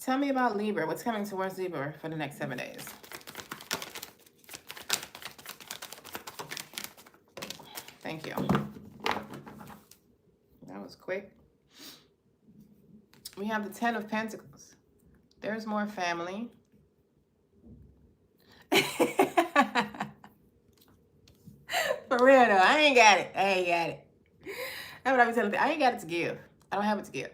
Tell me about Libra. What's coming towards Libra for the next 7 days? Thank you. That was quick. We have the 10 of Pentacles. There's more family. For real though, I ain't got it. That's what I be telling you. I ain't got it to give. I don't have it to give.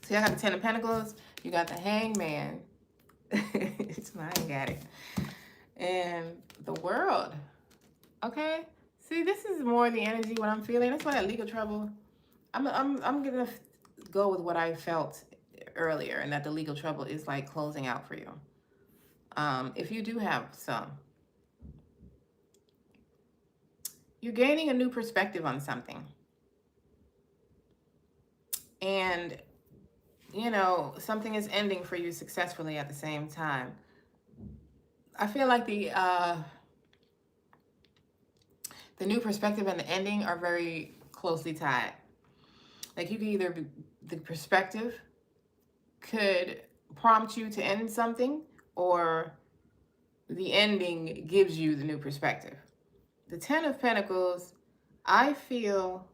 So y'all got the 10 of Pentacles. You got the Hangman. I ain't got it. And the World. Okay. See, this is more the energy what I'm feeling. That's why that legal trouble. I'm gonna go with what I felt earlier, and that the legal trouble is like closing out for you. If you do have some, you're gaining a new perspective on something, and you know something is ending for you successfully at the same time. I feel like the new perspective and the ending are very closely tied. Like you could either be, the perspective could prompt you to end something, or the ending gives you the new perspective. The 10 of Pentacles, I feel,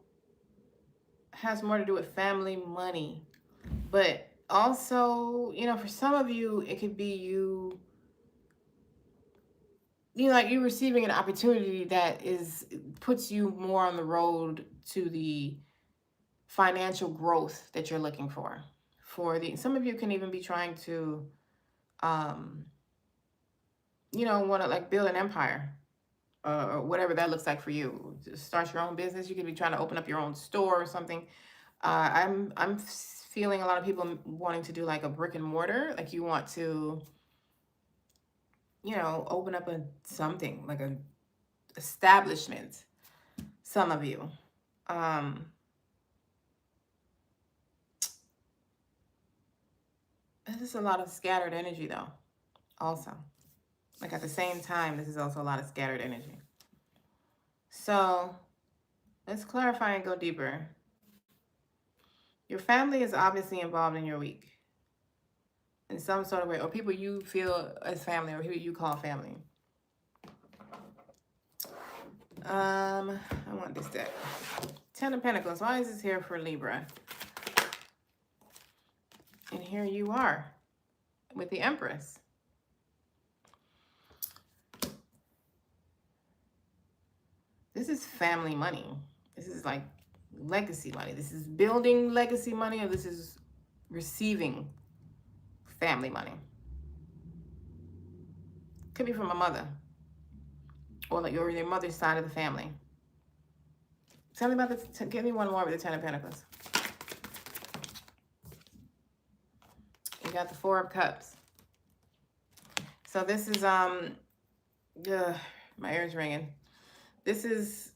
has more to do with family, money. But also, you know, for some of you, it could be you like you receiving an opportunity that puts you more on the road to the financial growth that you're looking for. Some of you can even be trying to, you know, want to like build an empire, or whatever that looks like for you. Just start your own business. You could be trying to open up your own store or something. I'm feeling a lot of people wanting to do like a brick and mortar. Like you want to, you know, open up something like an establishment. Some of you. This is a lot of scattered energy though, also. Like at the same time, this is also a lot of scattered energy. So let's clarify and go deeper. Your family is obviously involved in your week in some sort of way, or people you feel as family, or who you call family. I want this deck. Ten of Pentacles. Why is this here for Libra? And here you are with the Empress. This is family money. This is like legacy money. This is building legacy money, or this is receiving family money. Could be from a mother, or like your mother's side of the family. Tell me about this. Give me one more with the Ten of Pentacles. You got the Four of Cups. So this is my ear's ringing. This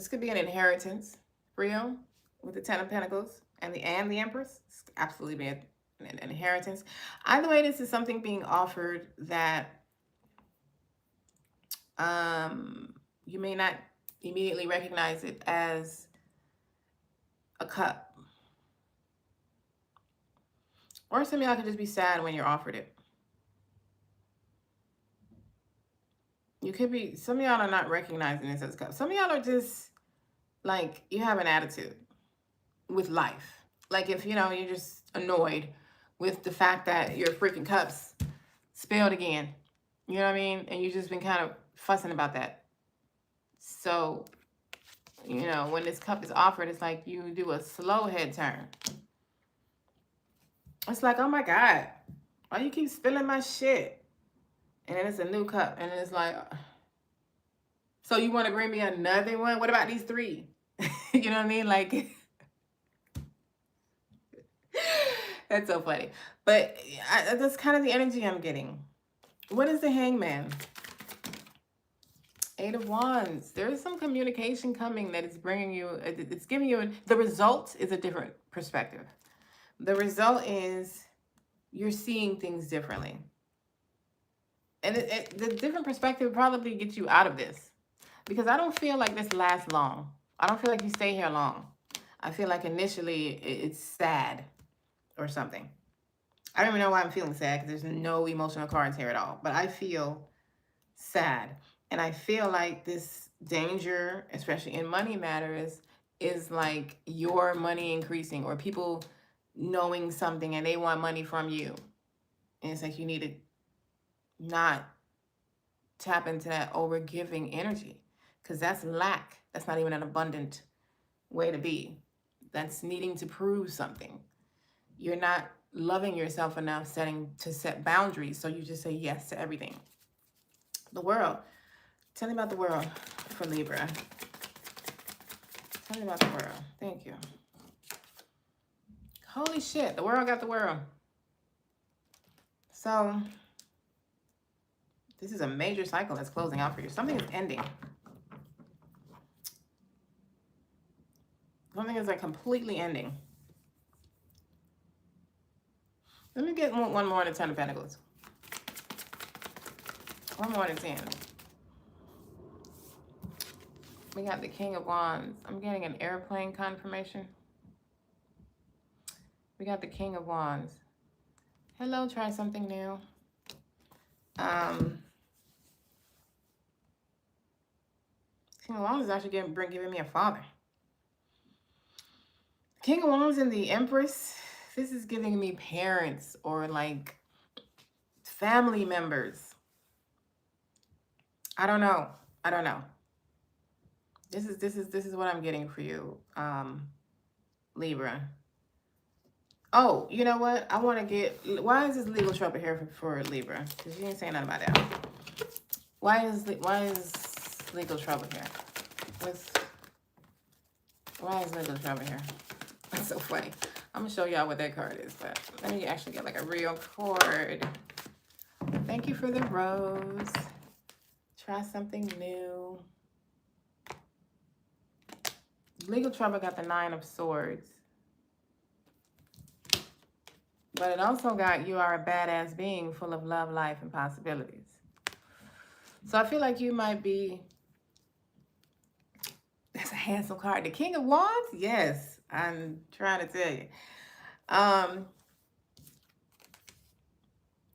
could be an inheritance for you with the Ten of Pentacles and the Empress. It's absolutely be an inheritance. Either way, this is something being offered that you may not immediately recognize it as a cup. Or some of y'all could just be sad when you're offered it. You could be, some of y'all are not recognizing this as a cup. Some of y'all are just like, you have an attitude with life. Like if, you know, you're just annoyed with the fact that your freaking cup's spilled again. You know what I mean? And you've just been kind of fussing about that. So, you know, when this cup is offered, it's like you do a slow head turn. It's like, oh my God, why you keep spilling my shit? And then it's a new cup. And it's like, so you want to bring me another one? What about these three? You know what I mean? Like, that's so funny. But that's kind of the energy I'm getting. What is the Hangman? Eight of Wands. There is some communication coming that is bringing you, it's giving you, the result is a different perspective. The result is you're seeing things differently. And the different perspective probably gets you out of this. Because I don't feel like this lasts long. I don't feel like you stay here long. I feel like initially it's sad or something. I don't even know why I'm feeling sad because there's no emotional cards here at all. But I feel sad. And I feel like this danger, especially in money matters, is like your money increasing or people knowing something and they want money from you. And it's like you need to not tap into that overgiving energy because that's lack. That's not even an abundant way to be. That's needing to prove something. You're not loving yourself enough to set boundaries, so you just say yes to everything. The world. Tell me about the world for Libra. Tell me about the world. Thank you. Holy shit, the world got the world. So this is a major cycle that's closing out for you. Something is ending. Something is like completely ending. Let me get one more in the Ten of Pentacles. One more in the 10. We got the King of Wands. I'm getting an airplane confirmation. We got the King of Wands. Hello, try something new. King of Wands is actually giving me a father. King of Wands and the Empress. This is giving me parents or like family members. I don't know. I don't know. This is what I'm getting for you, Libra. Oh, you know what? I want to get. Why is this legal trouble here for Libra? Because you ain't saying nothing about that. Why is legal trouble here? Why is legal trouble here? That's so funny. I'm gonna show y'all what that card is, but let me actually get like a real card. Thank you for the rose. Try something new. Legal trouble got the Nine of Swords. But it also got you are a badass being full of love, life, and possibilities. So I feel like you might be... That's a handsome card. The King of Wands? Yes. I'm trying to tell you.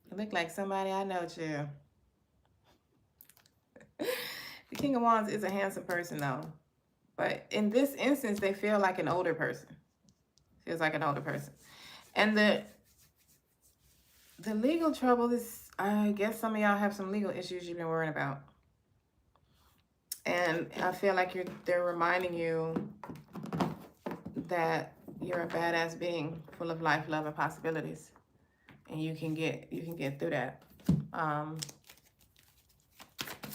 You look like somebody I know too. The King of Wands is a handsome person, though. But in this instance, they feel like an older person. Feels like an older person. And the legal trouble is, I guess some of y'all have some legal issues you've been worrying about. And I feel like they're reminding you that you're a badass being full of life, love, and possibilities. And you can get through that.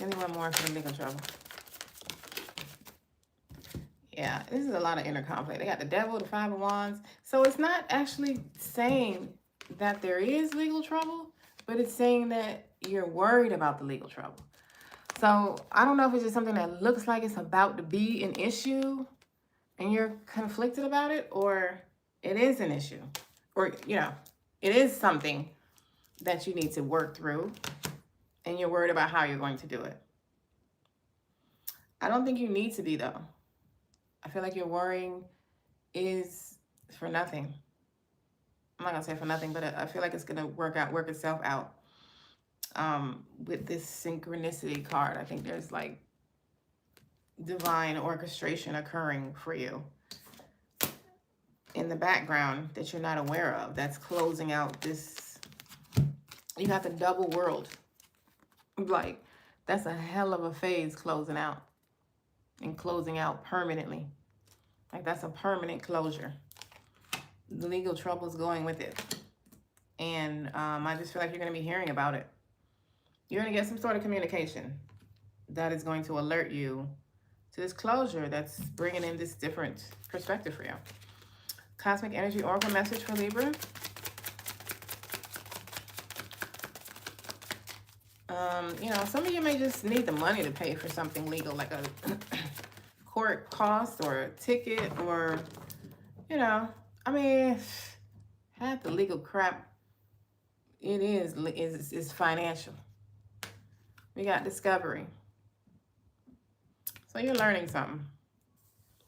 Anyone more for the legal trouble? Yeah, this is a lot of inner conflict. They got the Devil, the Five of Wands. So it's not actually saying that there is legal trouble, but it's saying that you're worried about the legal trouble. So I don't know if it's just something that looks like it's about to be an issue and you're conflicted about it, or it is an issue, or, you know, it is something that you need to work through and you're worried about how you're going to do it. I don't think you need to be, though. I feel like your worrying is for nothing. I'm not going to say for nothing, but I feel like it's going to work itself out. With this synchronicity card, I think there's like divine orchestration occurring for you in the background that you're not aware of. That's closing out this. You got the double world. Like, that's a hell of a phase closing out. And closing out permanently. Like, that's a permanent closure. The legal trouble's going with it. And I just feel like you're going to be hearing about it. You're going to get some sort of communication that is going to alert you to this closure that's bringing in this different perspective for you. Cosmic Energy Oracle message for Libra. You know, some of you may just need the money to pay for something legal, like a court cost or a ticket, or, you know, I mean, half the legal crap, it is financial. We got discovery. So you're learning something.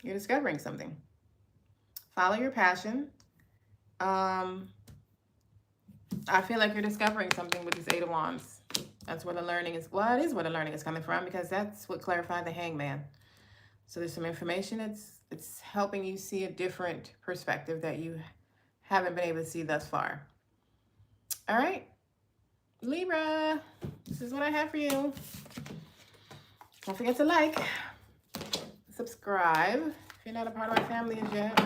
You're discovering something. Follow your passion. I feel like you're discovering something with this Eight of Wands. That's where the learning is. Well, it is where the learning is coming from, because that's what clarified the Hangman. So there's some information. It's helping you see a different perspective that you haven't been able to see thus far. All right, Libra, this is what I have for you. Don't forget to like, subscribe if you're not a part of my family as yet.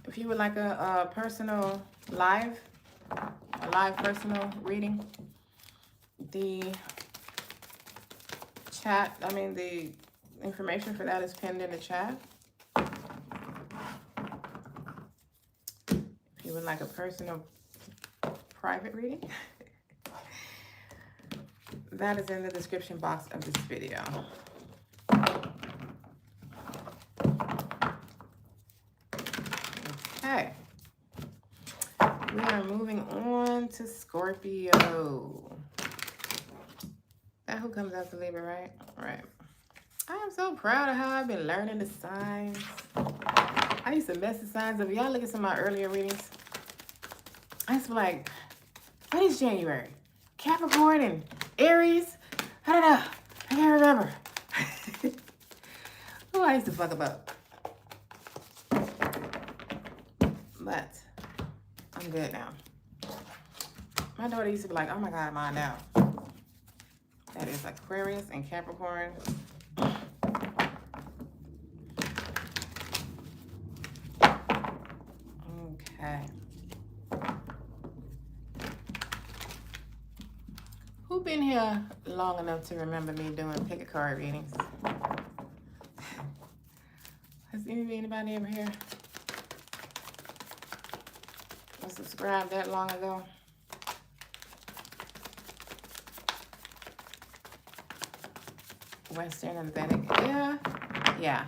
If you would like a personal live personal reading, the information for that is pinned in the chat. If you would like a personal private reading, that is in the description box of this video. Okay. We are moving on to Scorpio. That who comes after Libra, right? Right. I am so proud of how I've been learning the signs. I used to mess the signs up. Y'all look at some of my earlier readings. I used to be like, what is January? Capricorn and Aries? I don't know. I can't remember. Oh, I used to fuck up. But I'm good now. My daughter used to be like, oh my God, mine now. That is Aquarius and Capricorn. Okay. Who been here long enough to remember me doing pick a card readings? Has anybody ever here? I subscribed that long ago. Western and Vedic. Yeah.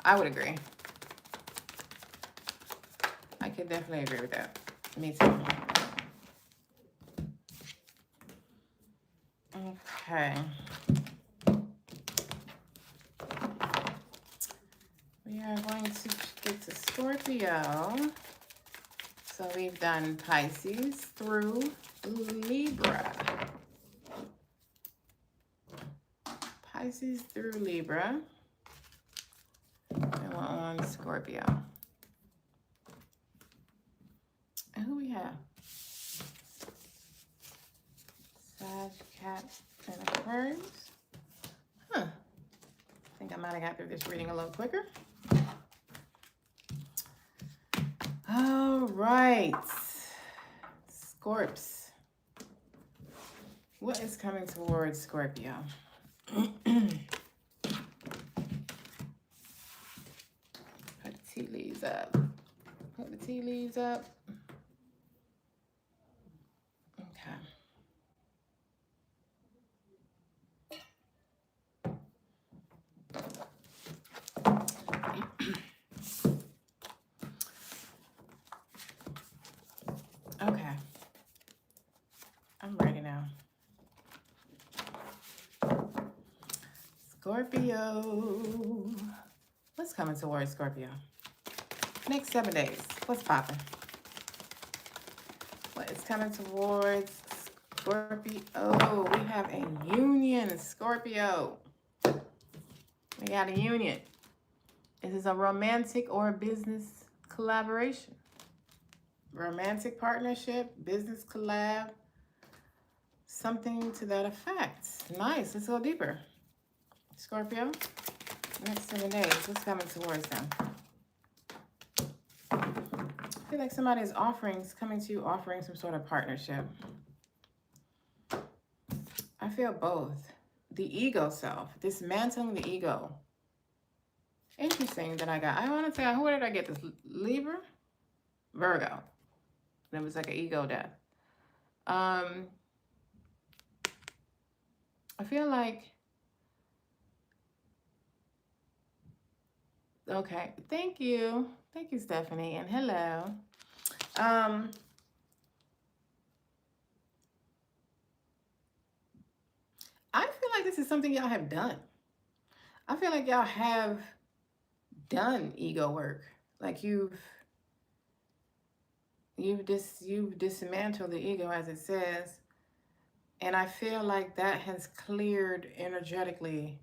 I would agree. I could definitely agree with that. Me too. Okay. We are going to get to Scorpio. So we've done Pisces through Libra. Pisces through Libra. And we're on Scorpio. And who we have? Sag, Cat, and Aquarius. Huh. I think I might have got through this reading a little quicker. All right. Scorps. What is coming towards Scorpio? Put the tea leaves up. Put the tea leaves up. Okay. Okay. I'm ready now. Scorpio. What's coming towards Scorpio? Next 7 days. What's popping? What is coming towards Scorpio? Oh, we have a union, Scorpio. We got a union. This is a romantic or a business collaboration. Romantic partnership, business collab, something to that effect. Nice. Let's go deeper. Scorpio, next 7 days. What's coming towards them? I feel like somebody is coming to you offering some sort of partnership. I feel both. The ego self, dismantling the ego. Interesting that I got. I want to say, who did I get this? Libra? Virgo. And it was like an ego death. I feel like, okay, thank you. Thank you, Stephanie, and hello. I feel like this is something y'all have done. I feel like y'all have done ego work. Like you've dismantled the ego, as it says. And I feel like that has cleared energetically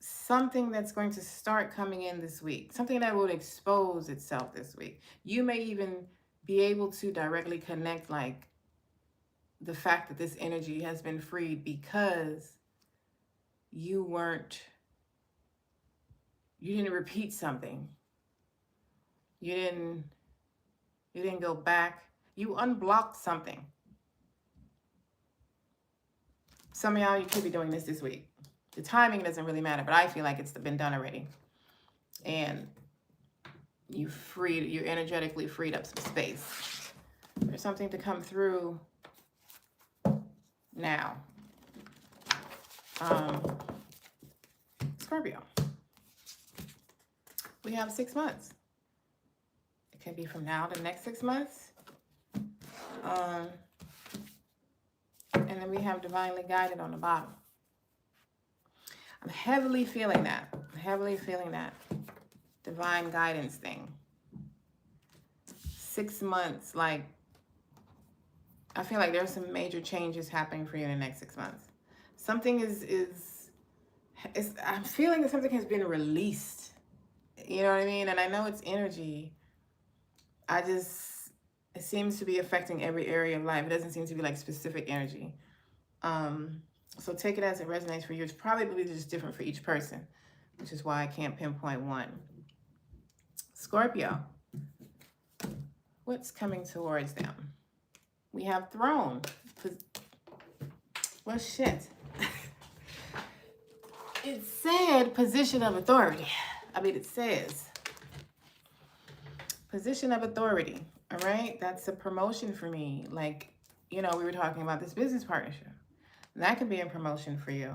something that's going to start coming in this week. Something that will expose itself this week. You may even be able to directly connect like the fact that this energy has been freed because you didn't repeat something. You didn't go back. You unblocked something. Some of y'all, you could be doing this week. The timing doesn't really matter, but I feel like it's been done already. And you energetically freed up some space. There's something to come through now. Scorpio. We have 6 months. It can be from now to the next 6 months. And then we have divinely guided on the bottom. I'm heavily feeling that. Divine guidance thing. 6 months, like, I feel like there's some major changes happening for you in the next 6 months. Something I'm feeling that something has been released. You know what I mean? And I know it's energy. It seems to be affecting every area of life. It doesn't seem to be like specific energy. So take it as it resonates for you. It's probably just different for each person, which is why I can't pinpoint one. Scorpio. What's coming towards them? We have throne. Well, shit. It said position of authority. It says position of authority. All right. That's a promotion for me. Like, we were talking about this business partnership. That could be a promotion for you.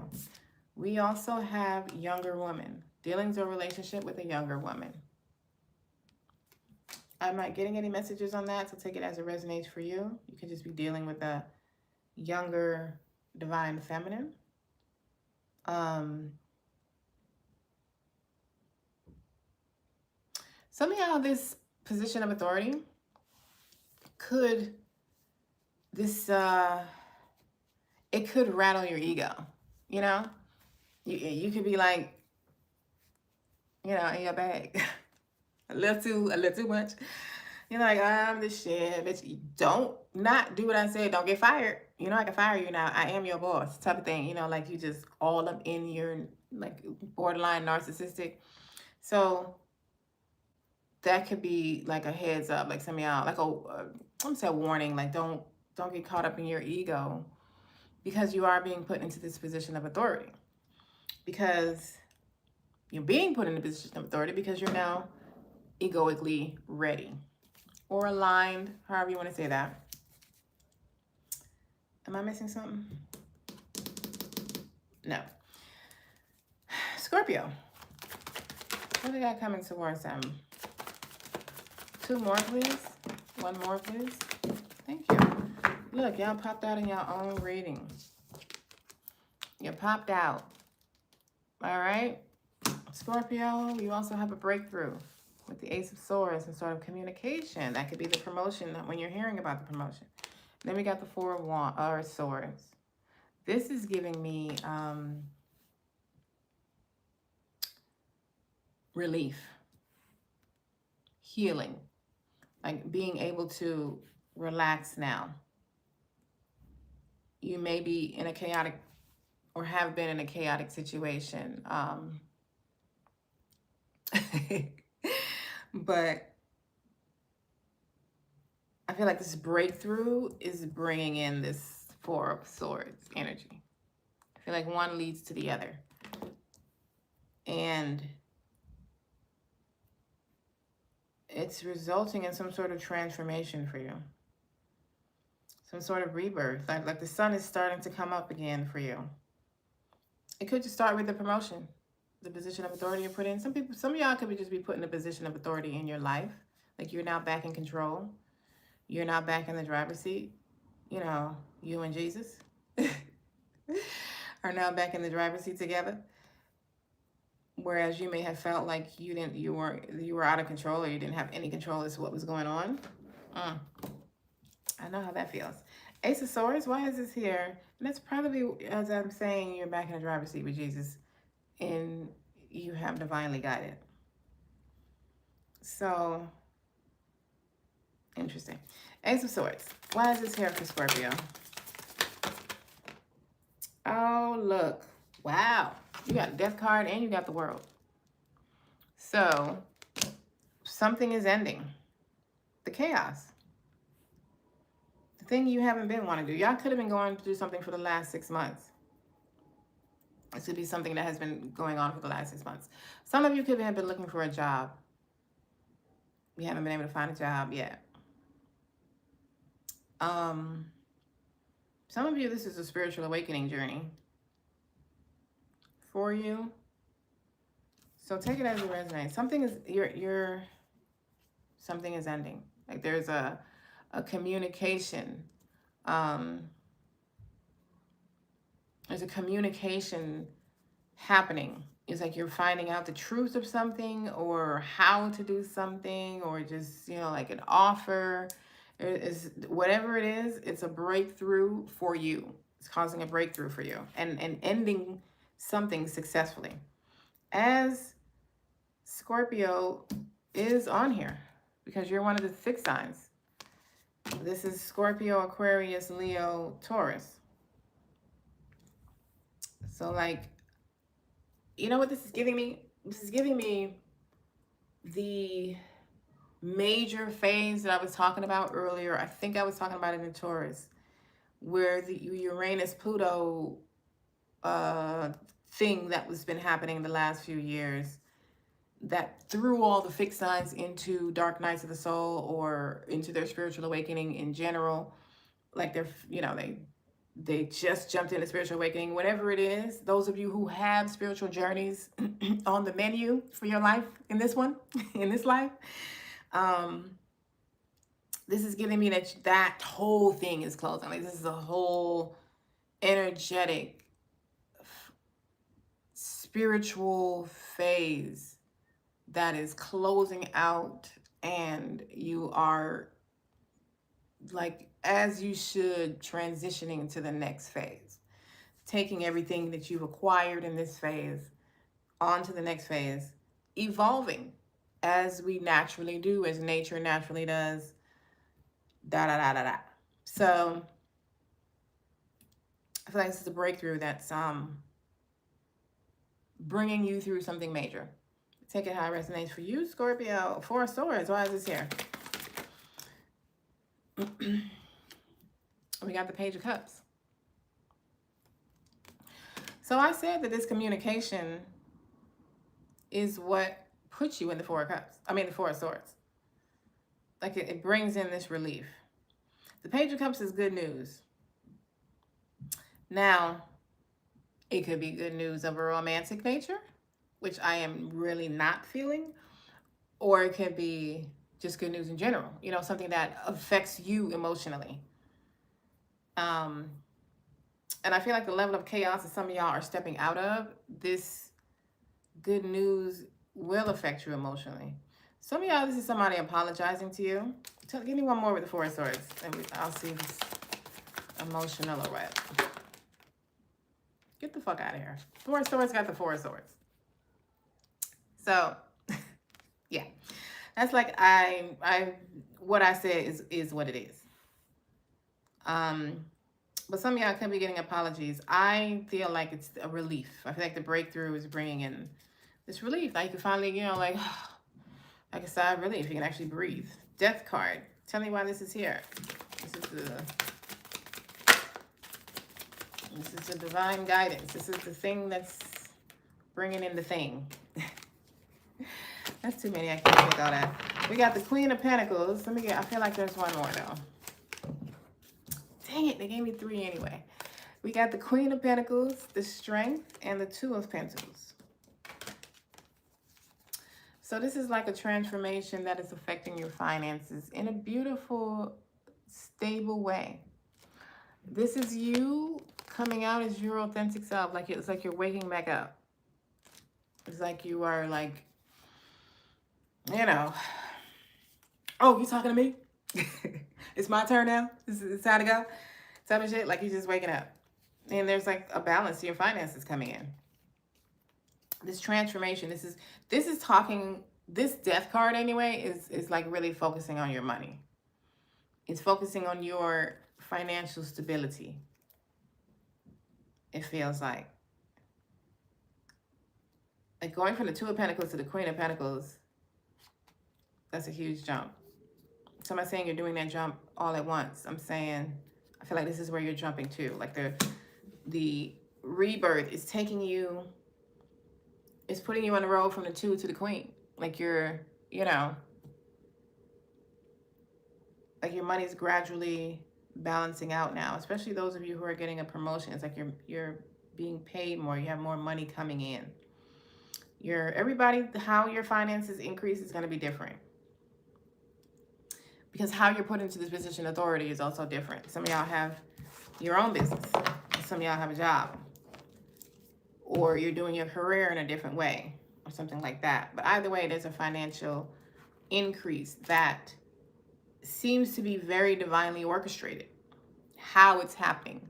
We also have younger woman. Dealings or relationship with a younger woman. I'm not getting any messages on that, so take it as it resonates for you. You could just be dealing with a younger divine feminine. Somehow this position of authority it could rattle your ego, You could be like, you know, in your bag. a little too much. You're like, I'm the shit, bitch. Don't not do what I said. Don't get fired. You know, I can fire you now. I am your boss, type of thing. You know, like you just all up in your like borderline narcissistic. So that could be like a heads up, like some of y'all, like I'm gonna say a warning, like don't get caught up in your ego because you are being put into this position of authority. Because you're being put in a position of authority because you're now egoically ready or aligned, however you want to say that. Am I missing something? No. Scorpio. What do we got coming towards them? 2 more, please. 1 more, please. Thank you. Look, y'all popped out in your own reading. You popped out. All right. Scorpio, you also have a breakthrough with the Ace of Swords and sort of communication. That could be the promotion when you're hearing about the promotion. Then we got the 4 of Swords. This is giving me relief, healing, like being able to relax now. You may be in a chaotic or have been in a chaotic situation. But I feel like this breakthrough is bringing in this 4 of Swords energy. I feel like one leads to the other. And it's resulting in some sort of transformation for you. Some sort of rebirth. Like the sun is starting to come up again for you. It could just start with the promotion. The position of authority you're put in. Some of y'all could just be put in a position of authority in your life. Like you're now back in control. You're now back in the driver's seat. You know, you and Jesus are now back in the driver's seat together. Whereas you may have felt like you were out of control or you didn't have any control as to what was going on. I know how that feels. Ace of Swords, why is this here? And that's probably, as I'm saying, you're back in the driver's seat with Jesus and you have divinely guided. So, interesting. Ace of Swords, why is this here for Scorpio? Oh, look. Wow. You got a Death card and you got the World. So, something is ending. The chaos. The thing you haven't been wanting to do. Y'all could have been going to do something for the last 6 months. This could be something that has been going on for the last 6 months. Some of you could have been looking for a job. You haven't been able to find a job yet. Some of you, this is a spiritual awakening journey for you. So take it as it resonates. Something is something is ending. Like there's a communication. There's a communication happening. It's like you're finding out the truth of something or how to do something or just, you know, like an offer. Is whatever it is, it's a breakthrough for you. It's causing a breakthrough for you and ending something successfully. As Scorpio is on here because you're one of the 6 signs. This is Scorpio, Aquarius, Leo, Taurus. So like, you know what this is giving me? This is giving me the major phase that I was talking about earlier. I think I was talking about it in Taurus, where the Uranus-Pluto thing that was been happening the last few years that threw all the fixed signs into dark nights of the soul or into their spiritual awakening in general. Like they're, you know, they just jumped into spiritual awakening, whatever it is. Those of you who have spiritual journeys on the menu for your life in this one, in this life, this is giving me that whole thing is closing. Like this is a whole energetic, spiritual phase that is closing out, and you are like, as you should, transitioning to the next phase. taking everything that you've acquired in this phase on to the next phase, evolving as we naturally do, as nature naturally does, da da da da da. So I feel like this is a breakthrough that's bringing you through something major. Take it how it resonates for you, Scorpio. Four of Swords. Why is this here? We got the Page of Cups. So I said that this communication is what puts you in the Four of Cups. I mean, the Four of Swords. Like it brings in this relief. The Page of Cups is good news. Now, it could be good news of a romantic nature, which I am really not feeling, or it could be just good news in general, you know, something that affects you emotionally. And I feel like the level of chaos that some of y'all are stepping out of, this good news will affect you emotionally. Some of y'all, this is somebody apologizing to you. Give me one more with the Four of Swords, and I'll see if it's emotional or what. Get the fuck out of here. Four of Swords got the Four of Swords. So, yeah. That's like what I said is what it is. But some of y'all could be getting apologies. I feel like it's a relief. I feel like the breakthrough is bringing in this relief. Like you can finally, you know, like a sigh of relief. You can actually breathe. Death card. Tell me why this is here. This is the divine guidance. This is the thing that's bringing in the thing. That's too many. I can't take all that. We got the Queen of Pentacles. I feel like there's one more though. Dang it, they gave me 3 anyway. We got the Queen of Pentacles, the Strength, and the Two of Pentacles. So this is like a transformation that is affecting your finances in a beautiful, stable way. This is you coming out as your authentic self. Like it's like you're waking back up. It's like you are like, you know, oh, you talking to me? It's my turn now. It's time to go. Type of shit. Like you're just waking up. And there's like a balance to your finances coming in. This transformation, this is talking, this death card anyway is like really focusing on your money. It's focusing on your financial stability. It feels like going from the Two of Pentacles to the Queen of Pentacles, that's a huge jump. So I'm not saying you're doing that jump all at once. I'm saying, I feel like this is where you're jumping to. Like the rebirth is taking you, it's putting you on the road from the Two to the Queen. Like you're, you know, like your money's gradually balancing out now. Especially those of you who are getting a promotion. It's like you're being paid more. You have more money coming in. Everybody, how your finances increase is going to be different. Because how you're put into this position of authority is also different. Some of y'all have your own business. Some of y'all have a job. Or you're doing your career in a different way. Or something like that. But either way, there's a financial increase that seems to be very divinely orchestrated. How it's happening.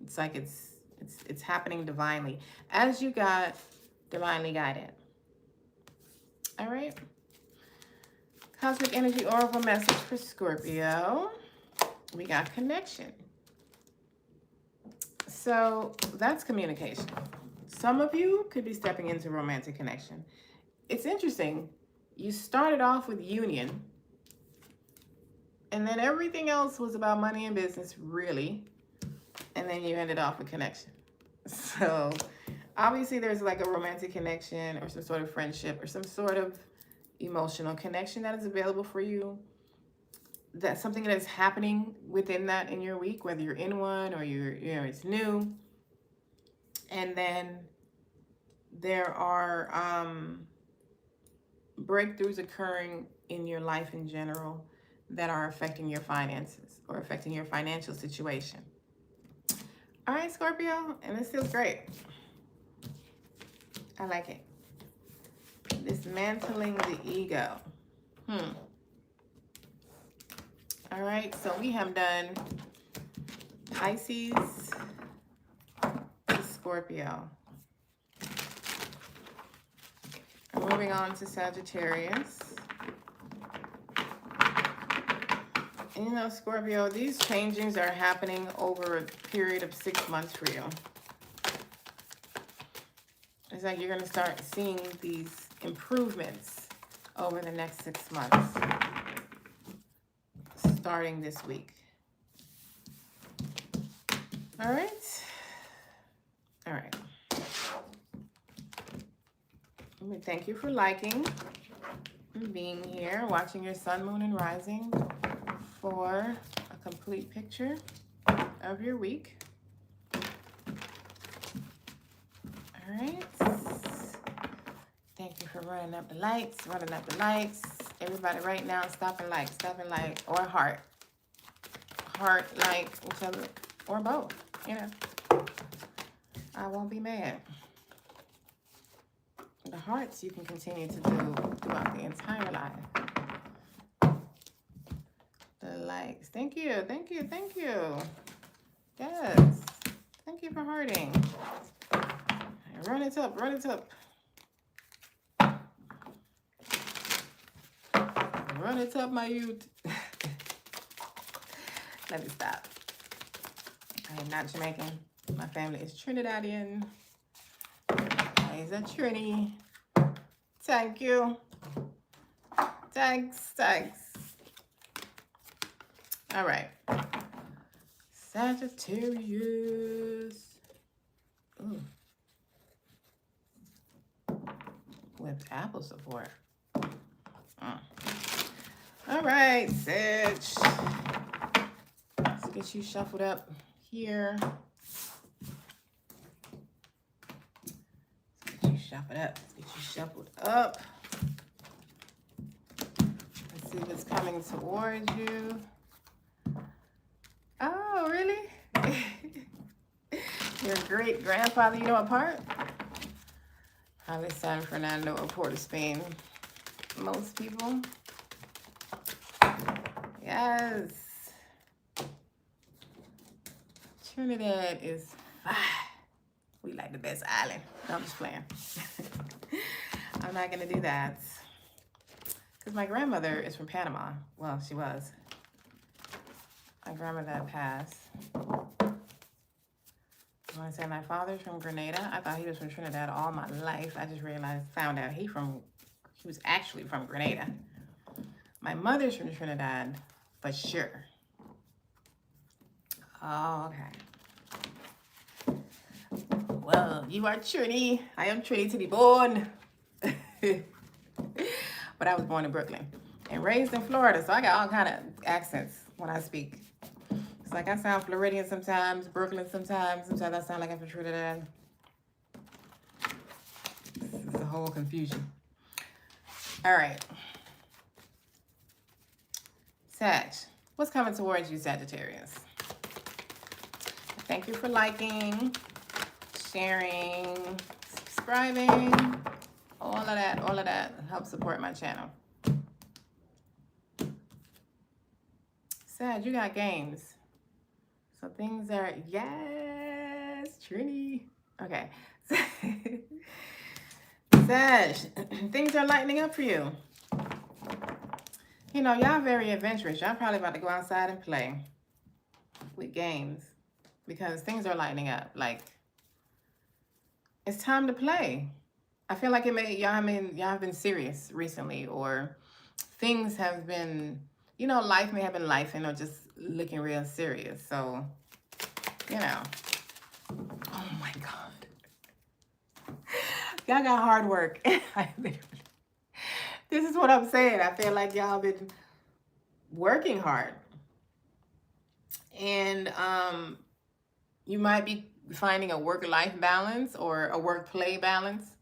It's like it's happening divinely. As you got divinely guided. All right. Cosmic Energy Oracle message for Scorpio. We got connection. So that's communication. Some of you could be stepping into romantic connection. It's interesting. You started off with union. And then everything else was about money and business, really. And then you ended off with connection. So obviously there's like a romantic connection or some sort of friendship or some sort of emotional connection that is available for you. That's something that is happening within that in your week, whether you're in one or it's new. And then there are breakthroughs occurring in your life in general that are affecting your finances or affecting your financial situation. All right, Scorpio, and this feels great. I like it. Dismantling the ego. All right, so we have done Pisces, Scorpio. And moving on to Sagittarius. And you know, Scorpio, these changings are happening over a period of 6 months for you. It's like you're going to start seeing these improvements over the next 6 months, starting this week. All right. All right. Let me thank you for liking and being here, watching your sun, moon, and rising for a complete picture of your week. All right. Thank you for running up the likes, Everybody right now, stop and like, or heart, like each other, or both, you know. I won't be mad. The hearts you can continue to do throughout the entire life. The likes, thank you. Yes, thank you for hearting. Run it up. Run it up, my youth. Let me stop. I am not Jamaican. My family is Trinidadian. He's a Trini. Thank you. Thanks. All right. Sagittarius. Ooh. With apple support. All right, Sag. Let's get you shuffled up here. Let's get you shuffled up. Let's see what's coming towards you. Oh, really? Your great grandfather, you know what part? Probably San Fernando or Port of Spain. Most people. Yes. Trinidad is fine. We like the best island. No, I'm just playing. I'm not going to do that. Because my grandmother is from Panama. Well, she was. My grandmother passed. I want to say my father's from Grenada. I thought he was from Trinidad all my life. I just found out he was actually from Grenada. My mother's from Trinidad, for sure. Oh, okay. Well, you are Trini. I am Trini to the bone. But I was born in Brooklyn and raised in Florida, so I got all kind of accents when I speak. It's like I sound Floridian sometimes, Brooklyn sometimes. Sometimes I sound like I'm from Trinidad. It's a whole confusion. All right. Sag, what's coming towards you, Sagittarius? Thank you for liking, sharing, subscribing, all of that helps support my channel. Sag, you got games. So things are, yes, Trini. Okay. Sag, things are lightening up for you. You know, y'all very adventurous. Y'all probably about to go outside and play with games because things are lightening up. Like, it's time to play. I feel like y'all have been serious recently, or things have been, you know, life may have been lifing or just looking real serious. So, you know, oh my God. Y'all got hard work. This is what I'm saying. I feel like y'all been working hard. And you might be finding a work-life balance or a work-play balance.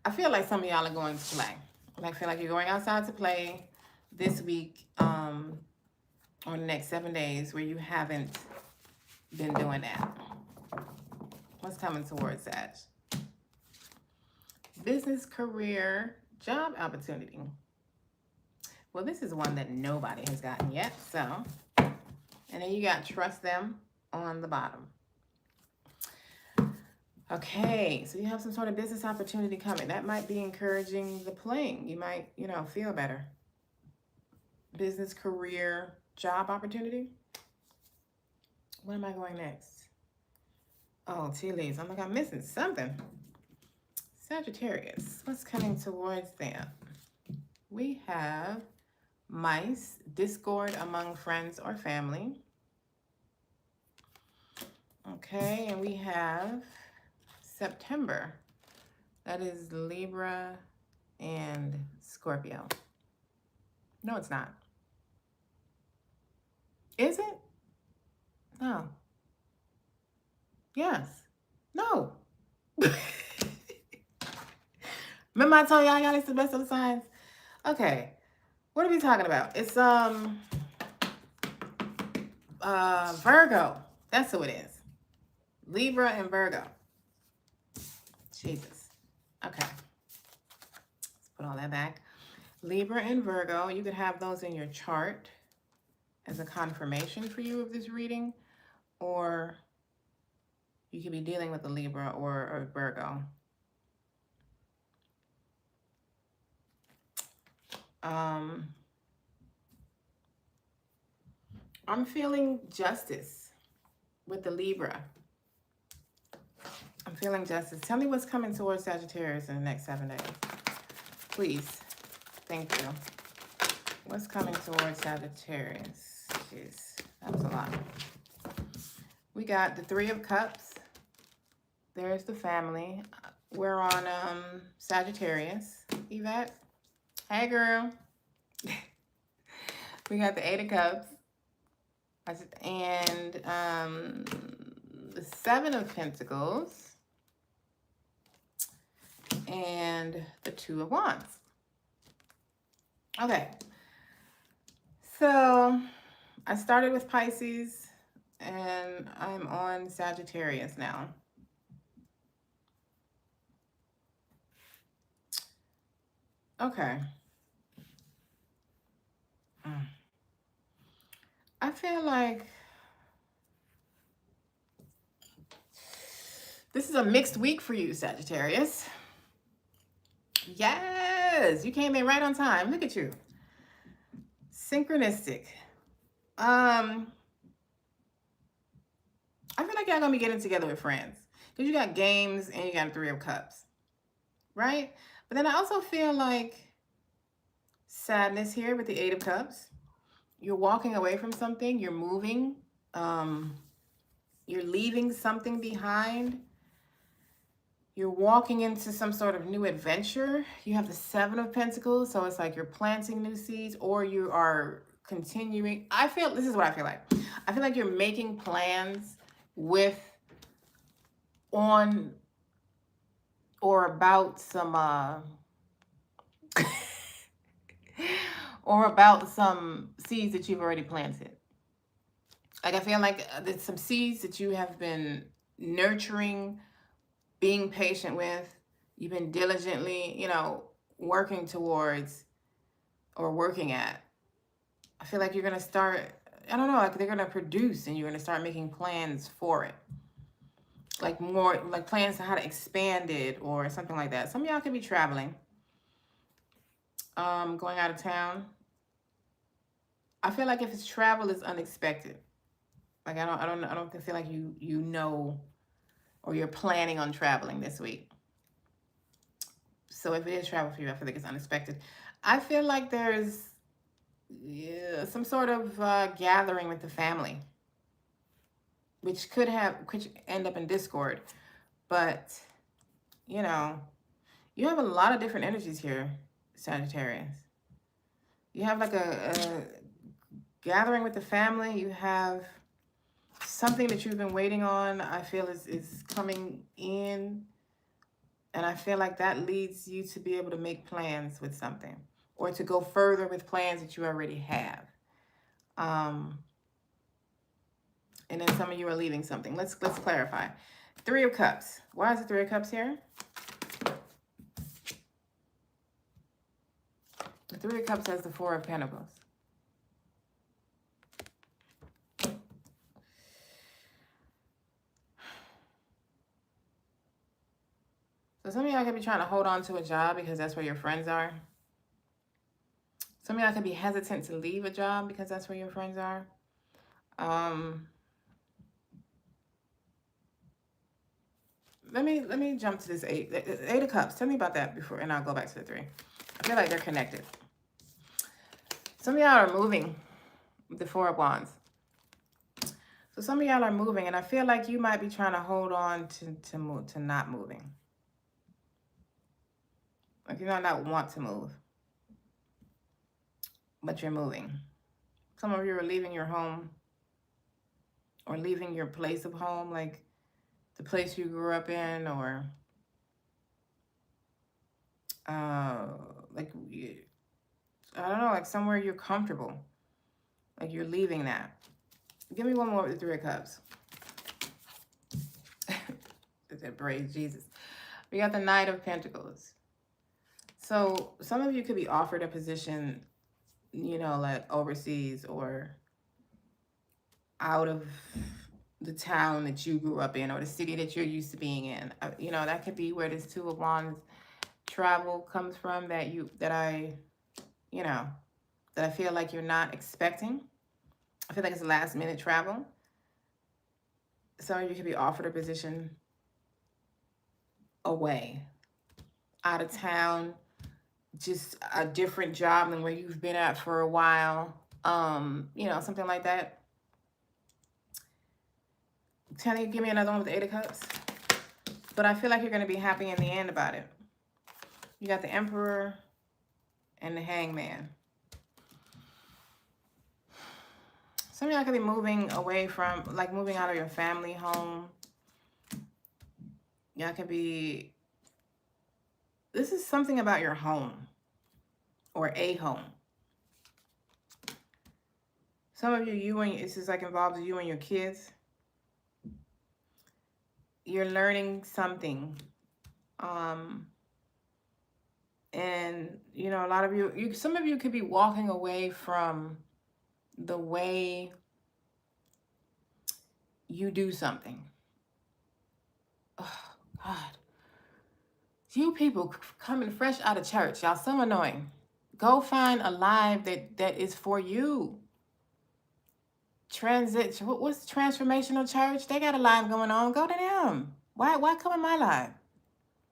I feel like some of y'all are going to play. I feel like you're going outside to play this week or the next 7 days where you haven't been doing that. What's coming towards that? Business, career, job opportunity. Well, this is one that nobody has gotten yet, so. And then you got trust them on the bottom. Okay, so you have some sort of business opportunity coming. That might be encouraging the playing. You might, feel better. Business, career, job opportunity. What am I going next? Oh, tea leaves. I'm like, I'm missing something. Sagittarius. What's coming towards them? We have mice, discord among friends or family. Okay, and we have September. That is Libra and Scorpio. No, it's not. Is it? No. Yes. No. Remember I told y'all it's the best of the signs? Okay. What are we talking about? It's Virgo. That's who it is. Libra and Virgo. Jesus. Okay. Let's put all that back. Libra and Virgo, you could have those in your chart as a confirmation for you of this reading, or you could be dealing with a Libra or a Virgo. I'm feeling justice with the Libra. I'm feeling justice. Tell me what's coming towards Sagittarius in the next 7 days. Please. Thank you. What's coming towards Sagittarius? Jeez, that was a lot. We got the Three of Cups. There's the family. We're on Sagittarius. Yvette. Hey, girl. We got the Eight of Cups. And the Seven of Pentacles. And the Two of Wands. Okay. So I started with Pisces and I'm on Sagittarius now. Okay. I feel like this is a mixed week for you, Sagittarius. Yes, you came in right on time. Look at you. Synchronistic. I feel like y'all gonna be getting together with friends because you got games and you got a Three of Cups, right? But then I also feel like sadness here with the Eight of Cups. You're walking away from something. You're moving. You're leaving something behind. You're walking into some sort of new adventure. You have the Seven of Pentacles, so it's like you're planting new seeds or you are continuing. This is what I feel like. I feel like you're making plans with, on, or about some, or about some seeds that you've already planted. Like I feel like there's some seeds that you have been nurturing, being patient with, you've been diligently, working towards or working at. I feel like you're going to start, I don't know, like they're going to produce and you're going to start making plans for it. Like more, like plans to how to expand it or something like that. Some of y'all could be traveling, going out of town. I feel like if it's travel, it's unexpected. Like I don't feel like you know, or you're planning on traveling this week. So if it is travel for you, I feel like it's unexpected. I feel like there's some sort of gathering with the family, which could end up in discord. But, you have a lot of different energies here, Sagittarius. You have like a gathering with the family. You have something that you've been waiting on, I feel is coming in. And I feel like that leads you to be able to make plans with something or to go further with plans that you already have. And then some of you are leaving something. Let's clarify. Three of Cups. Why is the Three of Cups here? The Three of Cups has the Four of Pentacles. So some of y'all could be trying to hold on to a job because that's where your friends are. Some of y'all could be hesitant to leave a job because that's where your friends are. Let me jump to this eight of cups. Tell me about that before, and I'll go back to the three. I feel like they're connected. Some of y'all are moving with the four of wands. So some of y'all are moving, and I feel like you might be trying to hold on to not moving. Like you might not want to move, but you're moving. Some of you are leaving your home or leaving your place of home, like the place you grew up in, or like, I don't know, like somewhere you're comfortable. Like you're leaving that. Give me one more with the Three of Cups. Praise Jesus. We got the Knight of Pentacles. So some of you could be offered a position, you know, like overseas or out of the town that you grew up in or the city that you're used to being in. You know, that could be where this Two of Wands travel comes from, that I feel like you're not expecting. I feel like it's a last minute travel. Some of you could be offered a position away, out of town, just a different job than where you've been at for a while. You know, something like that. Tell you, give me another one with the Eight of Cups. But I feel like you're going to be happy in the end about it. You got the Emperor and the Hangman. Some of y'all could be moving away from, like moving out of your family home. Y'all could be, this is something about your home or a home. Some of you this is like involves you and your kids. You're learning something. And, you know, a lot of some of you could be walking away from the way you do something. Oh, God. You people coming fresh out of church, y'all so annoying. Go find a live that is for you. What's Transformational Church? They got a live going on. Go to them. Why come in my live?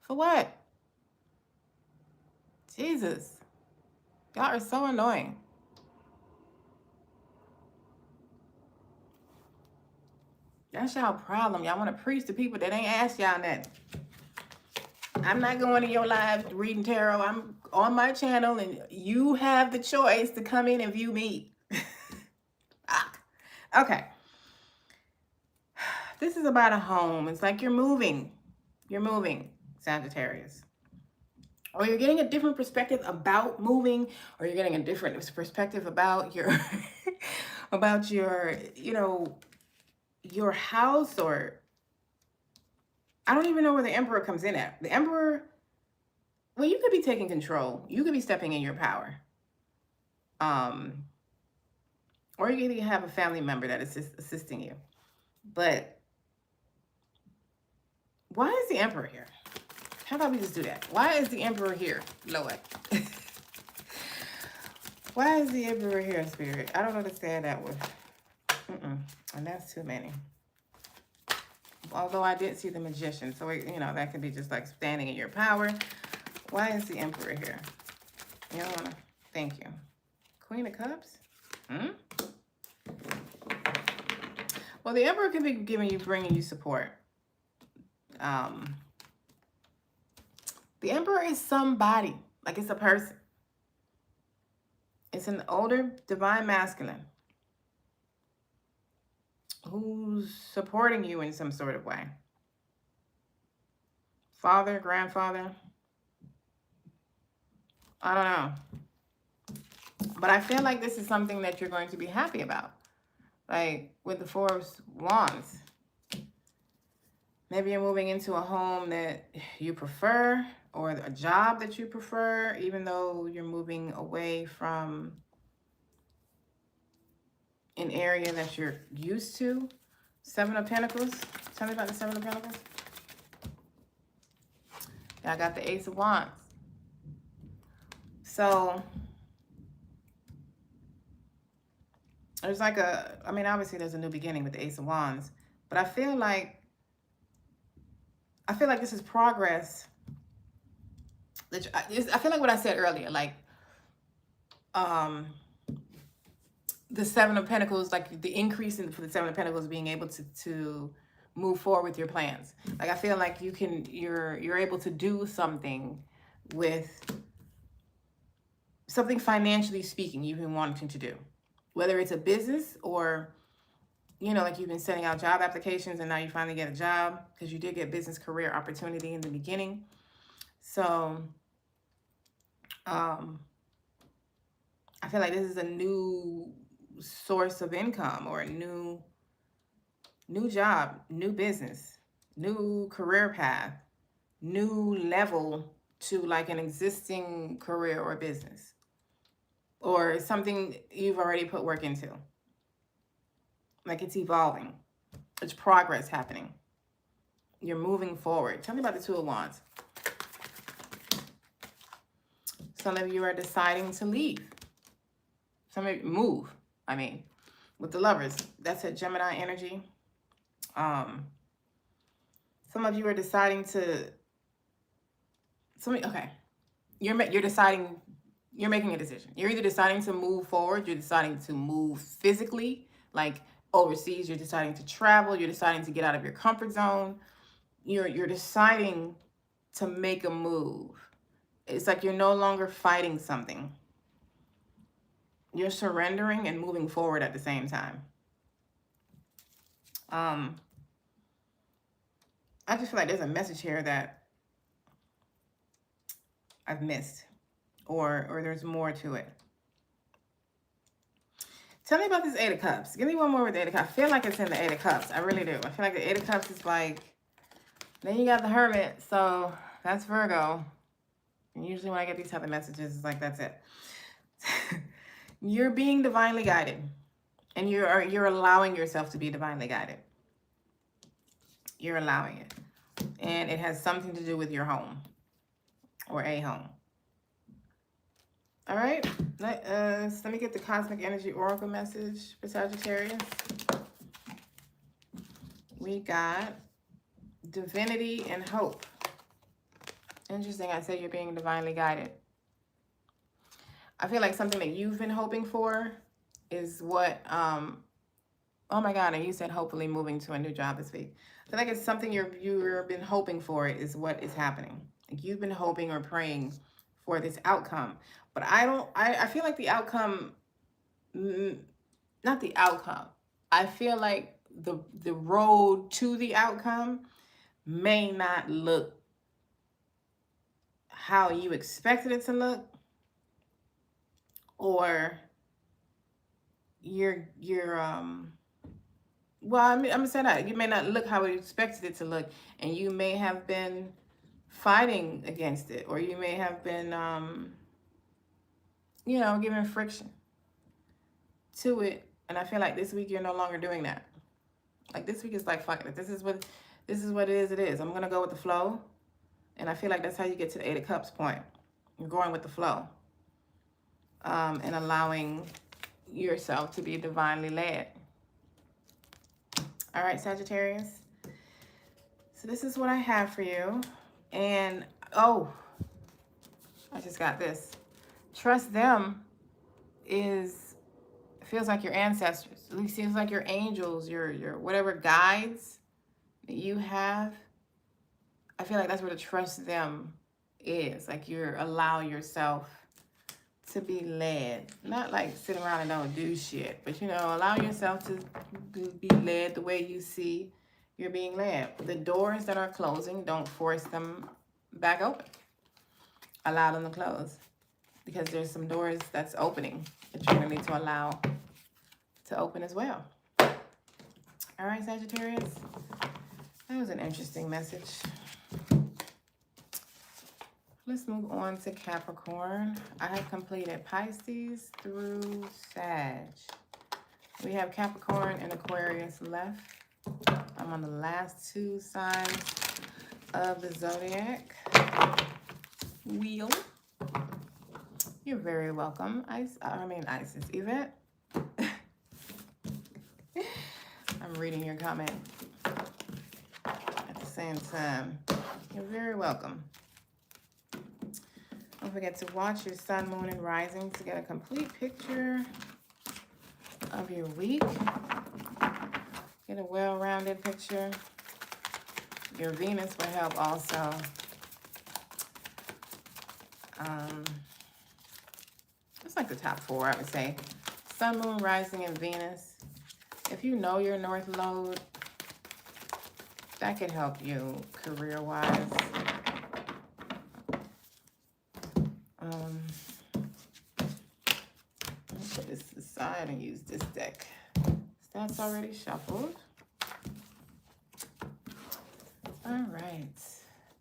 For what? Jesus. Y'all are so annoying. That's y'all problem. Y'all want to preach to people that ain't asked y'all nothing. I'm not going to your live reading tarot. I'm on my channel, and you have the choice to come in and view me. Okay. This is about a home. It's like you're moving. You're moving, Sagittarius. Or you're getting a different perspective about moving, or you're getting a different perspective about your, you know, your house, or I don't even know where the Emperor comes in at. The Emperor, well, you could be taking control. You could be stepping in your power. Or you could have a family member that is assisting you. But why is the Emperor here? How about we just do that? Why is the Emperor here, Lord? Why is the Emperor here, Spirit? I don't understand that one. And that's too many. Although I did see the Magician, so you know that could be just like standing in your power. Why is the Emperor here? You don't wanna. Thank you. Queen of Cups. Well, the Emperor could be bringing you support. The Emperor is somebody, like it's a person. It's an older divine masculine who's supporting you in some sort of way. Father, grandfather. I don't know. But I feel like this is something that you're going to be happy about. Like with the Four of Wands. Maybe you're moving into a home that you prefer, or a job that you prefer, even though you're moving away from an area that you're used to. Seven of Pentacles. Tell me about the Seven of Pentacles. I got the Ace of Wands. So there's like I mean, obviously there's a new beginning with the Ace of Wands, but I feel like this is progress. I feel like what I said earlier, like the Seven of Pentacles, like the increase for the Seven of Pentacles being able to move forward with your plans. Like I feel like you're able to do something with something financially speaking you've been wanting to do. Whether it's a business or, you know, like you've been sending out job applications and now you finally get a job because you did get business career opportunity in the beginning. So I feel like this is a new source of income or a new job, new business, new career path, new level to like an existing career or business, or something you've already put work into. Like it's evolving. It's progress happening. You're moving forward. Tell me about the Two of Wands. Some of you are deciding to leave. Some of you move. I mean, with the Lovers, that's a Gemini energy. Some of you are deciding to. Okay, you're deciding. You're making a decision. You're either deciding to move forward. You're deciding to move physically, like overseas. You're deciding to travel. You're deciding to get out of your comfort zone. You're deciding to make a move. It's like you're no longer fighting something. You're surrendering and moving forward at the same time. I just feel like there's a message here that I've missed, or there's more to it. Tell me about this Eight of Cups. Give me one more with the Eight of Cups. I feel like it's in the Eight of Cups. I really do. I feel like the Eight of Cups is like, then you got the Hermit, so that's Virgo. And usually when I get these type of messages, it's like, that's it. You're being divinely guided, and you're allowing yourself to be divinely guided. You're allowing it, and it has something to do with your home or a home. All right, let me get the Cosmic Energy Oracle message for Sagittarius. We got Divinity and Hope. Interesting, I said you're being divinely guided. I feel like something that you've been hoping for is what, oh my God, and you said hopefully moving to a new job this week. I feel like it's something you've been hoping for is what is happening. Like you've been hoping or praying for this outcome. But I feel like the outcome, not the outcome. I feel like the road to the outcome may not look how you expected it to look, or well, I'm gonna say that you may not look how you expected it to look, and you may have been fighting against it, or you may have been you know, giving friction to it. And I feel like this week you're no longer doing that. Like this week is like, fuck it, this is what it is. I'm gonna go with the flow. And I feel like that's how you get to the Eight of Cups point. You're going with the flow. And allowing yourself to be divinely led. All right, Sagittarius. So this is what I have for you. And, oh, I just got this. Trust them feels like your ancestors. At least feels like your angels, your whatever guides that you have. I feel like that's where the trust them is. Like you allow yourself to be led. Not like sit around and don't do shit, but you know, allow yourself to be led the way you see you're being led. The doors that are closing, don't force them back open. Allow them to close. Because there's some doors that's opening that you're going to need to allow to open as well. All right, Sagittarius. That was an interesting message. Let's move on to Capricorn. I have completed Pisces through Sag. We have Capricorn and Aquarius left. I'm on the last two signs of the zodiac. Wheel. You're very welcome. Isis. Yvette. I'm reading your comment at the same time. You're very welcome. Don't forget to watch your sun, moon, and rising to get a complete picture of your week. Get a well-rounded picture. Your Venus will help also. It's like the top 4, I would say. Sun, moon, rising, and Venus. If you know your North Node, that could help you career-wise. Let's put this aside and use this deck. That's already shuffled. All right.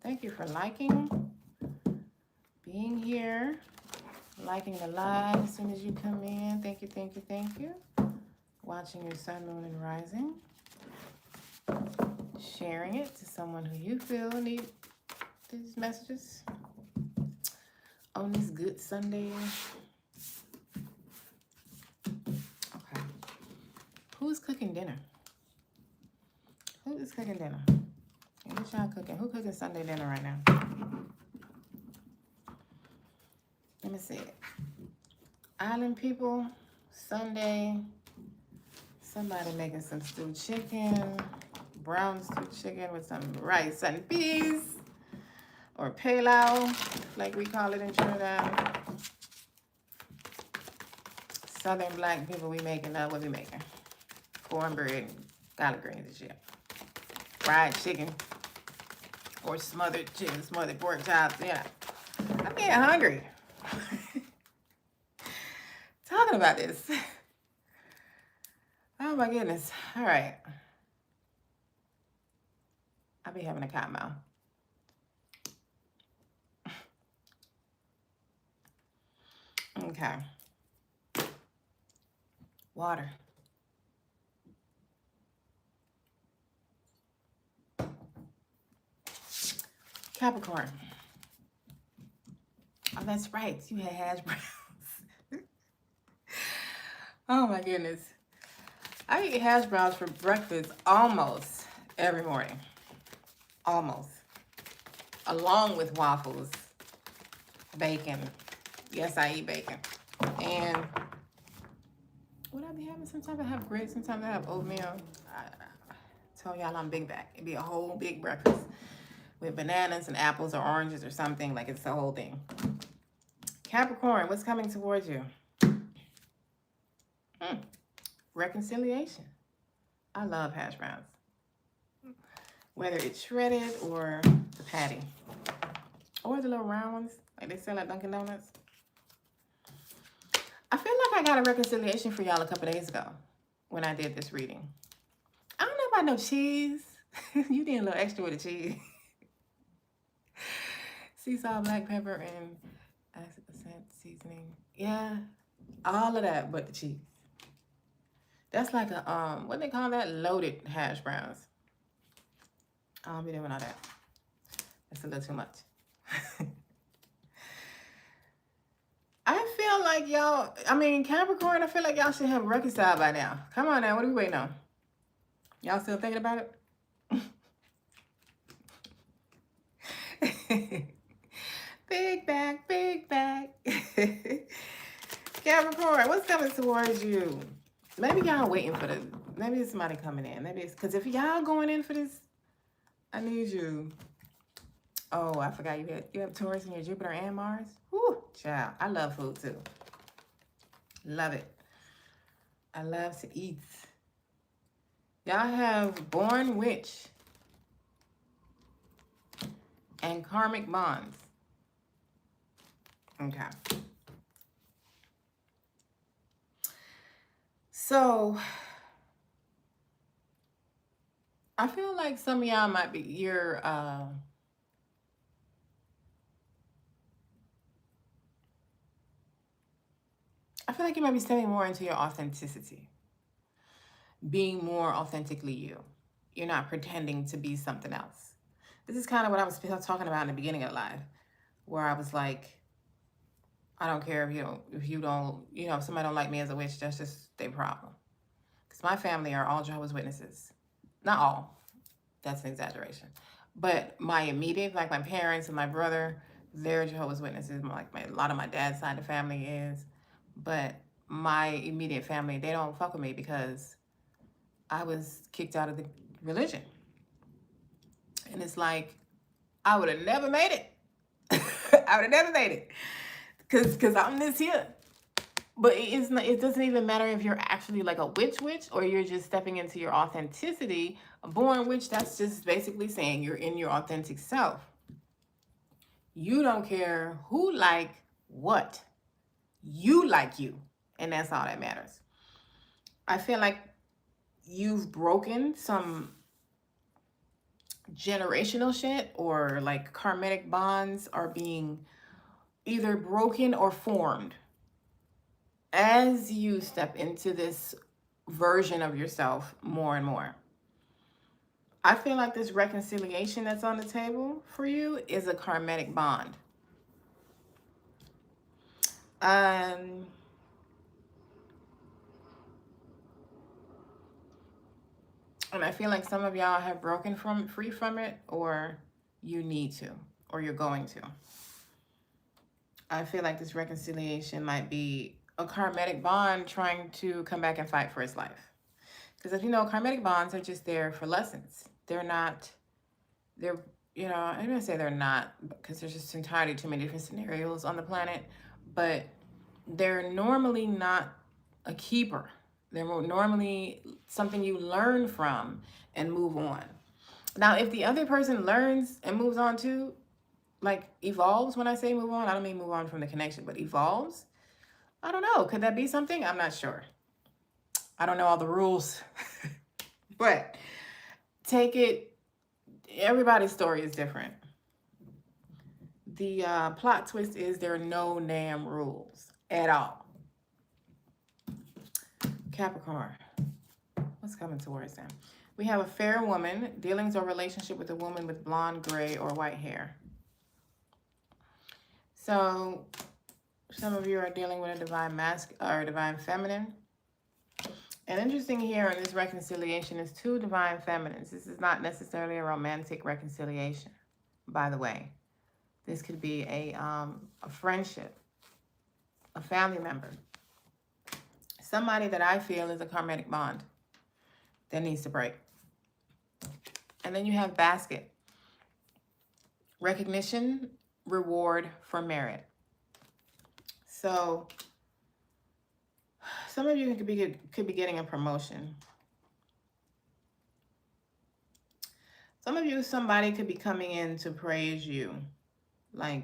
Thank you for liking, being here, liking the live as soon as you come in. Thank you, thank you, thank you. Watching your sun, moon, and rising. Sharing it to someone who you feel need these messages on this good Sunday. Okay. Who's cooking dinner? Who is cooking dinner? What y'all cooking? Who cooking Sunday dinner right now? Let me see. Island people, Sunday. Somebody making some stewed chicken, brown stewed chicken with some rice and peas, or pilau, like we call it in Trinidad. Southern black people, we making up. What we making? Cornbread, collard greens and shit. Fried chicken, or smothered chicken, smothered pork chops. Yeah, I'm getting hungry. Talking about this. Oh my goodness. All right. I'll be having a cotton mouth. Okay. Water. Capricorn. Oh, that's right. You had hash browns. Oh my goodness. I eat hash browns for breakfast almost every morning. Almost. Along with waffles, bacon. Yes, I eat bacon. And what I be having? Sometimes I have grits, sometimes I have oatmeal. I tell y'all I'm big back. It'd be a whole big breakfast with bananas and apples or oranges or something. Like it's the whole thing. Capricorn, what's coming towards you? Reconciliation. I love hash browns. Whether it's shredded or the patty. Or the little round ones, like they sell at Dunkin' Donuts. I feel like I got a reconciliation for y'all a couple days ago when I did this reading. I don't know about no cheese. You need a little extra with the cheese. Sea salt, black pepper, and scent seasoning. Yeah, all of that but the cheese. That's like a, what they call that? Loaded hash browns. I don't be doing all that. That's a little too much. I feel like y'all, Capricorn, I feel like y'all should have reconciled by now. Come on now, what are we waiting on? Y'all still thinking about it? Big back, big back. Capricorn, what's coming towards you? Maybe y'all waiting for maybe it's somebody coming in. Maybe it's, because if y'all going in for this, I need you. Oh, I forgot you have Taurus in your Jupiter and Mars. Whew, child. I love food too. Love it. I love to eat. Y'all have Born Witch and Karmic Bonds. Okay. So, I feel like some of y'all might be, I feel like you might be stepping more into your authenticity. Being more authentically you. You're not pretending to be something else. This is kind of what I was talking about in the beginning of life, where I was like, I don't care if you don't, if somebody don't like me as a witch, that's just their problem. Because my family are all Jehovah's Witnesses. Not all. That's an exaggeration. But my immediate, like my parents and my brother, they're Jehovah's Witnesses. A lot of my dad's side of the family is. But my immediate family, they don't fuck with me because I was kicked out of the religion. And it's like, I would have never made it. I would have never made it. Because I'm this here. But it doesn't even matter if you're actually like a witch or you're just stepping into your authenticity. A born witch, that's just basically saying you're in your authentic self. You don't care who like what. You like you. And that's all that matters. I feel like you've broken some generational shit, or like karmic bonds are being either broken or formed as you step into this version of yourself more and more. I feel like this reconciliation that's on the table for you is a karmic bond. And I feel like some of y'all have broken free from it, or you need to, or you're going to. I feel like this reconciliation might be a karmic bond trying to come back and fight for its life. Because if you know, karmic bonds are just there for lessons. I'm going to say they're not, because there's just entirely too many different scenarios on the planet, but they're normally not a keeper. They're normally something you learn from and move on. Now, if the other person learns and moves on too, like evolves, when I say move on, I don't mean move on from the connection, but evolves, I don't know. Could that be something? I'm not sure. I don't know all the rules. But take it, everybody's story is different. The plot twist is there are no damn rules at all. Capricorn, what's coming towards them? We have a fair woman, dealings or relationship with a woman with blonde, gray, or white hair. So some of you are dealing with a divine masculine or divine feminine. And interesting here in this reconciliation is two divine feminines. This is not necessarily a romantic reconciliation, by the way. This could be a friendship, a family member, somebody that I feel is a karmic bond that needs to break. And then you have basket, recognition, reward for merit. So some of you could be getting a promotion. Some of you, somebody could be coming in to praise you. Like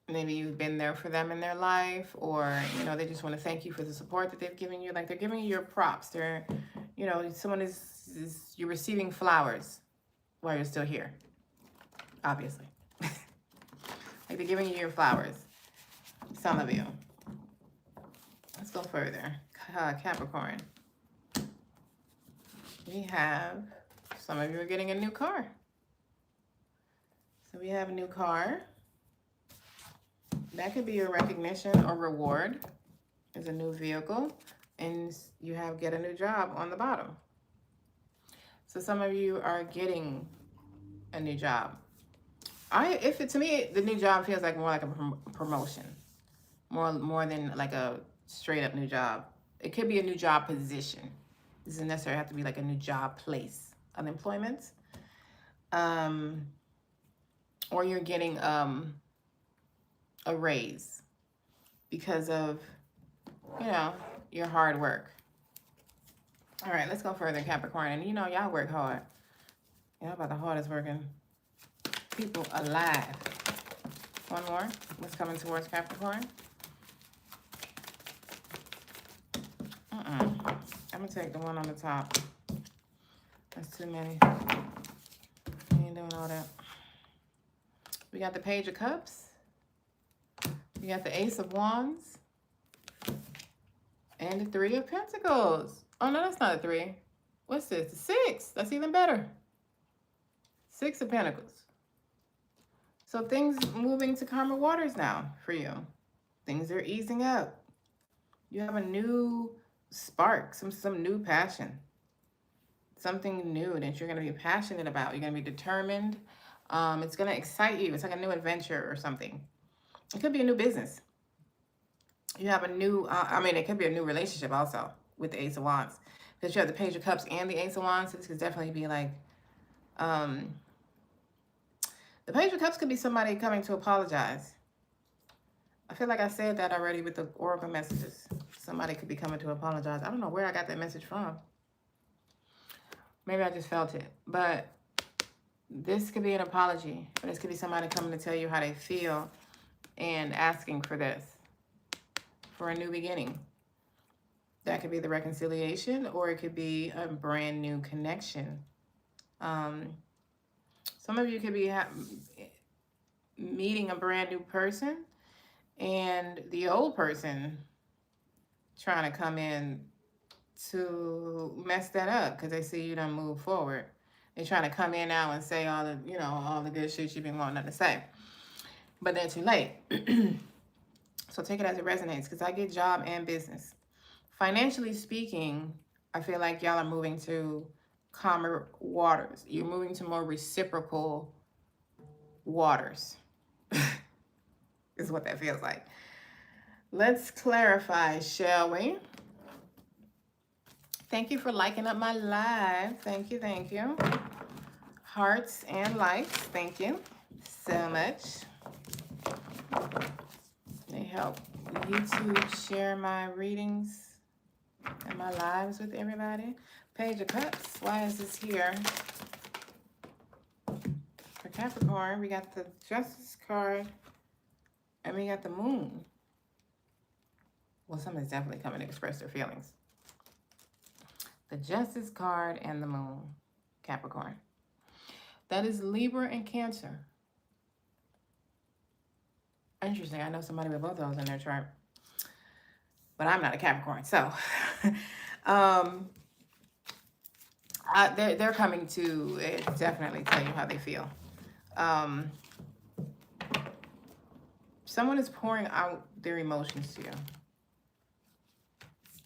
maybe you've been there for them in their life, or, they just want to thank you for the support that they've given you. Like they're giving you your props. They're, someone you're receiving flowers while you're still here, obviously. Like they're giving you your flowers. Some of you. Let's go further. Capricorn. We have, some of you are getting a new car. So we have a new car. That could be a recognition or reward. Is a new vehicle. And you get a new job on the bottom. So some of you are getting a new job. To me, the new job feels like more like a promotion. More than like a straight up new job. It could be a new job position. It doesn't necessarily have to be like a new job place of employment. Or you're getting a raise because of, your hard work. All right, let's go further, Capricorn. And y'all work hard. Y'all about the hardest working people alive. One more. What's coming towards Capricorn? I'm going to take the one on the top. That's too many. We ain't doing all that. We got the Page of Cups. We got the Ace of Wands. And the Three of Pentacles. Oh, no, that's not a 3. What's this? The 6. That's even better. Six of Pentacles. So things moving to calmer waters now for you. Things are easing up. You have a new spark, some new passion. Something new that you're going to be passionate about. You're going to be determined. It's going to excite you. It's like a new adventure or something. It could be a new business. You have a new, it could be a new relationship also with the Ace of Wands. Because you have the Page of Cups and the Ace of Wands. So this could definitely be like, the Page of Cups could be somebody coming to apologize. I feel like I said that already with the Oracle messages. Somebody could be coming to apologize. I don't know where I got that message from. Maybe I just felt it. But this could be an apology. Or this could be somebody coming to tell you how they feel and asking for this. For a new beginning. That could be the reconciliation, or it could be a brand new connection. Some of you could be meeting a brand new person, and the old person trying to come in to mess that up because they see you don't move forward. They're trying to come in now and say all the, all the good shit you've been wanting to say, but they're too late. So take it as it resonates, because I get job and business. Financially speaking, I feel like y'all are moving to calmer waters. You're moving to more reciprocal waters. Is what that feels like. Let's clarify, shall we? Thank you for liking up my live. Thank you, thank you. Hearts and likes, thank you so much. They help YouTube share my readings and my lives with everybody. Page of Cups, why is this here? For Capricorn, we got the Justice card and we got the Moon. Well, somebody's definitely coming to express their feelings. The Justice card and the Moon, Capricorn. That is Libra and Cancer. Interesting. I know somebody with both of those in their chart. But I'm not a Capricorn. So, they're coming to definitely tell you how they feel. Someone is pouring out their emotions to you.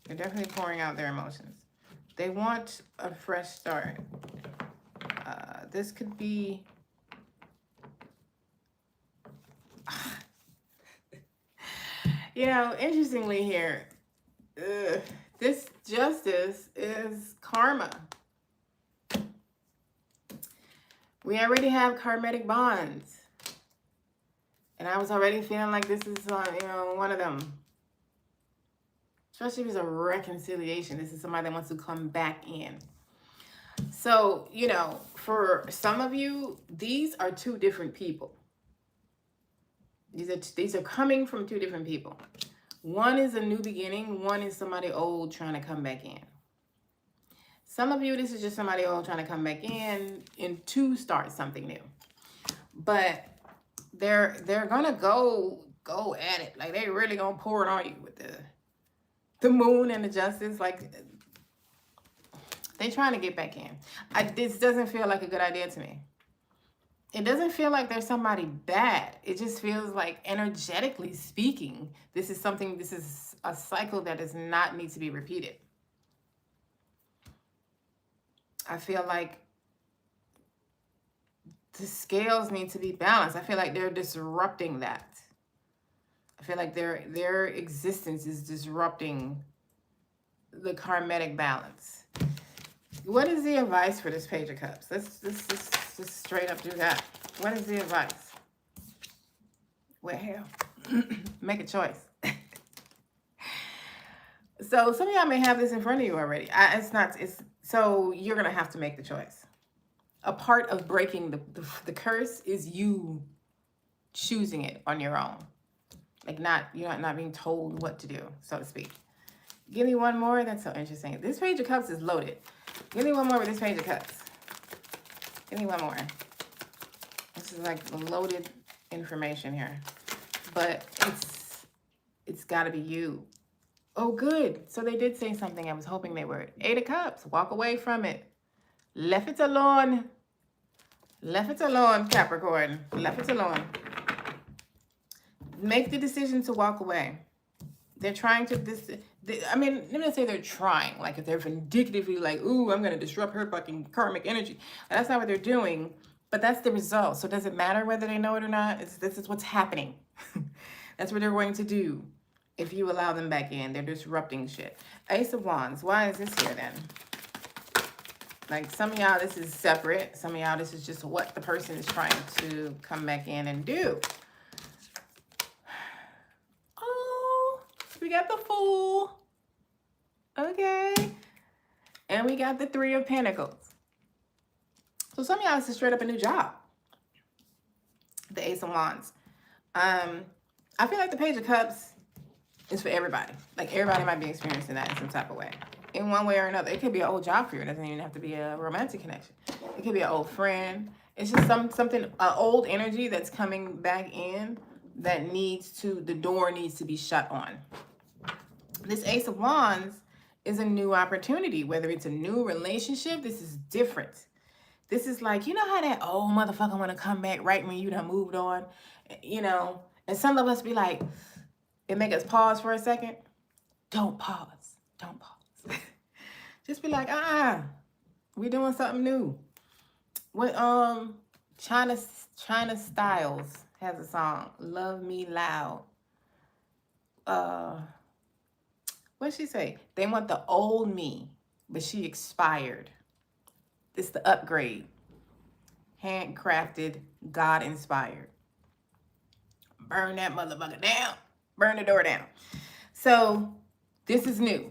They're definitely pouring out their emotions. They want a fresh start. This could be... interestingly here, this Justice is karma. We already have karmatic bonds. And I was already feeling like this is, one of them. Especially if it's a reconciliation. This is somebody that wants to come back in. So, for some of you, these are two different people. These are coming from two different people. One is a new beginning. One is somebody old trying to come back in. Some of you, this is just somebody old trying to come back in and to start something new. But they're gonna go at it. Like, they really gonna pour it on you with the Moon and the Justice. Like, they trying to get back in. This doesn't feel like a good idea to me. It doesn't feel like there's somebody bad. It just feels like, energetically speaking, this is a cycle that does not need to be repeated. I feel like the scales need to be balanced. I feel like they're disrupting that. I feel like their existence is disrupting the karmatic balance. What is the advice for this Page of Cups? Let's just straight up do that. What is the advice? Well, make a choice. So some of y'all may have this in front of you already. So you're going to have to make the choice. A part of breaking the curse is you choosing it on your own. Like, you're not being told what to do, so to speak. Give me one more. That's so interesting. This Page of Cups is loaded. Give me one more with this Page of Cups. Give me one more. This is like loaded information here. But it's got to be you. Oh, good. So they did say something I was hoping they would. 8 of Cups. Walk away from it. Left it alone. Left it alone, Capricorn. Left it alone. Make the decision to walk away. They're trying to, I mean, let me not say they're trying. Like, if they're vindictively like, ooh, I'm going to disrupt her fucking karmic energy. That's not what they're doing, but that's the result. So does it matter whether they know it or not? This is what's happening. That's what they're going to do if you allow them back in. They're disrupting shit. Ace of Wands. Why is this here then? Like, some of y'all, this is separate. Some of y'all, this is just what the person is trying to come back in and do. Oh, we got the Fool. Okay. And we got the Three of Pentacles. So some of y'all, this is straight up a new job. The Ace of Wands. I feel like the Page of Cups is for everybody. Like, everybody might be experiencing that in some type of way. In one way or another. It could be an old job for you. It doesn't even have to be a romantic connection. It could be an old friend. It's just something, an old energy that's coming back in that needs to, the door needs to be shut on. This Ace of Wands is a new opportunity. Whether it's a new relationship, this is different. This is like, you know how that old motherfucker want to come back right when you done moved on? You know, and some of us be like, it make us pause for a second. Don't pause. Don't pause. Just be like, we're doing something new. What China Styles has a song, Love Me Loud. What'd she say? They want the old me, but she expired. It's the upgrade. Handcrafted, God-inspired. Burn that motherfucker down. Burn the door down. So this is new.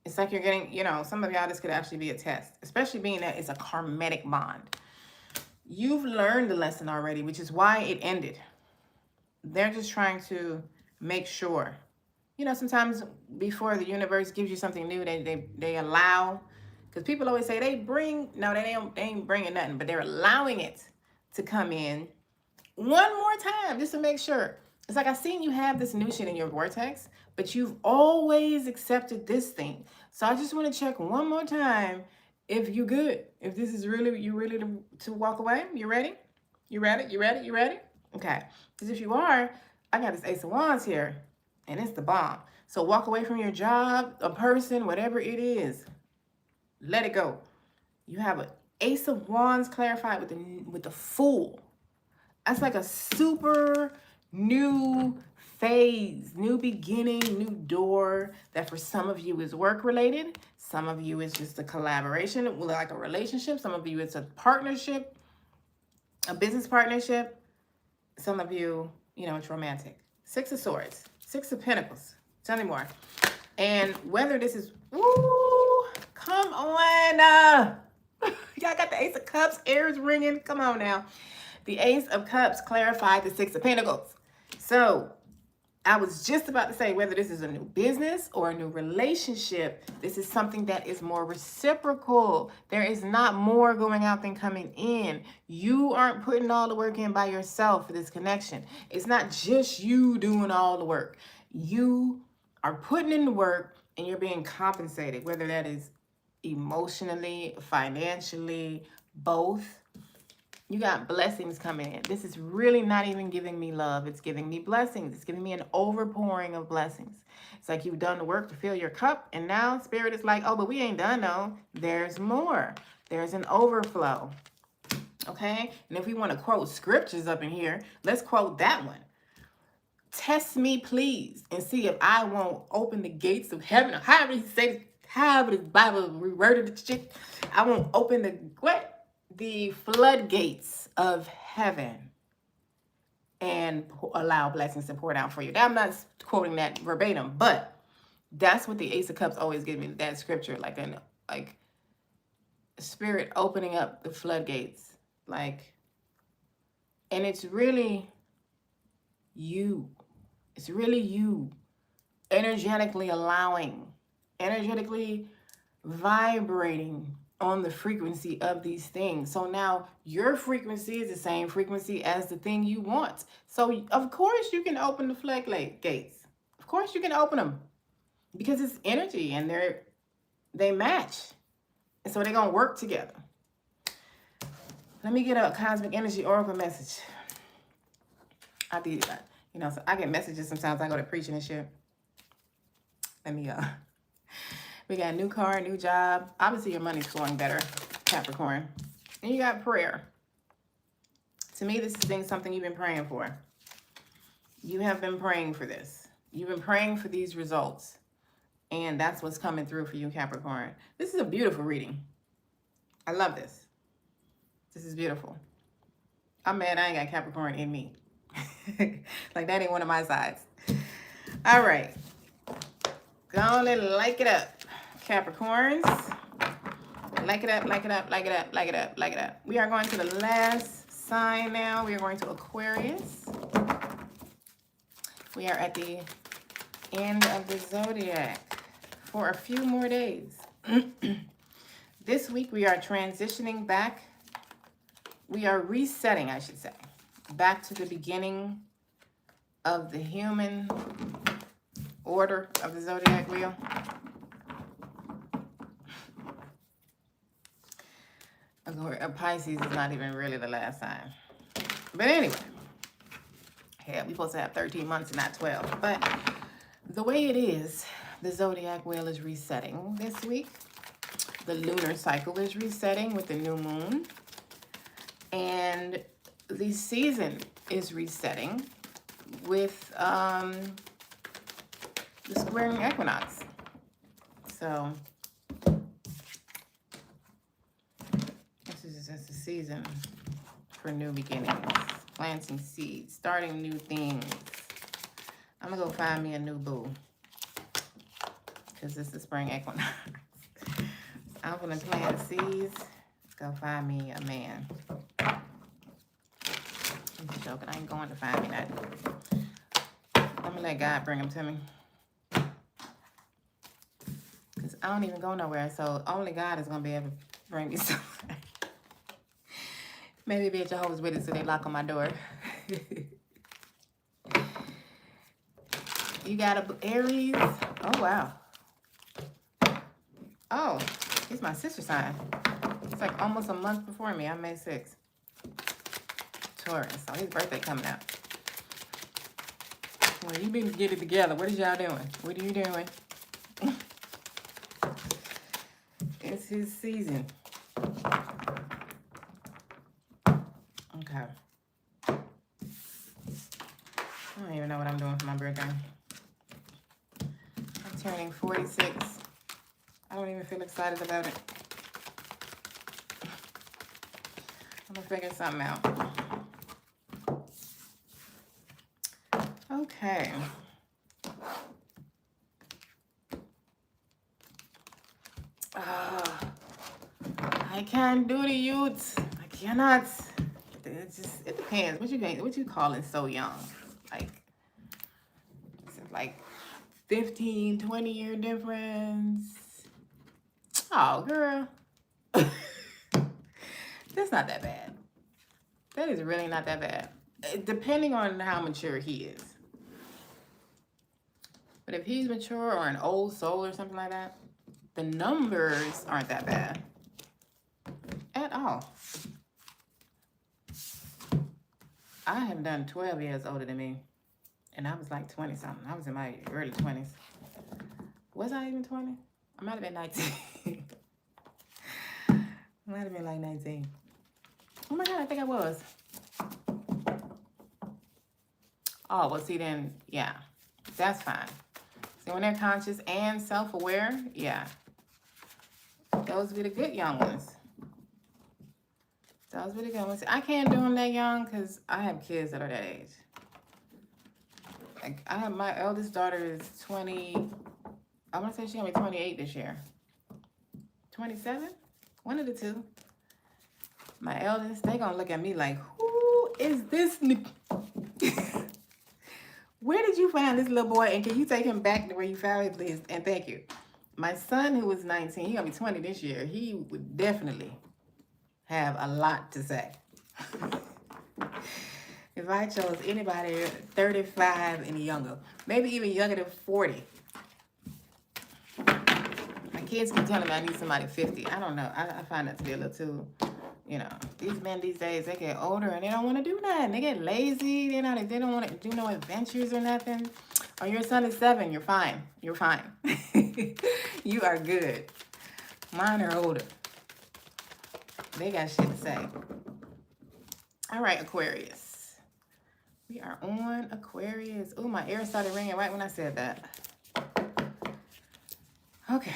It's like you're getting, you know, some of y'all, this could actually be a test, especially being that it's a karmic bond. You've learned the lesson already, which is why it ended. They're just trying to make sure. You know, sometimes before the universe gives you something new, they allow, because people always say they bring, no, they ain't bringing nothing, but they're allowing it to come in one more time just to make sure. It's like, I seen you have this new shit in your vortex, but you've always accepted this thing. So I just want to check one more time if you good. If this is really, you ready to walk away? You ready? You ready? You ready? You ready? Okay. Because if you are, I got this Ace of Wands here, and it's the bomb. So walk away from your job, a person, whatever it is. Let it go. You have an Ace of Wands clarified with the Fool. That's like a super new phase, new beginning, new door that for some of you is work related. Some of you is just a collaboration, like a relationship. Some of you it's a partnership, a business partnership. Some of you, you know, it's romantic. Six of Swords, Six of Pentacles. Tell me more. And whether this is, ooh, come on. Y'all got the Ace of Cups, ears ringing. Come on now. The Ace of Cups clarified the Six of Pentacles. So I was just about to say, whether this is a new business or a new relationship, this is something that is more reciprocal. There is not more going out than coming in. You aren't putting all the work in by yourself for this connection. It's not just you doing all the work. You are putting in the work and you're being compensated, whether that is emotionally, financially, both. You got blessings coming in. This is really not even giving me love. It's giving me blessings. It's giving me an overpouring of blessings. It's like you've done the work to fill your cup. And now Spirit is like, oh, but we ain't done, no. There's more. There's an overflow. Okay? And if we want to quote scriptures up in here, let's quote that one. Test me, please, and see if I won't open the gates of heaven. Or however he said, however the Bible reworded the shit. I won't open the, what? The floodgates of heaven and allow blessings to pour down for you. Now, I'm not quoting that verbatim, but that's what the Ace of Cups always gives me, that scripture, like Spirit opening up the floodgates, like, and it's really you. It's really you energetically allowing, energetically vibrating on the frequency of these things. So now your frequency is the same frequency as the thing you want. So of course you can open the floodgates. Of course you can open them because it's energy and they match. And so they're going to work together. Let me get a cosmic energy oracle message. I do that. You know, so I get messages sometimes. I go to preaching and shit. Let me, we got a new car, new job. Obviously, your money's flowing better, Capricorn. And you got prayer. To me, this is something you've been praying for. You have been praying for this. You've been praying for these results. And that's what's coming through for you, Capricorn. This is a beautiful reading. I love this. This is beautiful. I'm mad I ain't got Capricorn in me. Like, that ain't one of my sides. All right. Go on and like it up, Capricorns. Like it up, like it up, like it up, like it up, like it up. We are going to the last sign now. We are going to Aquarius. We are at the end of the zodiac for a few more days. This week we are transitioning back. We are resetting, I should say, back to the beginning of the human order of the zodiac wheel. Pisces is not even really the last sign. But anyway, yeah, we're supposed to have 13 months and not 12. But the way it is, the zodiac wheel is resetting this week. The lunar cycle is resetting with the new moon. And the season is resetting with the squaring equinox. So this is just a season for new beginnings, planting seeds, starting new things. I'm gonna go find me a new boo because this is spring equinox. I'm gonna plant seeds. Let's go find me a man. I'm just joking. I ain't going to find me nothing. I'm gonna let God bring him to me. Because I don't even go nowhere. So only God is gonna be able to bring me somewhere. Maybe be a Jehovah's Witness so they lock on my door. You got a Aries. Oh, wow. Oh, he's my sister sign. It's like almost a month before me. I'm May 6th. Taurus. So his birthday coming up. Well, you been get it together. What is y'all doing? What are you doing? It's his season. Okay. I don't even know what I'm doing for my birthday. I'm turning 46. I don't even feel excited about it. I'm gonna figure something out. Okay. I can't do the youth. I cannot. It depends. What you calling so young? Like, is it like 15, 20-year difference? Oh, girl. That's not that bad. That is really not that bad. Depending on how mature he is. But if he's mature or an old soul or something like that, the numbers aren't that bad. At all. I have done 12 years older than me. And I was like 20 something. I was in my early 20s. Was I even 20? I might have been 19. Might have been like 19. Oh my God, I think I was. Oh, well, see then, yeah. That's fine. See, when they're conscious and self-aware, yeah. Those be the good young ones. Those be the good ones. I can't do them that young because I have kids that are that age. Like, I have my eldest daughter is 20. I want to say she's going to be 28 this year. 27? One of the two. My eldest, they going to look at me like, who is this? Where did you find this little boy? And can you take him back to where you found him, please? And thank you. My son, who was 19, he's going to be 20 this year. He would definitely have a lot to say. If I chose anybody 35 and younger, maybe even younger than 40. My kids keep telling me I need somebody 50. I don't know. I find that to be a little too You know, these men these days, they get older and they don't want to do nothing. They get lazy. They don't want to do no adventures or nothing. Or your son is 7. You're fine. You're fine. You are good. Mine are older. They got shit to say. All right, Aquarius. We are on Aquarius. Oh, my ear started ringing right when I said that. Okay.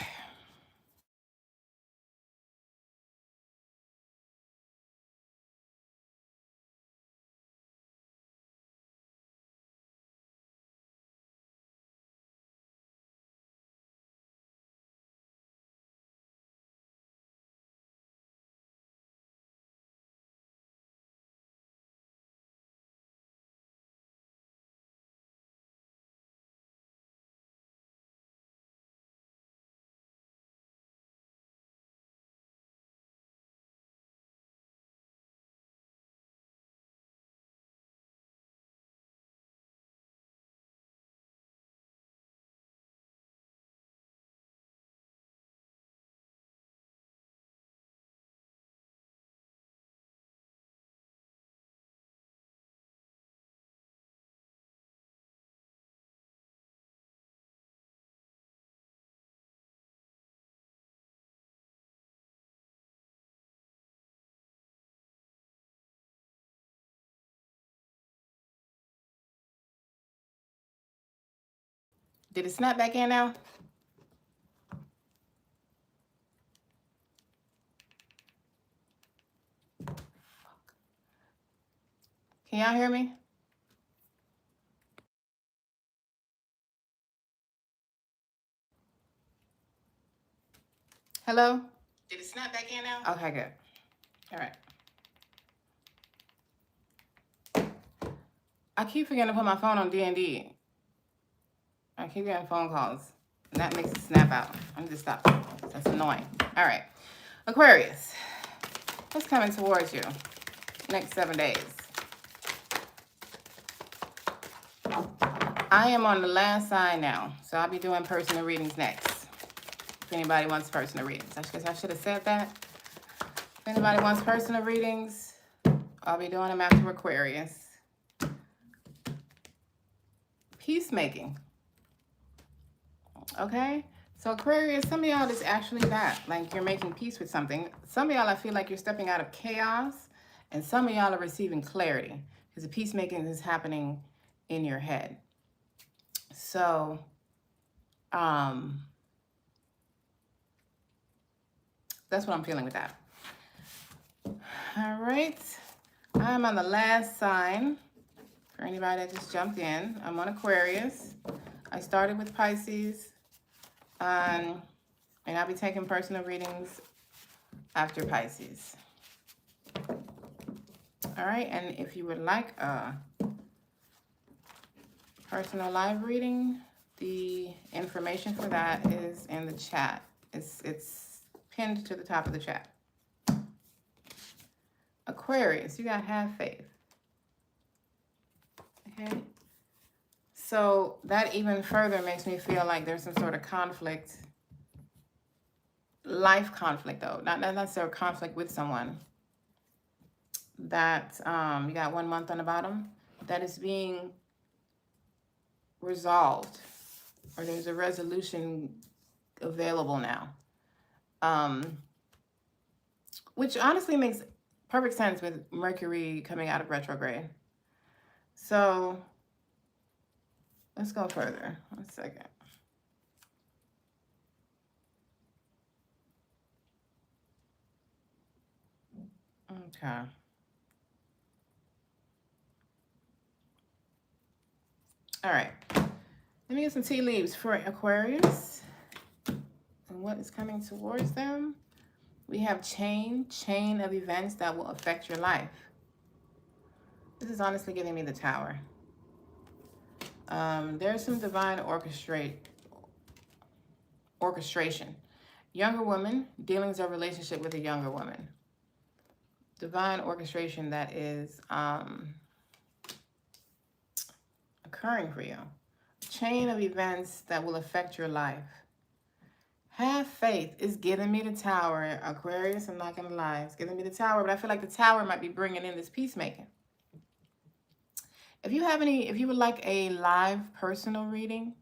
Did it snap back in now? Can y'all hear me? Hello? Did it snap back in now? Okay, good. All right. I keep forgetting to put my phone on D&D. I keep getting phone calls. And that makes it snap out. I'm just stop. That's annoying. All right. Aquarius. What's coming towards you next 7 days? I am on the last sign now. So I'll be doing personal readings next. If anybody wants personal readings. I guess I should have said that. If anybody wants personal readings, I'll be doing them after Aquarius. Peacemaking. Okay? So Aquarius, some of y'all is actually that. Like you're making peace with something. Some of y'all, I feel like you're stepping out of chaos. And some of y'all are receiving clarity. Because the peacemaking is happening in your head. So, that's what I'm feeling with that. All right. I'm on the last sign. For anybody that just jumped in, I'm on Aquarius. I started with Pisces. And I'll be taking personal readings after Pisces. All right. And if you would like a personal live reading, the information for that is in the chat. It's pinned to the top of the chat. Aquarius, you got have faith. Okay. So that even further makes me feel like there's some sort of conflict, life conflict though, not necessarily conflict with someone, that you got 1 month on the bottom, that is being resolved, or there's a resolution available now. Which honestly makes perfect sense with Mercury coming out of retrograde. So let's go further. 1 second. Okay. All right. Let me get some tea leaves for Aquarius. And what is coming towards them? We have chain of events that will affect your life. This is honestly giving me the Tower. There's some divine orchestration. Younger woman, dealings or relationship with a younger woman. Divine orchestration that is occurring for you. Chain of events that will affect your life. Have faith. It's giving me the Tower, Aquarius. I'm not going to lie. It's giving me the Tower, but I feel like the Tower might be bringing in this peacemaking. If you would like a live personal reading,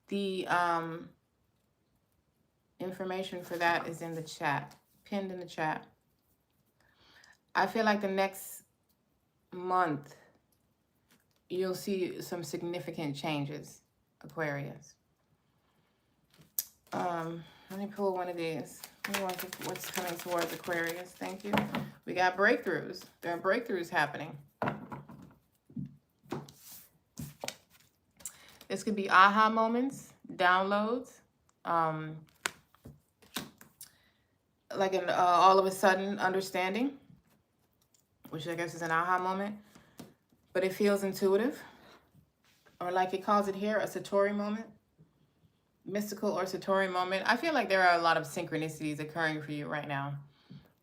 the information for that is in the chat, pinned in the chat. I feel like the next month, you'll see some significant changes, Aquarius. Let me pull one of these. What's coming towards Aquarius? Thank you. We got breakthroughs. There are breakthroughs happening. This could be aha moments, downloads, like an all of a sudden understanding, which I guess is an aha moment, but it feels intuitive, or like it calls it here, a Satori moment, mystical or Satori moment. I feel like there are a lot of synchronicities occurring for you right now.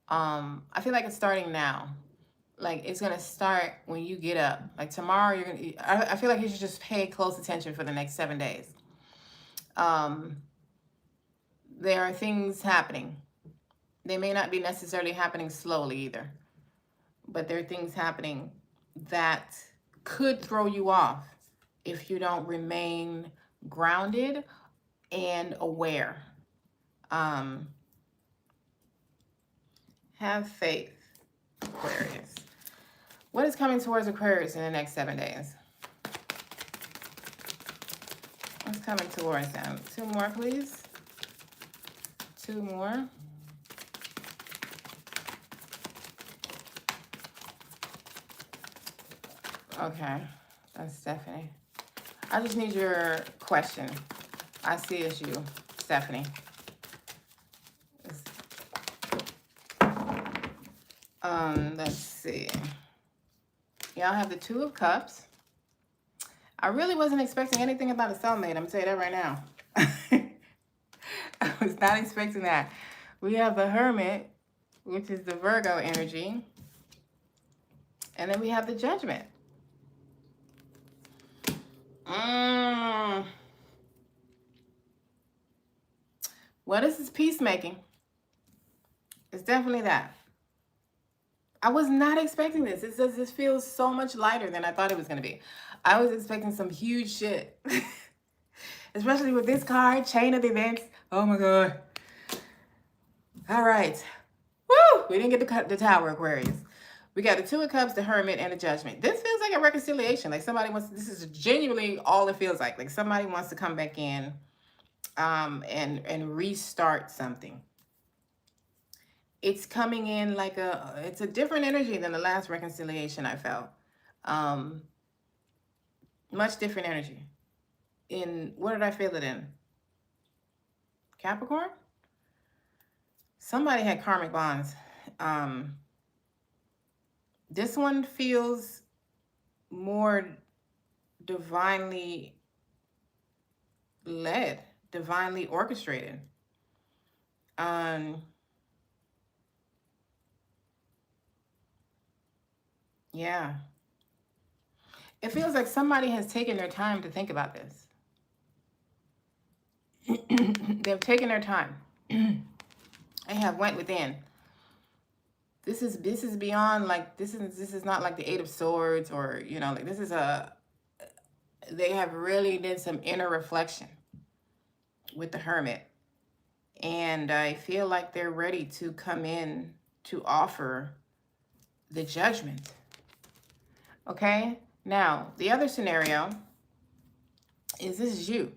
I feel like it's starting now. Like it's gonna start when you get up. Like tomorrow, I feel like you should just pay close attention for the next 7 days. There are things happening. They may not be necessarily happening slowly either, but there are things happening that could throw you off if you don't remain grounded and aware. Have faith, Aquarius. What is coming towards Aquarius in the next 7 days? What's coming towards them? 2 more, please. 2 more. Okay, that's Stephanie. I just need your question. I see it's you, Stephanie. Let's see. Y'all have the 2 of Cups. I really wasn't expecting anything about a soulmate. I'm gonna tell you that right now. I was not expecting that. We have the Hermit, which is the Virgo energy. And then we have the Judgment. What is this peacemaking? It's definitely that. I was not expecting this. It says this feels so much lighter than I thought it was going to be. I was expecting some huge shit. Especially with this card, Chain of Events. Oh my God. All right. Woo! We didn't get the Tower, Aquarius. We got the 2 of Cups, the Hermit, and the Judgment. This feels like a reconciliation. Like somebody wants, this is genuinely all it feels like. Like somebody wants to come back in and restart something. It's coming in like it's a different energy than the last reconciliation I felt. Much different energy. What did I feel it in? Capricorn? Somebody had karmic bonds. This one feels more divinely led, divinely orchestrated. Yeah. It feels like somebody has taken their time to think about this. They've taken their time. They have went within. This is beyond, like, this is not like the 8 of Swords, or, you know, like this is they have really did some inner reflection with the Hermit. And I feel like they're ready to come in to offer the Judgment. Okay? Now, the other scenario is this is you.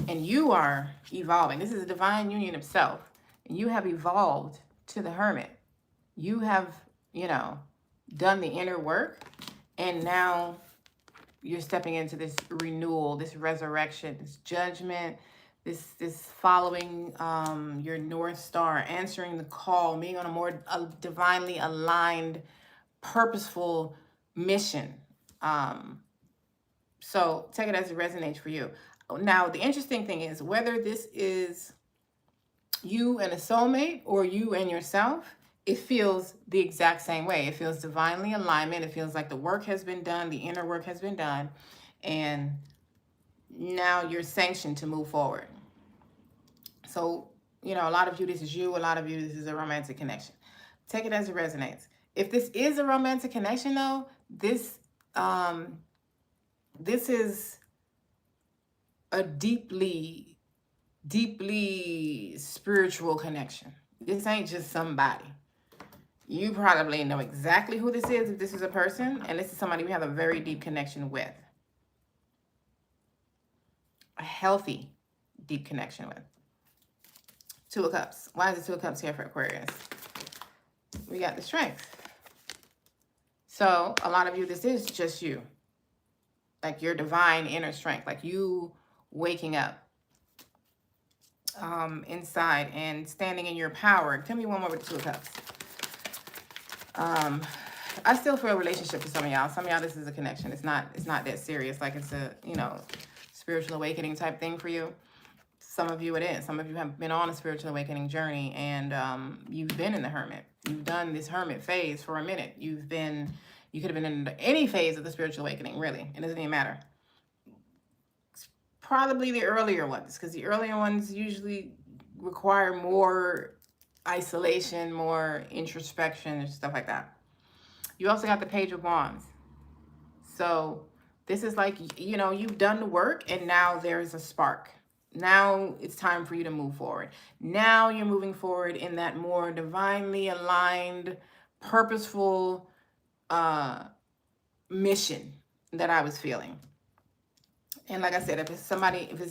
And you are evolving. This is a divine union of self. And you have evolved to the Hermit. You have, you know, done the inner work. And now you're stepping into this renewal, this resurrection, this judgment, this following your North Star, answering the call, being on a more divinely aligned, purposeful mission. So take it as it resonates for you. Now, the interesting thing is whether this is you and a soulmate or you and yourself, it feels the exact same way. It feels divinely alignment. It feels like the work has been done, the inner work has been done, and now you're sanctioned to move forward. So, you know, a lot of you, this is you. A lot of you, this is a romantic connection. Take it as it resonates. If this is a romantic connection, though, this is a deeply, deeply spiritual connection. This ain't just somebody. You probably know exactly who this is if this is a person, and this is somebody we have a very deep connection with. A healthy, deep connection with. Two of Cups. Why is the Two of Cups here for Aquarius? We got the Strength. So a lot of you, this is just you. Like your divine inner strength. Like you waking up inside and standing in your power. Tell me one more with the Two of Cups. I still feel a relationship for some of y'all. Some of y'all, this is a connection. It's not that serious. Like it's a, you know, spiritual awakening type thing for you. Some of you it is. Some of you have been on a spiritual awakening journey, and you've been in the hermit. You've done this hermit phase for a minute. You could have been in any phase of the spiritual awakening, really. It doesn't even matter. It's probably the earlier ones, because the earlier ones usually require more isolation, more introspection, and stuff like that. You also got the Page of Wands. So this is like, you know, you've done the work, and now there's a spark. Now it's time for you to move forward. Now you're moving forward in that more divinely aligned, purposeful mission that I was feeling. And like I said, if this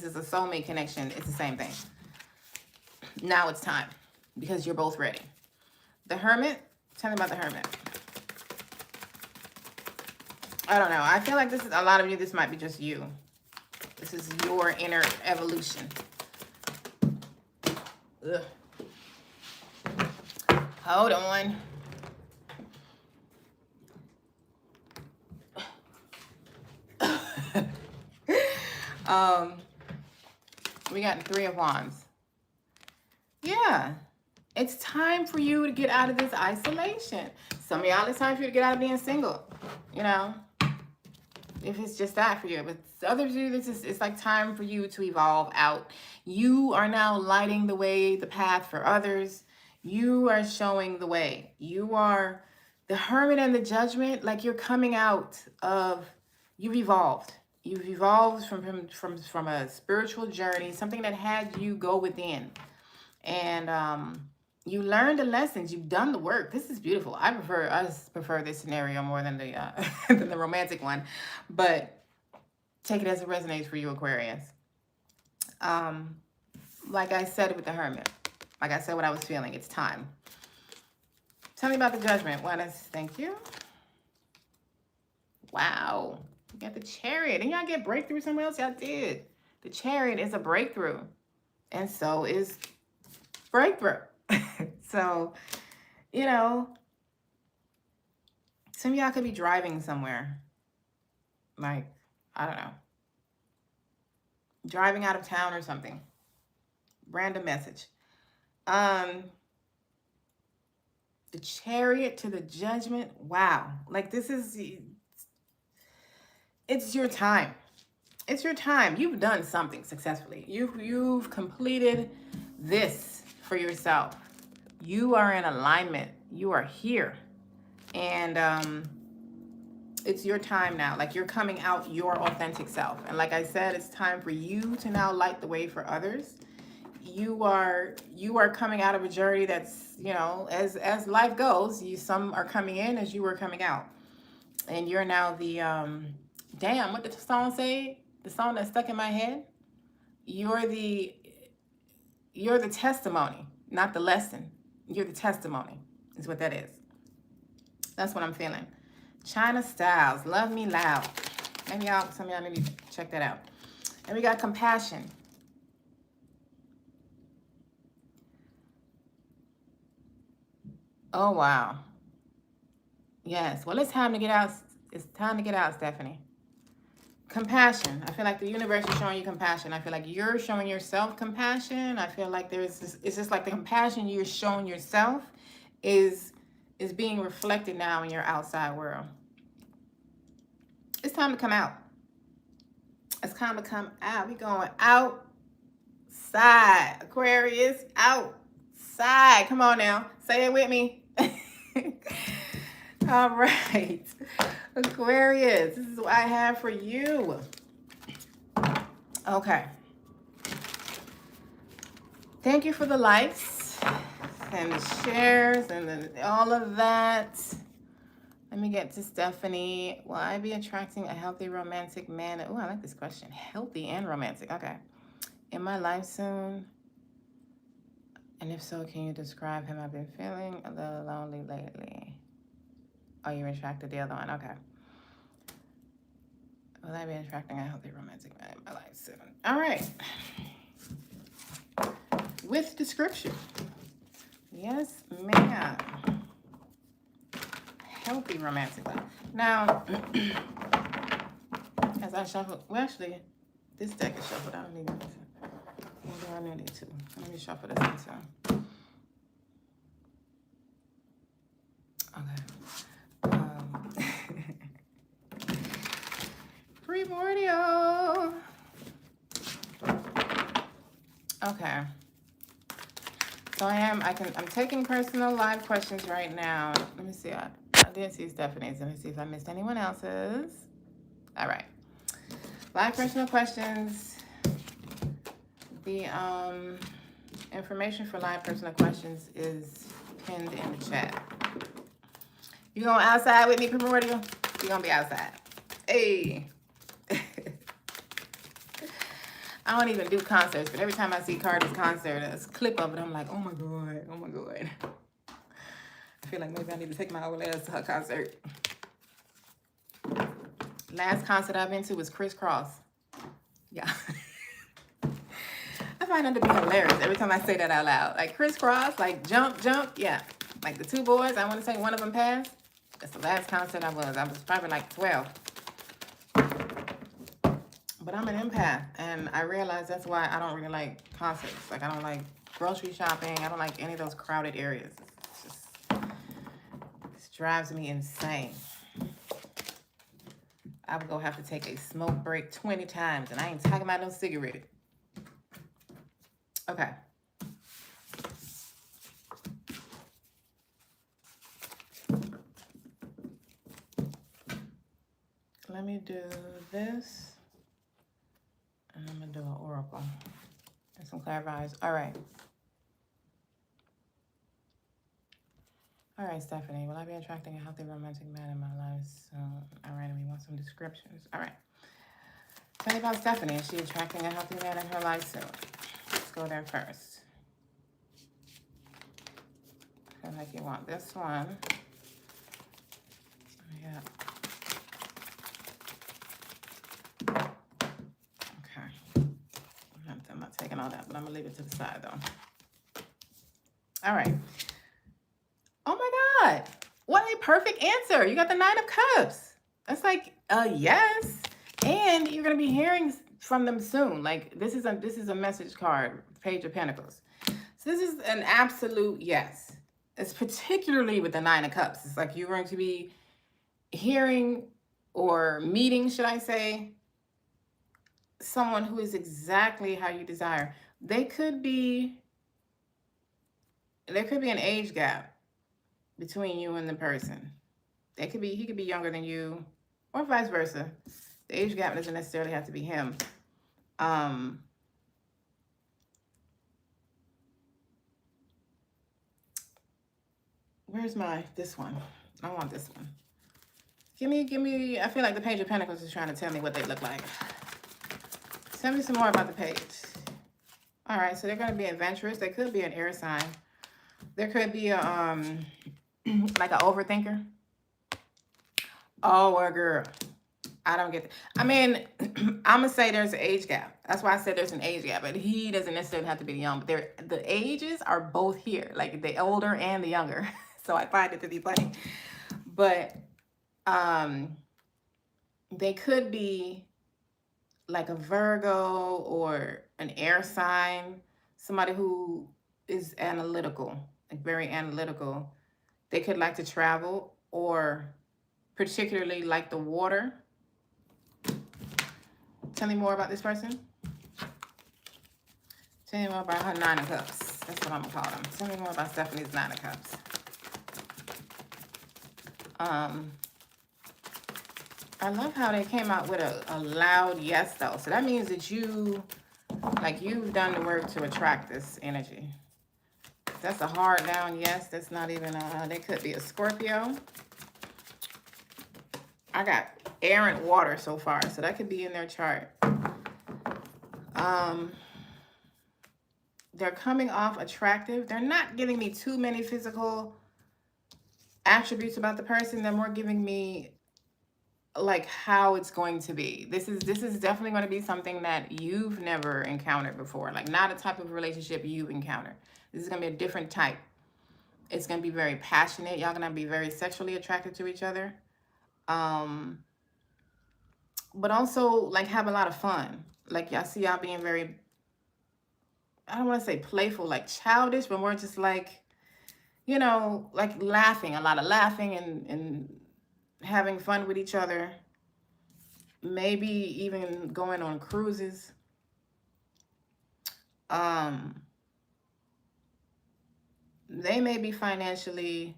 is a soulmate connection, it's the same thing. Now it's time, because you're both ready. The Hermit, tell me about the Hermit. I don't know. I feel like this is, a lot of you, this might be just you. This is your inner evolution. Ugh. Hold on. We got the Three of Wands. Yeah. It's time for you to get out of this isolation. Some of y'all, it's time for you to get out of being single. You know? If it's just that for you. But others of you, it's like time for you to evolve out. You are now lighting the way, the path for others. You are showing the way. You are the Hermit and the Judgment. Like you're coming out of, you've evolved. You've evolved from a spiritual journey, something that had you go within. And you learned the lessons. You've done the work. This is beautiful. I prefer this scenario more than the than the romantic one, but take it as it resonates for you, Aquarius. Like I said with the Hermit, like I said what I was feeling. It's time. Tell me about the Judgment. Thank you. Wow, you got the Chariot. Didn't y'all get breakthrough somewhere else? Y'all did. The Chariot is a breakthrough, and so is breakthrough. So, you know, some of y'all could be driving somewhere. Like, I don't know. Driving out of town or something. Random message. The Chariot to the Judgment. Wow. Like this is, it's your time. It's your time. You've done something successfully. You've completed this for yourself. You are in alignment. You are here. And it's your time now. Like you're coming out your authentic self. And like I said, it's time for you to now light the way for others. You are coming out of a journey that's, you know, as life goes, some are coming in as you were coming out. And you're now the damn, what did the song say? The song that stuck in my head? You're the testimony, not the lesson. You're the testimony, is what that is. That's what I'm feeling. China Styles, Love Me Loud. Maybe some of y'all need to check that out. And we got Compassion. Oh, wow. Yes. Well, it's time to get out. It's time to get out, Stephanie. Compassion. I feel like the universe is showing you compassion. I feel like you're showing yourself compassion. I feel like it's just like the compassion you're showing yourself is being reflected now in your outside world. It's time to come out. It's time to come out. We going outside. outside. Aquarius, outside. Come on now. Say it with me. All right. Aquarius, this is what I have for you. Okay. Thank you for the likes and the shares and all of that. Let me get to Stephanie. Will I be attracting a healthy romantic man? Oh, I like this question. Healthy and romantic. Okay. In my life soon? And if so, can you describe him? I've been feeling a little lonely lately. Oh, you attracted the other one. Okay. Will I be attracting a healthy romantic man in my life soon? All right. With description. Yes, ma'am. Healthy romantic life. Now, as I shuffle, well, actually, this deck is shuffled. I don't need it. I don't need to. Let me shuffle this one too. Okay. Primordial. Okay. So I'm taking personal live questions right now. Let me see. I didn't see Stephanie's. Let me see if I missed anyone else's. All right. Live personal questions. The information for live personal questions is pinned in the chat. You going outside with me, Primordial? You're going to be outside. Hey. I don't even do concerts, but every time I see Cardi's concert, a clip of it, I'm like, oh my God, oh my God. I feel like maybe I need to take my old ass to her concert. Last concert I've been to was Criss Cross. Yeah. I find that to be hilarious every time I say that out loud. Like Criss Cross, like jump, yeah. Like the two boys, I want to say one of them passed. That's the last concert I was. I was probably like 12. But I'm an empath, and I realize that's why I don't really like concerts. Like, I don't like grocery shopping. I don't like any of those crowded areas. It drives me insane. I would go have to take a smoke break 20 times, and I ain't talking about no cigarette. Okay. Let me do this. And I'm going to do an oracle and some clairvoyance. All right. All right, Stephanie. Will I be attracting a healthy romantic man in my life soon? All right, and we want some descriptions. All right. Tell me about Stephanie. Is she attracting a healthy man in her life soon? Let's go there first. I feel like you want this one. Yeah. I'm not taking all that, but I'm going to leave it to the side, though. All right. Oh, my God. What a perfect answer. You got the 9 of Cups. That's like, yes. And you're going to be hearing from them soon. Like, this is a message card, Page of Pentacles. So this is an absolute yes. It's particularly with the 9 of Cups. It's like you're going to be hearing or meeting, should I say, someone who is exactly how you desire. There could be an age gap between you and the person. He could be younger than you, or vice versa. The age gap doesn't necessarily have to be him. Where's this one? I want this one. Give me, I feel like the Page of Pentacles is trying to tell me what they look like. Tell me some more about the page. All right, so they're going to be adventurous. They could be an air sign. There could be a, like an overthinker. Oh, well, girl. I don't get it. I mean, I'm going to say there's an age gap. That's why I said there's an age gap. But he doesn't necessarily have to be young. But the ages are both here. Like the older and the younger. So I find it to be funny. But they could be like a Virgo or an air sign. Somebody who is analytical. Like very analytical. They could like to travel or particularly like the water. Tell me more about this person. Tell me more about her Nine of Cups. That's what I'm gonna call them. Tell me more about Stephanie's Nine of Cups. I love how they came out with a loud yes, though. So that means that you've done the work to attract this energy. That's a hard down yes. That's not even they could be a Scorpio. I got air and water so far, so that could be in their chart. They're coming off attractive. They're not giving me too many physical attributes about the person. They're more giving me like how it's going to be. This is definitely going to be something that you've never encountered before. Like not a type of relationship you've encountered. This is going to be a different type. It's going to be very passionate. Y'all going to be very sexually attracted to each other. But also like have a lot of fun. Like y'all see y'all being very, I don't want to say playful, like childish, but more just like, you know, like laughing, a lot of laughing and having fun with each other. Maybe even going on cruises. They may be financially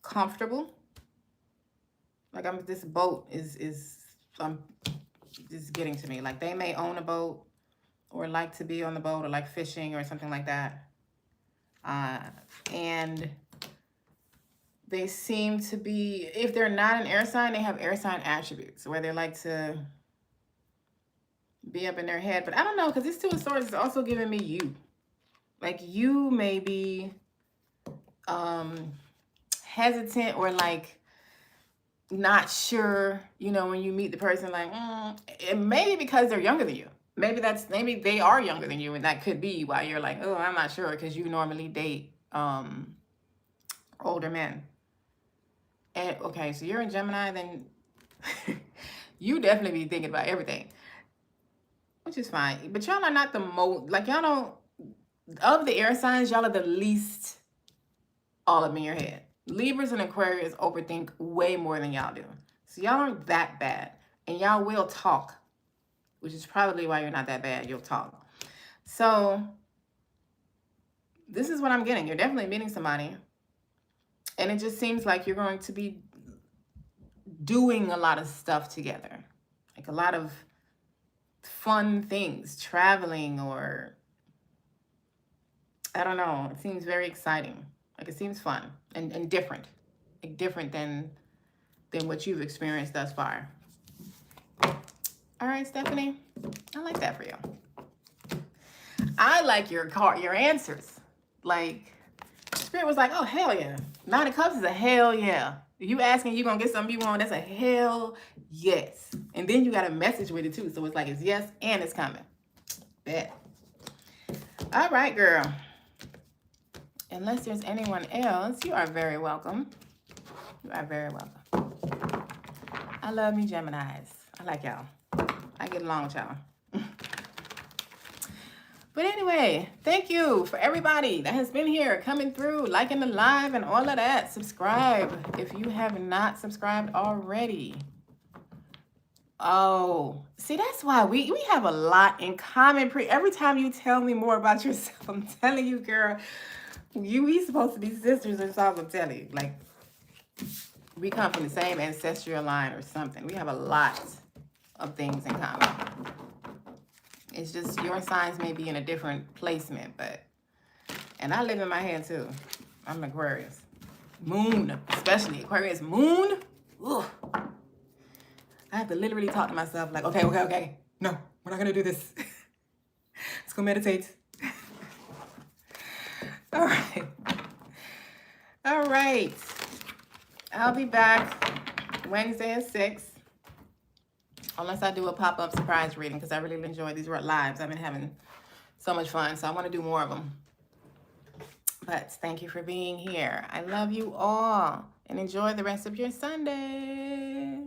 comfortable. Like this boat is getting to me. Like they may own a boat or like to be on the boat or like fishing or something like that. And they seem to be, if they're not an air sign, they have air sign attributes where they like to be up in their head. But I don't know, because this Two of Swords is also giving me you. Like you may be hesitant or like not sure, you know, when you meet the person, like, it may be because they're younger than you. Maybe they are younger than you, and that could be why you're like, oh, I'm not sure, because you normally date older men. And okay, so you're in Gemini, then you definitely be thinking about everything, which is fine. But y'all are not the most, like y'all don't, of the air signs, y'all are the least all up in your head. Libras and Aquarius overthink way more than y'all do. So y'all aren't that bad. And y'all will talk, which is probably why you're not that bad. You'll talk. So this is what I'm getting. You're definitely meeting somebody. And it just seems like you're going to be doing a lot of stuff together. Like a lot of fun things. Traveling or, I don't know. It seems very exciting. Like it seems fun and different. Like different than what you've experienced thus far. All right, Stephanie. I like that for you. I like your answers. Like, Spirit was like, oh, hell yeah. Nine of Cups is a hell yeah. You asking you gonna get something you want, that's a hell yes. And then you got a message with it too. So it's like it's yes and it's coming. Bet. All right, girl. Unless there's anyone else, you are very welcome. You are very welcome. I love me Geminis. I like y'all. I get along with y'all. But anyway, thank you for everybody that has been here, coming through, liking the live and all of that. Subscribe if you have not subscribed already. Oh, see, that's why we have a lot in common. Every time you tell me more about yourself, I'm telling you, girl, we supposed to be sisters or something. I'm telling you, like, we come from the same ancestral line or something. We have a lot of things in common. It's just your signs may be in a different placement, and I live in my head too. I'm an Aquarius. Moon, especially Aquarius moon. Ugh. I have to literally talk to myself like, okay. No, we're not gonna do this. Let's go meditate. All right. I'll be back Wednesday at 6. Unless I do a pop-up surprise reading, because I really enjoy these lives. I've been having so much fun, so I want to do more of them. But thank you for being here. I love you all, and enjoy the rest of your Sunday.